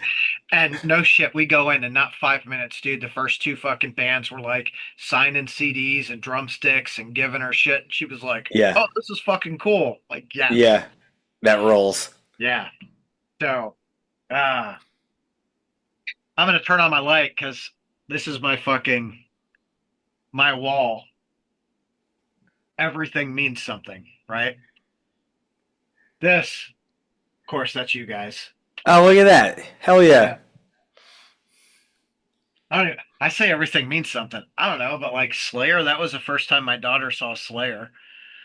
And no shit, we go in and not 5 minutes, dude. The first two fucking bands were like signing CDs and drumsticks and giving her shit. She was like, Yeah. "Oh, this is fucking cool." Like, yes, Yeah. That rolls. yeah. So, uh, I'm gonna turn on my light because this is my fucking my wall. Everything means something, right? This, of course, that's you guys. Oh, look at that. Hell Yeah. yeah. I say everything means something. I don't know, but like Slayer, that was the first time my daughter saw Slayer.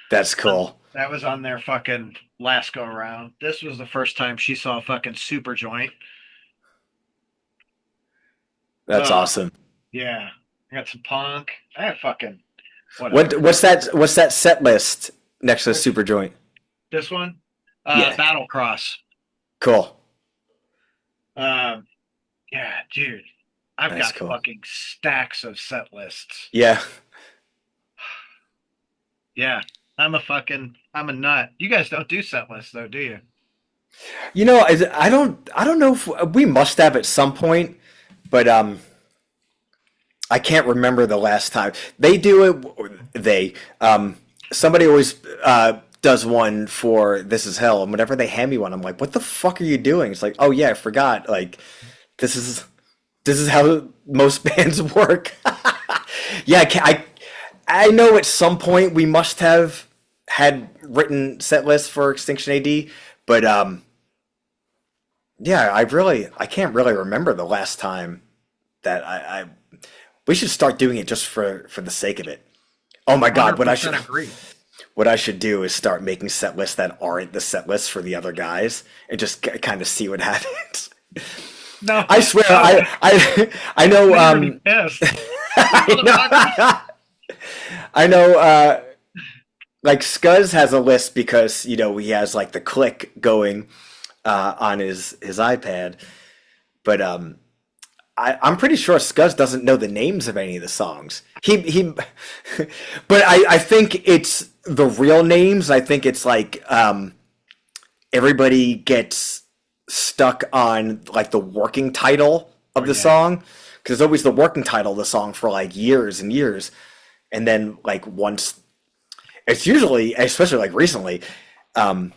That's cool. That was on their fucking last go around. This was the first time she saw fucking Super Joint. That's Uh, awesome. yeah. I got some punk. I have fucking whatever. What's that set list next to the Super Joint? This one, Yeah. Battle Cross. Cool. Um, yeah, dude. I've That's got cool. fucking stacks of set lists. Yeah. Yeah. I'm a nut. You guys don't do set lists though, do you? You know, I don't know if we must have at some point, but I can't remember the last time they do it. Somebody always does one for This Is Hell, and whenever they hand me one, I'm like, "What the fuck are you doing?" It's like, "Oh yeah, I forgot. Like, this is this is how most bands work." Yeah, I know at some point we must have had written set lists for Extinction A.D, but yeah, I can't really remember the last time that I we should start doing it just for the sake of it. Oh my God, 100% agree. what I should do is start making set lists that aren't the set lists for the other guys and just kind of see what happens. No, I swear, no, I know you're gonna be pissed. I know I know like Scuzz has a list because he has like the click going on his iPad, but I'm pretty sure Scuzz doesn't know the names of any of the songs. He but I think it's the real names. I think it's like everybody gets stuck on like the working title of Oh the yeah. song because it's always the working title of the song for like years and years, and then like once it's usually, especially like recently, um,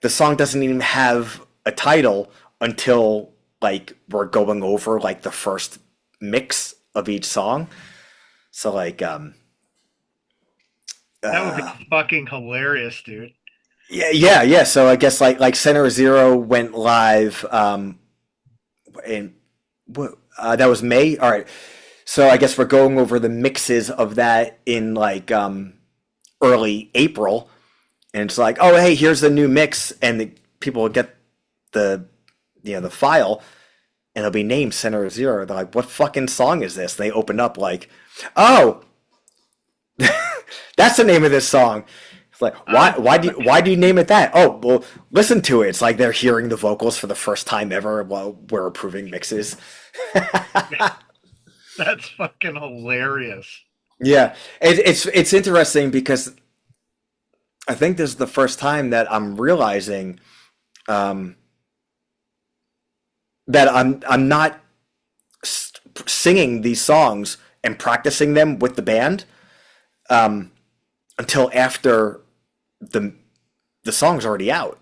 the song doesn't even have a title until like we're going over like the first mix of each song. So like That would uh be fucking hilarious, dude. yeah. So I guess like Center Zero went live in that was May. All right. So I guess we're going over the mixes of that in like early April, and it's like, oh hey, here's the new mix, and people will get the the file, and it'll be named Center Zero. They're like, what fucking song is this? And they open up like, oh, that's the name of this song. It's like, why do you name it that? Oh, well, listen to it. It's like they're hearing the vocals for the first time ever while we're approving mixes. That's fucking hilarious. Yeah, it's interesting because I think this is the first time that I'm realizing um, that I'm not singing these songs and practicing them with the band um, until after the the song's already out.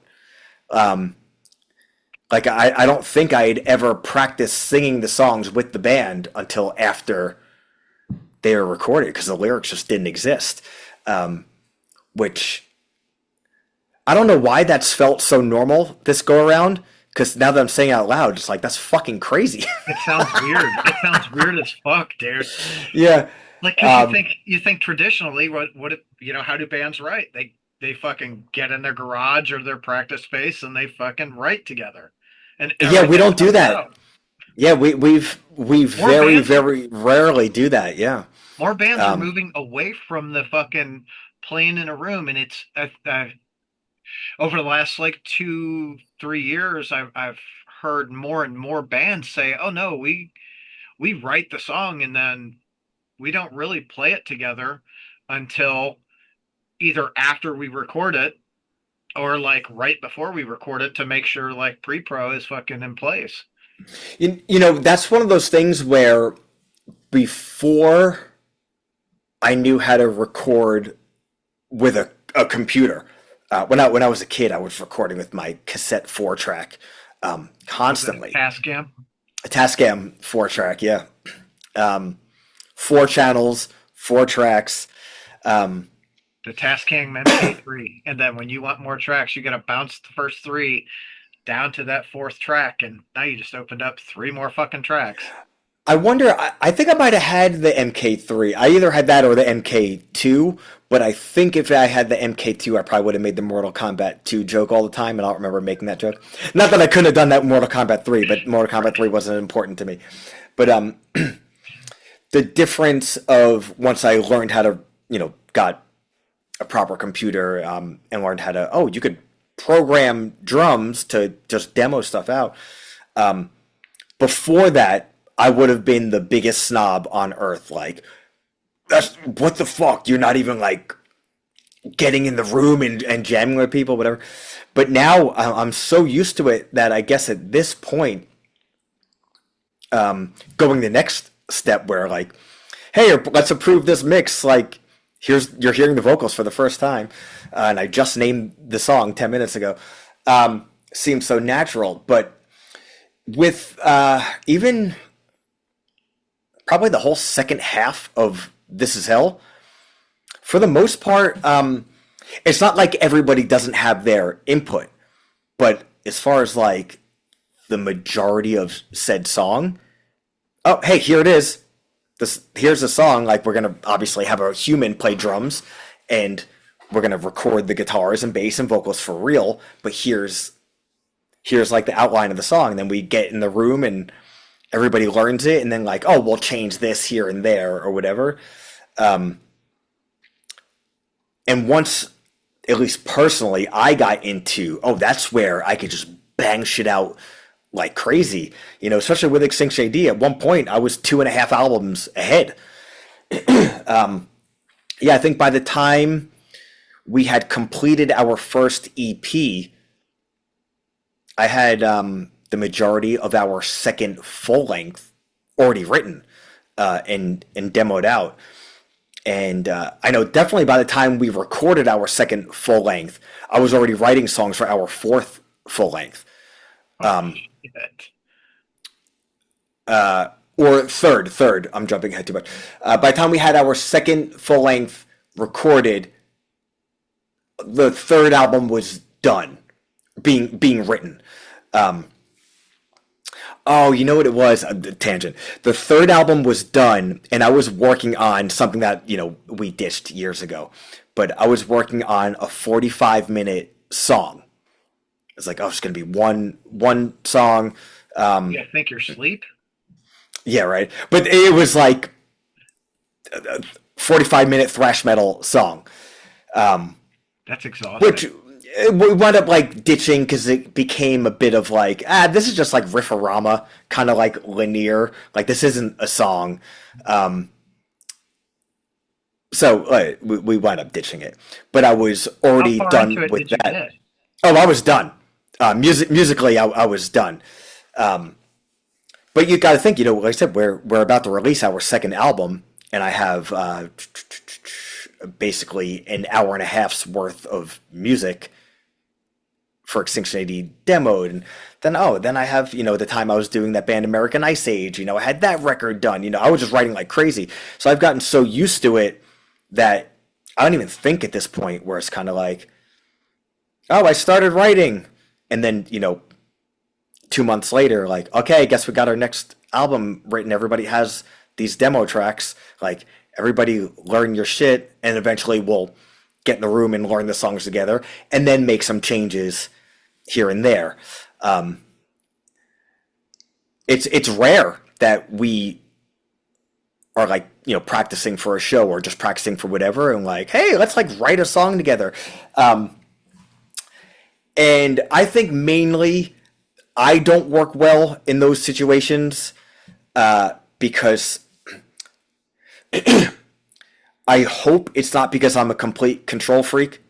Um, like I don't think I'd ever practice singing the songs with the band until after they were recorded because the lyrics just didn't exist. Which I don't know why that's felt so normal this go around. Because now that I'm saying it out loud, it's like that's fucking crazy. It sounds weird. It sounds weird as fuck, dude. Yeah. Like, cause you think traditionally, how do bands write? They fucking get in their garage or their practice space and they fucking write together, and Yeah, we everything don't do comes that. out. Yeah, we More very bands are very rarely do that. Yeah. more bands are Um, moving away from the fucking playing in a room, and it's over the last like 2-3 years, I've heard more and more bands say, "Oh no, we write the song and then we don't really play it together until either after we record it or like right before we record it to make sure like pre-pro is fucking in place. You know, that's one of those things where before I knew how to record with a computer. When I was a kid, I was recording with my cassette 4-track constantly. Tascam? A Tascam 4-track, yeah. 4 channels, 4 tracks. The Tascam MP3, and then when you want more tracks, you got to bounce the first 3 down to that 4th track, and now you just opened up 3 more fucking tracks. I wonder, I think I might have had the MK3. I either had that or the MK2, but I think if I had the MK2, I probably would have made the Mortal Kombat 2 joke all the time, and I don't remember making that joke. Not that I couldn't have done that in Mortal Kombat 3, but Mortal Kombat 3 wasn't important to me. But the difference of once I learned how to, you know, got a proper computer and learned how to, you could program drums to just demo stuff out. Before that, I would have been the biggest snob on earth. Like, that's what the fuck? You're not even like getting in the room and jamming with people, whatever. But now I'm so used to it that I guess at this point, going the next step where like, hey, let's approve this mix. Like, you're hearing the vocals for the first time, and I just named the song 10 minutes ago. Seems so natural, but with even probably the whole second half of This Is Hell, for the most part, it's not like everybody doesn't have their input, but as far as like the majority of said song, oh, hey, here it is. Here's a song. Like, we're going to obviously have a human play drums, and we're going to record the guitars and bass and vocals for real, but here's like the outline of the song. And then we get in the room and everybody learns it, and then like, oh, we'll change this here and there or whatever. And once, at least personally, I got into, that's where I could just bang shit out like crazy, you know, especially with Extinction A.D. At one point, I was 2.5 albums ahead. Yeah, I think by the time we had completed our first EP, I had the majority of our second full length already written and demoed out. And I know definitely by the time we recorded our second full length, I was already writing songs for our 4th full length. Or third. I'm jumping ahead too much. By the time we had our second full length recorded, the 3rd album was done, being written. You know what it was? Tangent. The 3rd album was done, and I was working on something that, you know, we ditched years ago. But I was working on a 45-minute song. It's like, it's going to be one song. You think you're asleep? Yeah, right. But it was like a 45-minute thrash metal song. That's exhausting. Which we wound up like ditching because it became a bit of like, this is just like riff-a-rama, kind of like linear. Like, this isn't a song. So we wound up ditching it. But I was already done with that. I was done. Musically, I was done. But you got to think, you know, like I said, we're about to release our second album, and I have basically an hour and a half's worth of music for Extinction A.D. demoed. And then I have, you know, the time I was doing that band American Ice Age, you know, I had that record done. You know, I was just writing like crazy. So I've gotten so used to it that I don't even think at this point where it's kind of like, I started writing. And then, you know, 2 months later, like, okay, I guess we got our next album written. Everybody has these demo tracks. Like, everybody learn your shit, and eventually we'll get in the room and learn the songs together, and then make some changes here and there. It's rare that we are like, you know, practicing for a show or just practicing for whatever, and like, hey, let's like write a song together. And I think mainly I don't work well in those situations because I hope it's not because I'm a complete control freak.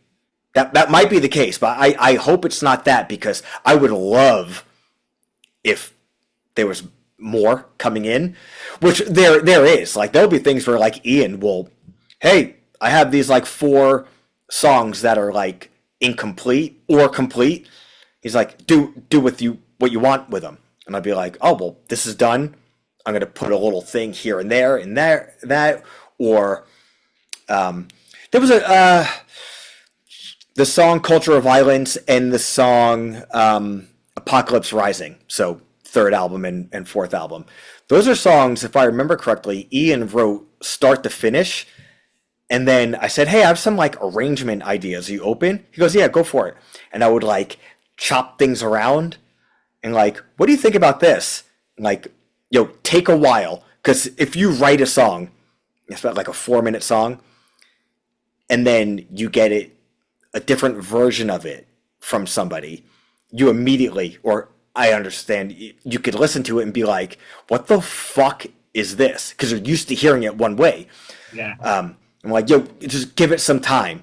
That might be the case, but I hope it's not that, because I would love if there was more coming in, which there is. Like there'll be things where like Ian will, hey, I have these like 4 songs that are like incomplete or complete. He's like, do with you what you want with them, and I'd be like, oh well, this is done. I'm gonna put a little thing here and there that, or there was the song "Culture of Violence" and the song "Apocalypse Rising." So third album and fourth album. Those are songs, if I remember correctly, Ian wrote start to finish. And then I said, hey, I have some like arrangement ideas. Are you open? He goes, yeah, go for it. And I would like chop things around and like, what do you think about this? And like, take a while. Because if you write a song, it's about like a 4-minute song, and then you get a different version of it from somebody, you immediately, or I understand, you could listen to it and be like, what the fuck is this? Because you're used to hearing it one way. Yeah. I'm like, just give it some time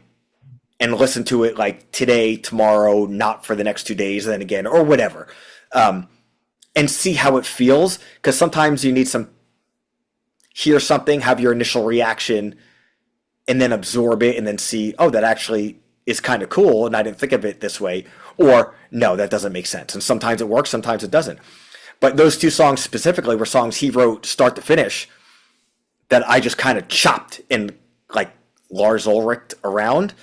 and listen to it like today, tomorrow, not for the next 2 days, then again, or whatever. And see how it feels. Because sometimes you need hear something, have your initial reaction, and then absorb it and then see, oh, that actually is kind of cool and I didn't think of it this way. Or, no, that doesn't make sense. And sometimes it works, sometimes it doesn't. But those 2 songs specifically were songs he wrote start to finish that I just kind of chopped and like Lars Ulrich around.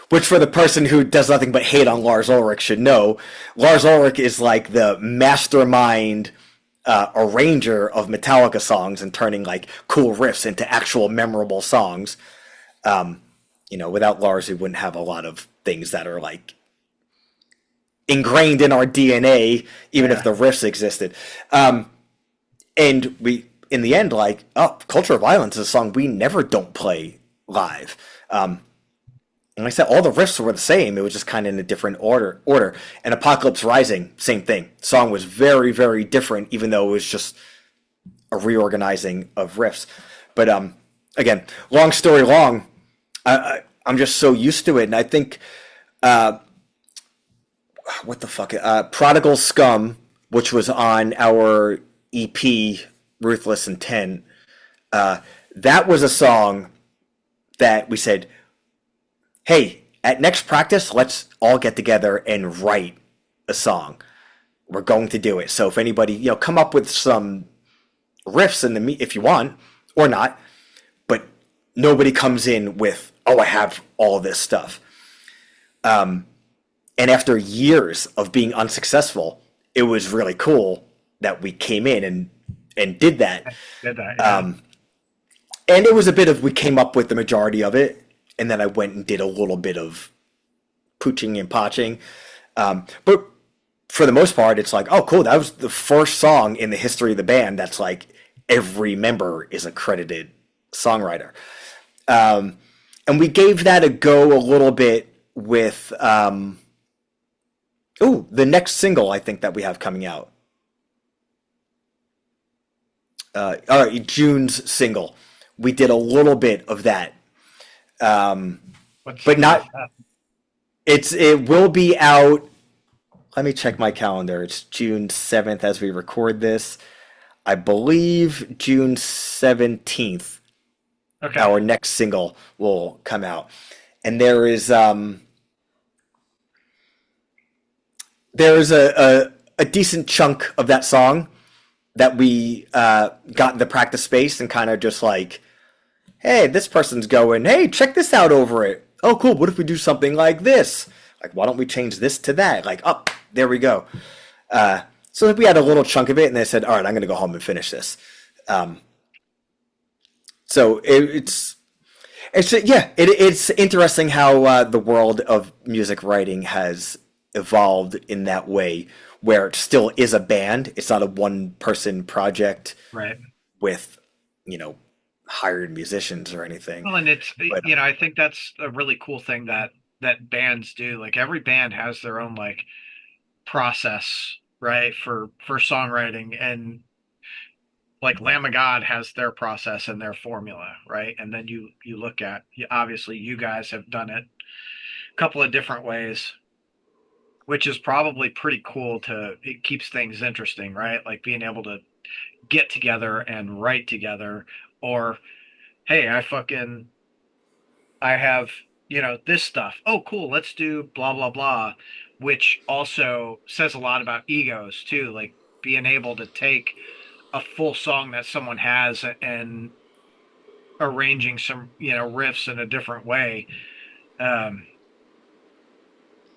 Which for the person who does nothing but hate on Lars Ulrich should know, Lars Ulrich is like the mastermind arranger of Metallica songs and turning like cool riffs into actual memorable songs. Without Lars, we wouldn't have a lot of things that are like ingrained in our DNA, even if the riffs existed. And we, in the end, like, Culture of Violence is a song we never don't play live. And like I said, all the riffs were the same. It was just kind of in a different order. And Apocalypse Rising, same thing. The song was very, very different, even though it was just a reorganizing of riffs. But again, long story long, I'm just so used to it. And I think, what the fuck? Prodigal Scum, which was on our EP, Ruthless Intent, that was a song that we said, hey, at next practice, let's all get together and write a song. We're going to do it. So if anybody, come up with some riffs if you want, or not, but nobody comes in with, oh, I have all this stuff. And after years of being unsuccessful, it was really cool that we came in and did that. Yeah. And it was a bit of, we came up with the majority of it, and then I went and did a little bit of pooching and potching. But for the most part, it's like, oh, cool, that was the first song in the history of the band that's like every member is a credited songwriter. And we gave that a go a little bit with the next single I think that we have coming out. All right, June's single. We did a little bit of that. But not. It will be out. Let me check my calendar. It's June 7th as we record this. I believe June 17th. Okay. Our next single will come out, and there is a decent chunk of that song that we got in the practice space and kind of just like, hey, this person's going, hey, check this out over it. Oh, cool. What if we do something like this? Like, why don't we change this to that? Like, there we go. So we had a little chunk of it, and they said, all right, I'm going to go home and finish this. So it's interesting how the world of music writing has evolved in that way, where it still is a band. It's not a one-person project, Right. With hired musicians or anything. Well, and it's I think that's a really cool thing that bands do. Like every band has their own like process, right, for songwriting, and like Lamb of God has their process and their formula, right? And then you look at, obviously you guys have done it a couple of different ways, which is probably pretty cool. It keeps things interesting, right? Like being able to get together and write together, or hey, I have, this stuff. Oh, cool. Let's do blah, blah, blah, which also says a lot about egos too. Like being able to take a full song that someone has and arranging some, riffs in a different way. Um,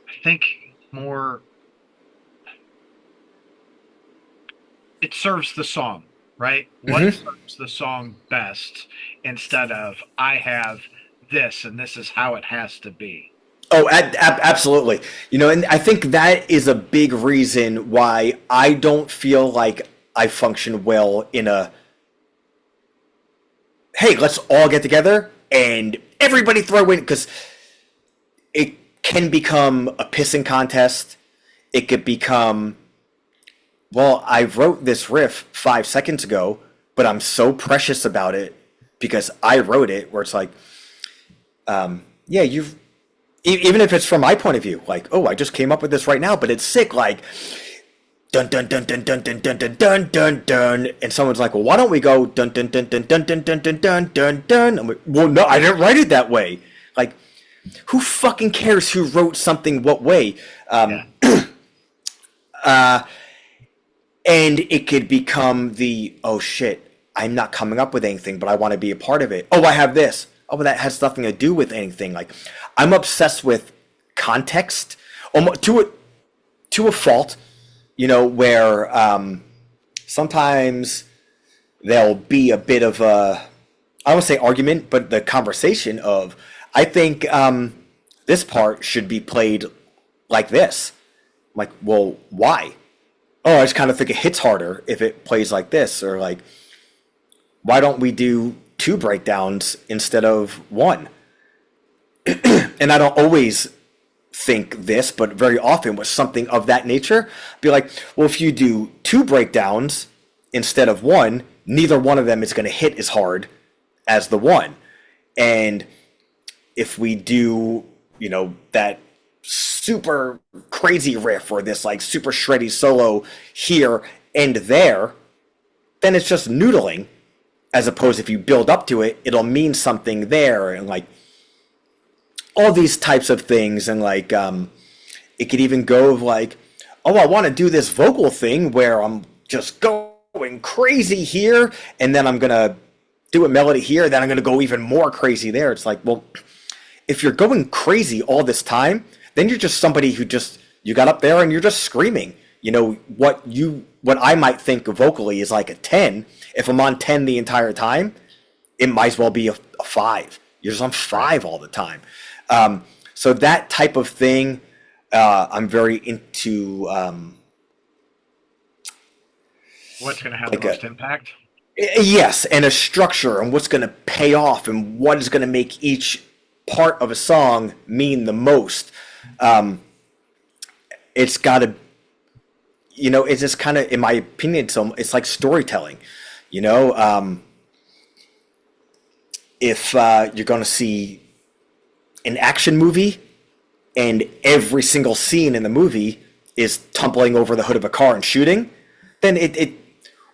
I think more, it serves the song, right? What Hmm. serves the song best instead of I have this and this is how it has to be. Oh, absolutely. And I think that is a big reason why I don't feel like I function well in a, hey, let's all get together and everybody throw in, because it can become a pissing contest. It could become, well, I wrote this riff 5 seconds ago, but I'm so precious about it because I wrote it, where it's like, yeah, even if it's from my point of view, like, oh, I just came up with this right now, but it's sick, like, dun dun dun dun dun dun dun dun dun dun dun, and someone's like, well, why don't we go dun dun dun dun dun dun dun dun dun dun dun? I'm like, well, no, I didn't write it that way. Like, who fucking cares who wrote something what way? Yeah. And it could become the, oh shit, I'm not coming up with anything, but I want to be a part of it. Oh, I have this. Oh, but that has nothing to do with anything. Like, I'm obsessed with context, almost to a fault. Where sometimes there'll be a bit of a, I don't want to say argument, but the conversation of, I think this part should be played like this. I'm like, well, why? Oh, I just kind of think it hits harder if it plays like this, or like, why don't we do 2 breakdowns instead of 1? And I don't always think this, but very often with something of that nature, be like, well, if you do 2 breakdowns instead of 1, neither one of them is going to hit as hard as the 1. And if we do, that super crazy riff or this like super shreddy solo here and there, then it's just noodling. As opposed, if you build up to it, it'll mean something there, and like all these types of things. And like it could even go of like, oh, I want to do this vocal thing where I'm just going crazy here, and then I'm gonna do a melody here, then I'm gonna go even more crazy there. It's like, well, if you're going crazy all this time, then you're just somebody who just, you got up there and you're just screaming. What I might think vocally is like a 10. If I'm on 10 the entire time, it might as well be a 5. You're just on 5 all the time. So that type of thing, I'm very into. What's going to have like the most impact? Yes, and a structure, and what's going to pay off, and what is going to make each part of a song mean the most. It's got to, it's just kind of, in my opinion, it's like storytelling. If you're going to see an action movie and every single scene in the movie is tumbling over the hood of a car and shooting, then it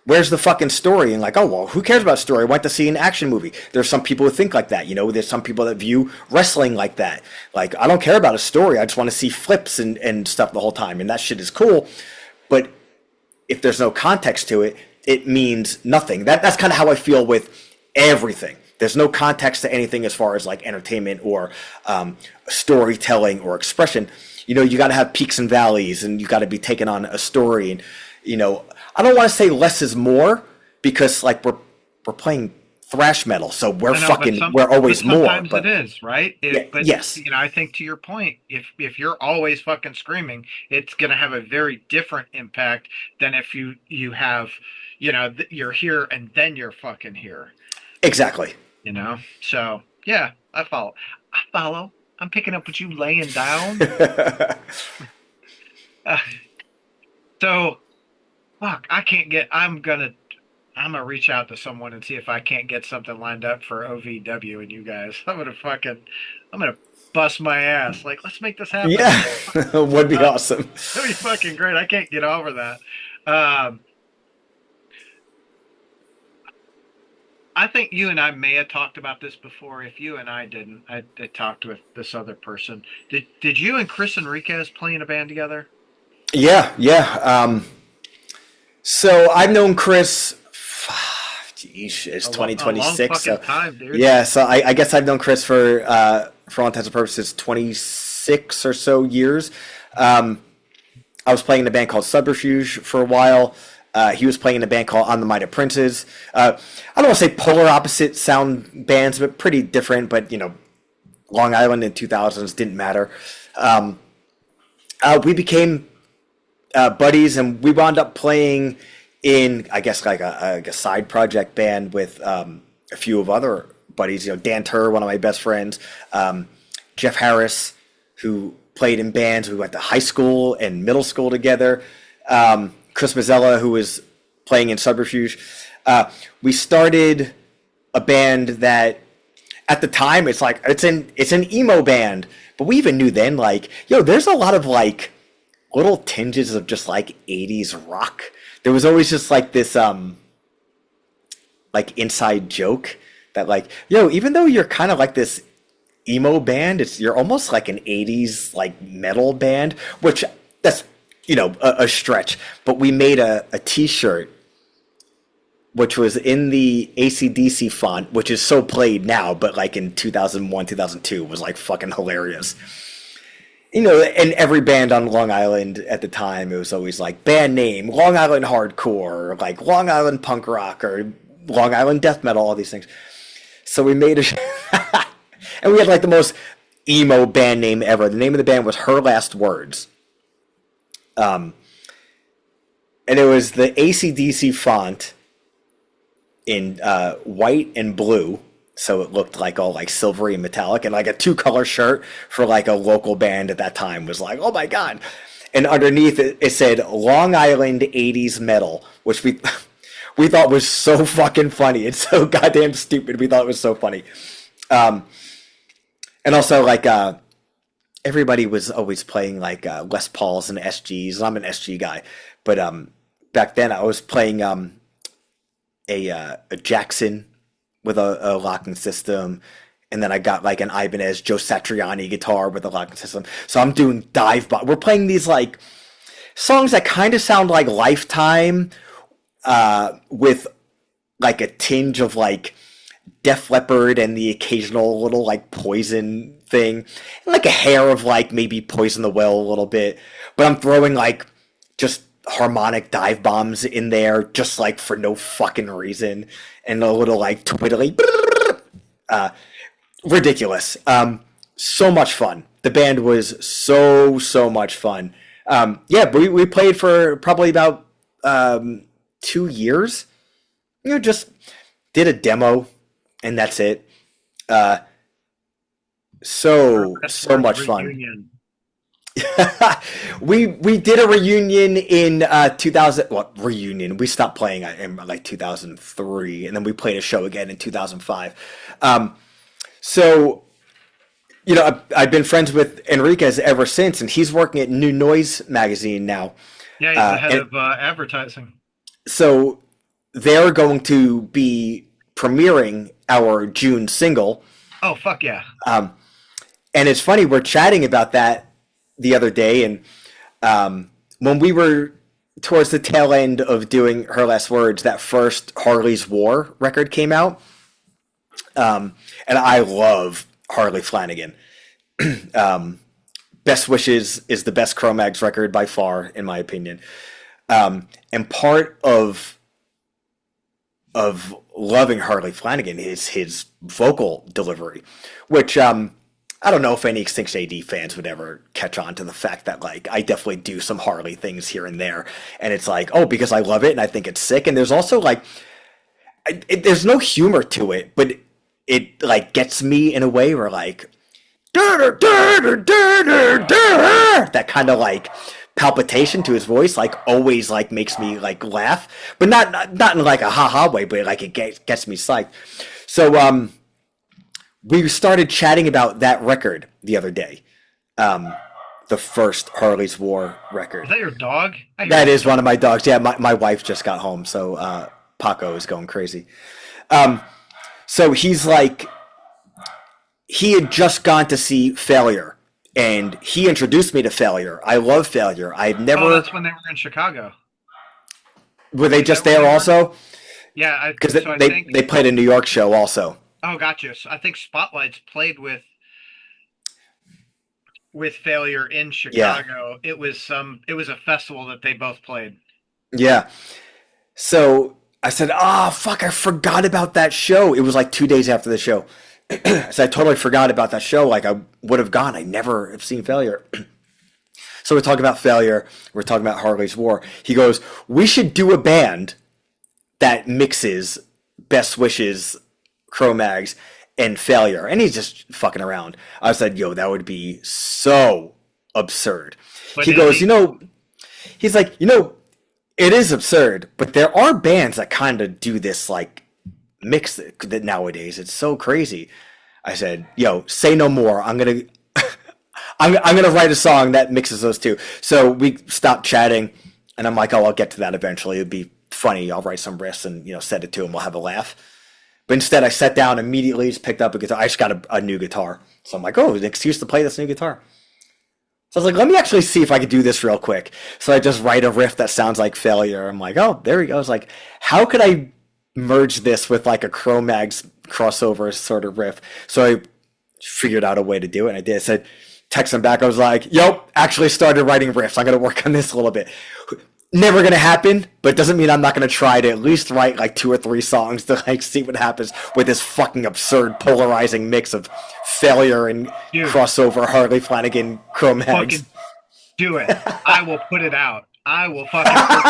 where's the fucking story? And like, oh, well, who cares about story? I went to see an action movie. There's some people who think like that. There's some people that view wrestling like that. Like, I don't care about a story. I just want to see flips and stuff the whole time. And that shit is cool. But if there's no context to it, it means nothing. That's kind of how I feel with everything. There's no context to anything as far as like entertainment or storytelling or expression. You got to have peaks and valleys, and you got to be taking on a story. And I don't want to say less is more, because like we're playing thrash metal, so we're always more. Sometimes it is, right? But yes. I think to your point, if you're always fucking screaming, it's gonna have a very different impact than if you have, you're here and then you're fucking here. Exactly. So yeah, I follow. I'm picking up what you laying down. So, fuck, I'm gonna I'm gonna reach out to someone and see if I can't get something lined up for OVW and you guys. I'm gonna bust my ass. Like, let's make this happen. Yeah, would be awesome. That'd be fucking great. I can't get over that. Um, I think you and I may have talked about this before. If you and I didn't, I talked with this other person. Did you and Chris Enriquez play in a band together? Yeah, yeah. So I've known Chris. Geez, it's A 2026. long So fucking time, dude. yeah, so I guess I've known Chris for all intents and purposes 26 or so years. I was playing in a band called Subterfuge for a while. He was playing in a band called On the Might of Princes. I don't want to say polar opposite sound bands, but pretty different. But you know, Long Island in 2000s didn't matter. We became buddies, and we wound up playing in, I guess, like a side project band with a few of other buddies. You know, Dan Turr, one of my best friends, Jeff Harris, who played in bands. We went to high school and middle school together. Chris Mazzella, who was playing in Subterfuge. We started a band that, at the time, it's an emo band, but we even knew then, like, yo, there's a lot of like little tinges of just like 80s rock. There was always just like this like inside joke that like, yo, even though you're kind of like this emo band, you're almost like an 80s like metal band, which that's, you know, a stretch. But we made a t-shirt which was in the AC/DC font, which is so played now, but like in 2001, 2002 was like fucking hilarious. You know, and every band on Long Island at the time, it was always like band name, Long Island Hardcore, or like Long Island Punk Rock, or Long Island Death Metal, all these things. So we made a... and we had like the most emo band name ever. The name of the band was Her Last Words. And it was the AC/DC font in white and blue, so it looked like all like silvery and metallic, and like a 2-color shirt for like a local band at that time was like, oh my god. And underneath it said Long Island 80s Metal, which we thought was so fucking funny. It's so goddamn stupid. We thought it was so funny. And also like everybody was always playing like Les Pauls and SGs. I'm an SG guy, but back then I was playing a Jackson with a locking system, and then I got like an Ibanez Joe Satriani guitar with a locking system. So I'm doing dive bomb. We're playing these like songs that kind of sound like Lifetime, with like a tinge of like Def Leppard and the occasional little like Poison thing, and like a hair of like maybe Poison the Well a little bit. But I'm throwing like just harmonic dive bombs in there just like for no fucking reason, and a little like twiddly, ridiculous. So much fun. The band was so much fun. Yeah, we played for probably about 2 years. You know, just did a demo and that's it. So much fun. Reunion. we did a reunion in 2000. Well, reunion. We stopped playing in like 2003, and then we played a show again in 2005. So, you know, I've been friends with Enriquez ever since, and he's working at New Noise magazine now. Yeah, he's the head of advertising. So they're going to be premiering our June single. Oh, fuck yeah. And it's funny, we're chatting about that the other day, and when we were towards the tail end of doing Her Last Words, that first Harley's War record came out, and I love Harley Flanagan. Best Wishes is the best Cro-Mags record by far, in my opinion, and part of loving Harley Flanagan is his vocal delivery, which I don't know if any Extinction A.D. fans would ever catch on to the fact that, like, I definitely do some Harley things here and there. And it's like, oh, because I love it and I think it's sick. And there's also, like, there's no humor to it, but it, like, gets me in a way where, like, that kind of, like, palpitation to his voice, like always like makes me like laugh, but not in like a haha way, but like it gets me psyched. So we started chatting about that record the other day. The first Harley's War record. Is that your dog? That is one of my dogs. Yeah, my wife just got home, so Paco is going crazy. So he's like, he had just gone to see Failure, and he introduced me to Failure. I love Failure. I've never. Oh, that's when they were in Chicago. Were they just there also? Yeah, because so they played a New York show also. Oh, gotcha. So I think Spotlights played with Failure in Chicago. Yeah. It was a festival that they both played. Yeah. So I said, "Oh fuck, I forgot about that show." It was like 2 days after the show. So I totally forgot about that show. Like I would have gone. I never have seen Failure. So we're talking about Failure. We're talking about Harley's War. He goes, "We should do a band that mixes Best Wishes, Cro-Mags, and Failure." And he's just fucking around. I said, "Yo, that would be so absurd." But he goes, he's like, it is absurd, but there are bands that kind of do this like mix that nowadays. It's so crazy. I said, "Yo, say no more. I'm gonna I'm gonna write a song that mixes those two." So we stopped chatting, and I'm like, "Oh, I'll get to that eventually. It'd be funny. I'll write some riffs and send it to him. We'll have a laugh." But instead, I sat down immediately, just picked up a guitar. I just got a new guitar, so I'm like, "Oh, an excuse to play this new guitar." So I was like, "Let me actually see if I could do this real quick." So I just write a riff that sounds like Failure. I'm like, "Oh, there we go." I was like, "How could I merge this with like a Cro-Mags crossover sort of riff?" So I figured out a way to do it, and I did. I said, text him back. I was like, "Yo, actually started writing riffs. I'm gonna work on this a little bit." Never gonna happen, but it doesn't mean I'm not gonna try to at least write like 2 or 3 songs to like see what happens with this fucking absurd polarizing mix of Failure and crossover Harley Flanagan Cro-Mags. Fucking do it. I will put it out. I will fucking put it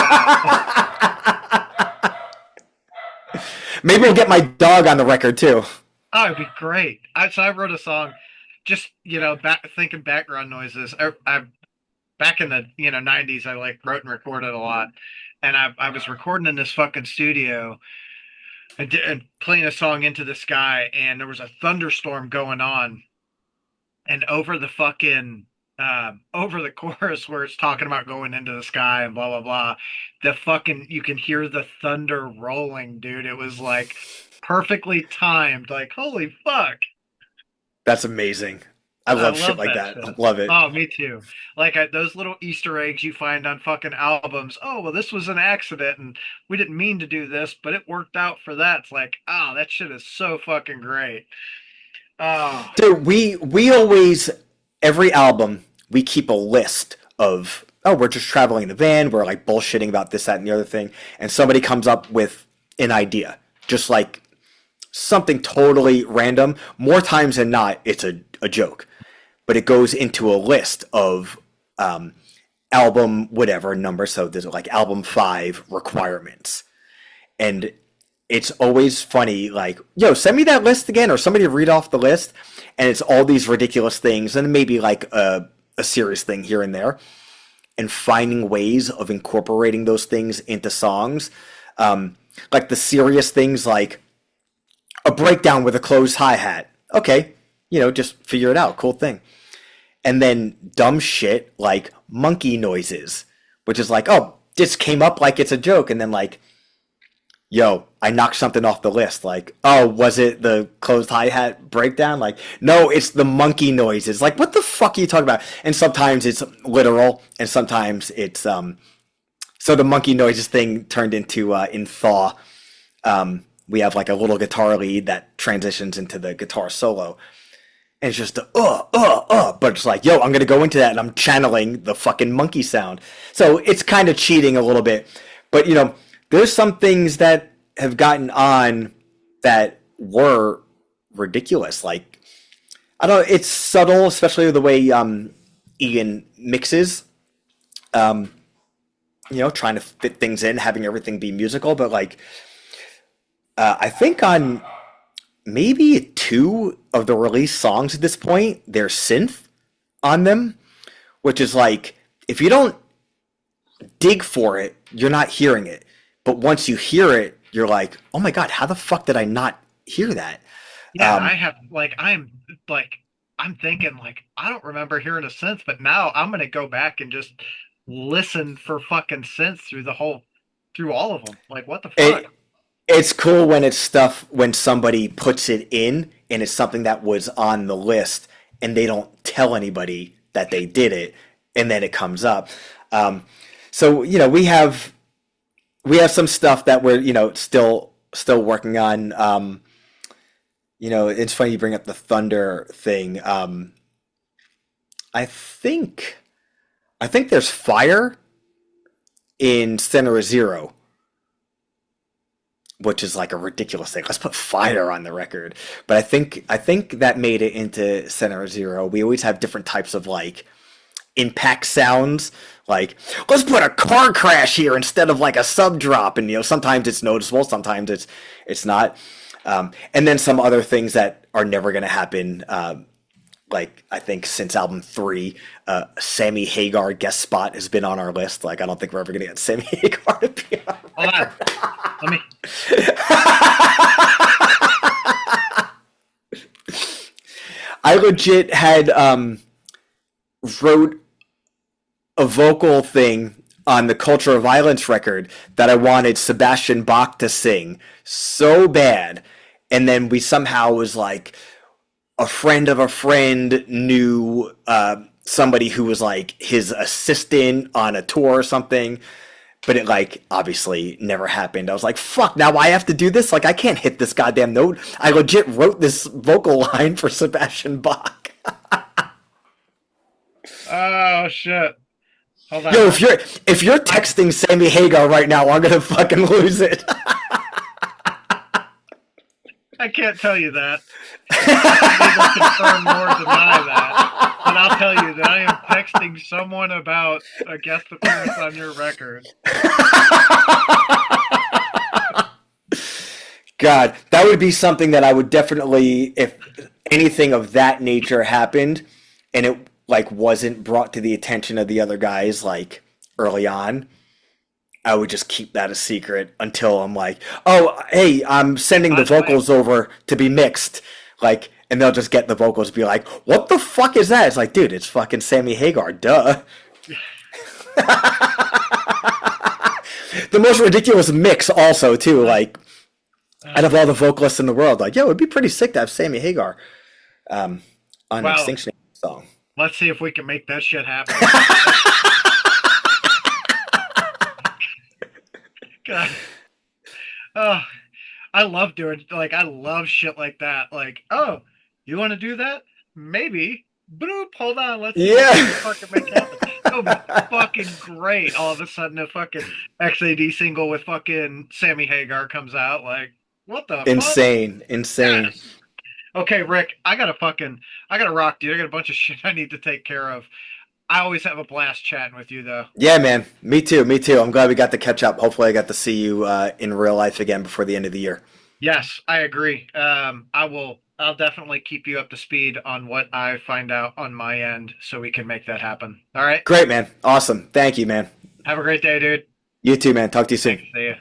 out. Maybe we'll get my dog on the record too. Oh, it'd be great. So I wrote a song, just thinking background noises. I back in the 90s, I like wrote and recorded a lot, and I was recording in this fucking studio and playing a song, Into the Sky, and there was a thunderstorm going on, and over the fucking over the chorus where it's talking about going into the sky and blah blah blah, you can hear the thunder rolling, dude. It was like perfectly timed. Like, holy fuck, that's amazing. I love shit like that. I love it. Oh, me too. Like those little Easter eggs you find on fucking albums. Oh, well, this was an accident, and we didn't mean to do this, but it worked out for that. It's like, oh, that shit is so fucking great. Oh, dude, we always, every album, we keep a list of, we're just traveling in the van, we're like bullshitting about this, that, and the other thing, and somebody comes up with an idea, just like something totally random. More times than not, it's a joke. But it goes into a list of album whatever number. So there's like album 5 requirements. And it's always funny, like, "Yo, send me that list again," or somebody read off the list. And it's all these ridiculous things, and maybe like a serious thing here and there. And finding ways of incorporating those things into songs. Like the serious things, like a breakdown with a closed hi-hat. Okay, just figure it out. Cool thing. And then dumb shit like monkey noises, which is like, oh, this came up like it's a joke. And then like, yo, I knocked something off the list. Like, oh, was it the closed hi-hat breakdown? Like, no, it's the monkey noises. Like, what the fuck are you talking about? And sometimes it's literal, and sometimes it's so the monkey noises thing turned into in Thaw. We have like a little guitar lead that transitions into the guitar solo. And it's just but it's like, yo, I'm going to go into that, and I'm channeling the fucking monkey sound. So it's kind of cheating a little bit. But, there's some things that have gotten on that were ridiculous. Like, I don't know, it's subtle, especially the way Ian mixes. Trying to fit things in, having everything be musical. But like, I think on maybe 2 of the released songs at this point, there's synth on them, which is like, if you don't dig for it, you're not hearing it. But once you hear it, you're like, oh my God, how the fuck did I not hear that? Yeah, Um, I have like I'm thinking like I don't remember hearing a synth, but now I'm gonna go back and just listen for fucking synths through all of them. Like what the fuck? it it's cool when it's stuff when somebody puts it in and it's something that was on the list and they don't tell anybody that they did it and then it comes up. Um, so we have some stuff that we're still working on. It's funny you bring up the thunder thing. I think I think there's fire in Center of Zero, which is like a ridiculous thing. Let's put fire on the record. But I think that made it into Center of Zero. We always have different types of like impact sounds. Like, let's put a car crash here instead of like a sub drop. And sometimes it's noticeable, sometimes it's not. And then some other things that are never going to happen. Like I think since album 3, Sammy Hagar guest spot has been on our list. Like I don't think we're ever gonna get Sammy Hagar to be on. Hold on. Let me I legit had wrote a vocal thing on the Culture of Violence record that I wanted Sebastian Bach to sing so bad, and then we somehow was like a friend of a friend knew somebody who was like his assistant on a tour or something, but it like obviously never happened. I was like, fuck, now I have to do this? Like I can't hit this goddamn note. I legit wrote this vocal line for Sebastian Bach. Oh shit. Hold on. Yo, if you're texting Sammy Hagar right now, I'm gonna fucking lose it. I can't tell you that. I can't confirm nor deny that. But I'll tell you that I am texting someone about a guest appearance on your record. God, that would be something that I would definitely, if anything of that nature happened, and it like wasn't brought to the attention of the other guys like early on, I would just keep that a secret until I'm like, oh, hey, I'm sending the vocals over to be mixed, like, and they'll just get the vocals, be like, what the fuck is that? It's like, dude, it's fucking Sammy Hagar, duh. The most ridiculous mix, also, too, like. Out of all the vocalists in the world, like, yo, it'd be pretty sick to have Sammy Hagar on an Extinction A.D song. Let's see if we can make that shit happen. God. Oh, I love doing I love shit like that. Like, oh, you want to do that? Maybe. Boop, hold on, let's see if we can fucking make it happen. It'll be fucking great. All of a sudden, a fucking XAD single with fucking Sammy Hagar comes out. Like, what the insane, fuck? insane. Yes. Okay, Rick, I gotta rock, dude. I got a bunch of shit I need to take care of. I always have a blast chatting with you, though. Yeah, man. Me too. Me too. I'm glad we got to catch up. Hopefully, I got to see you in real life again before the end of the year. Yes, I agree. I'll definitely keep you up to speed on what I find out on my end so we can make that happen. All right? Great, man. Awesome. Thank you, man. Have a great day, dude. You too, man. Talk to you soon. See ya.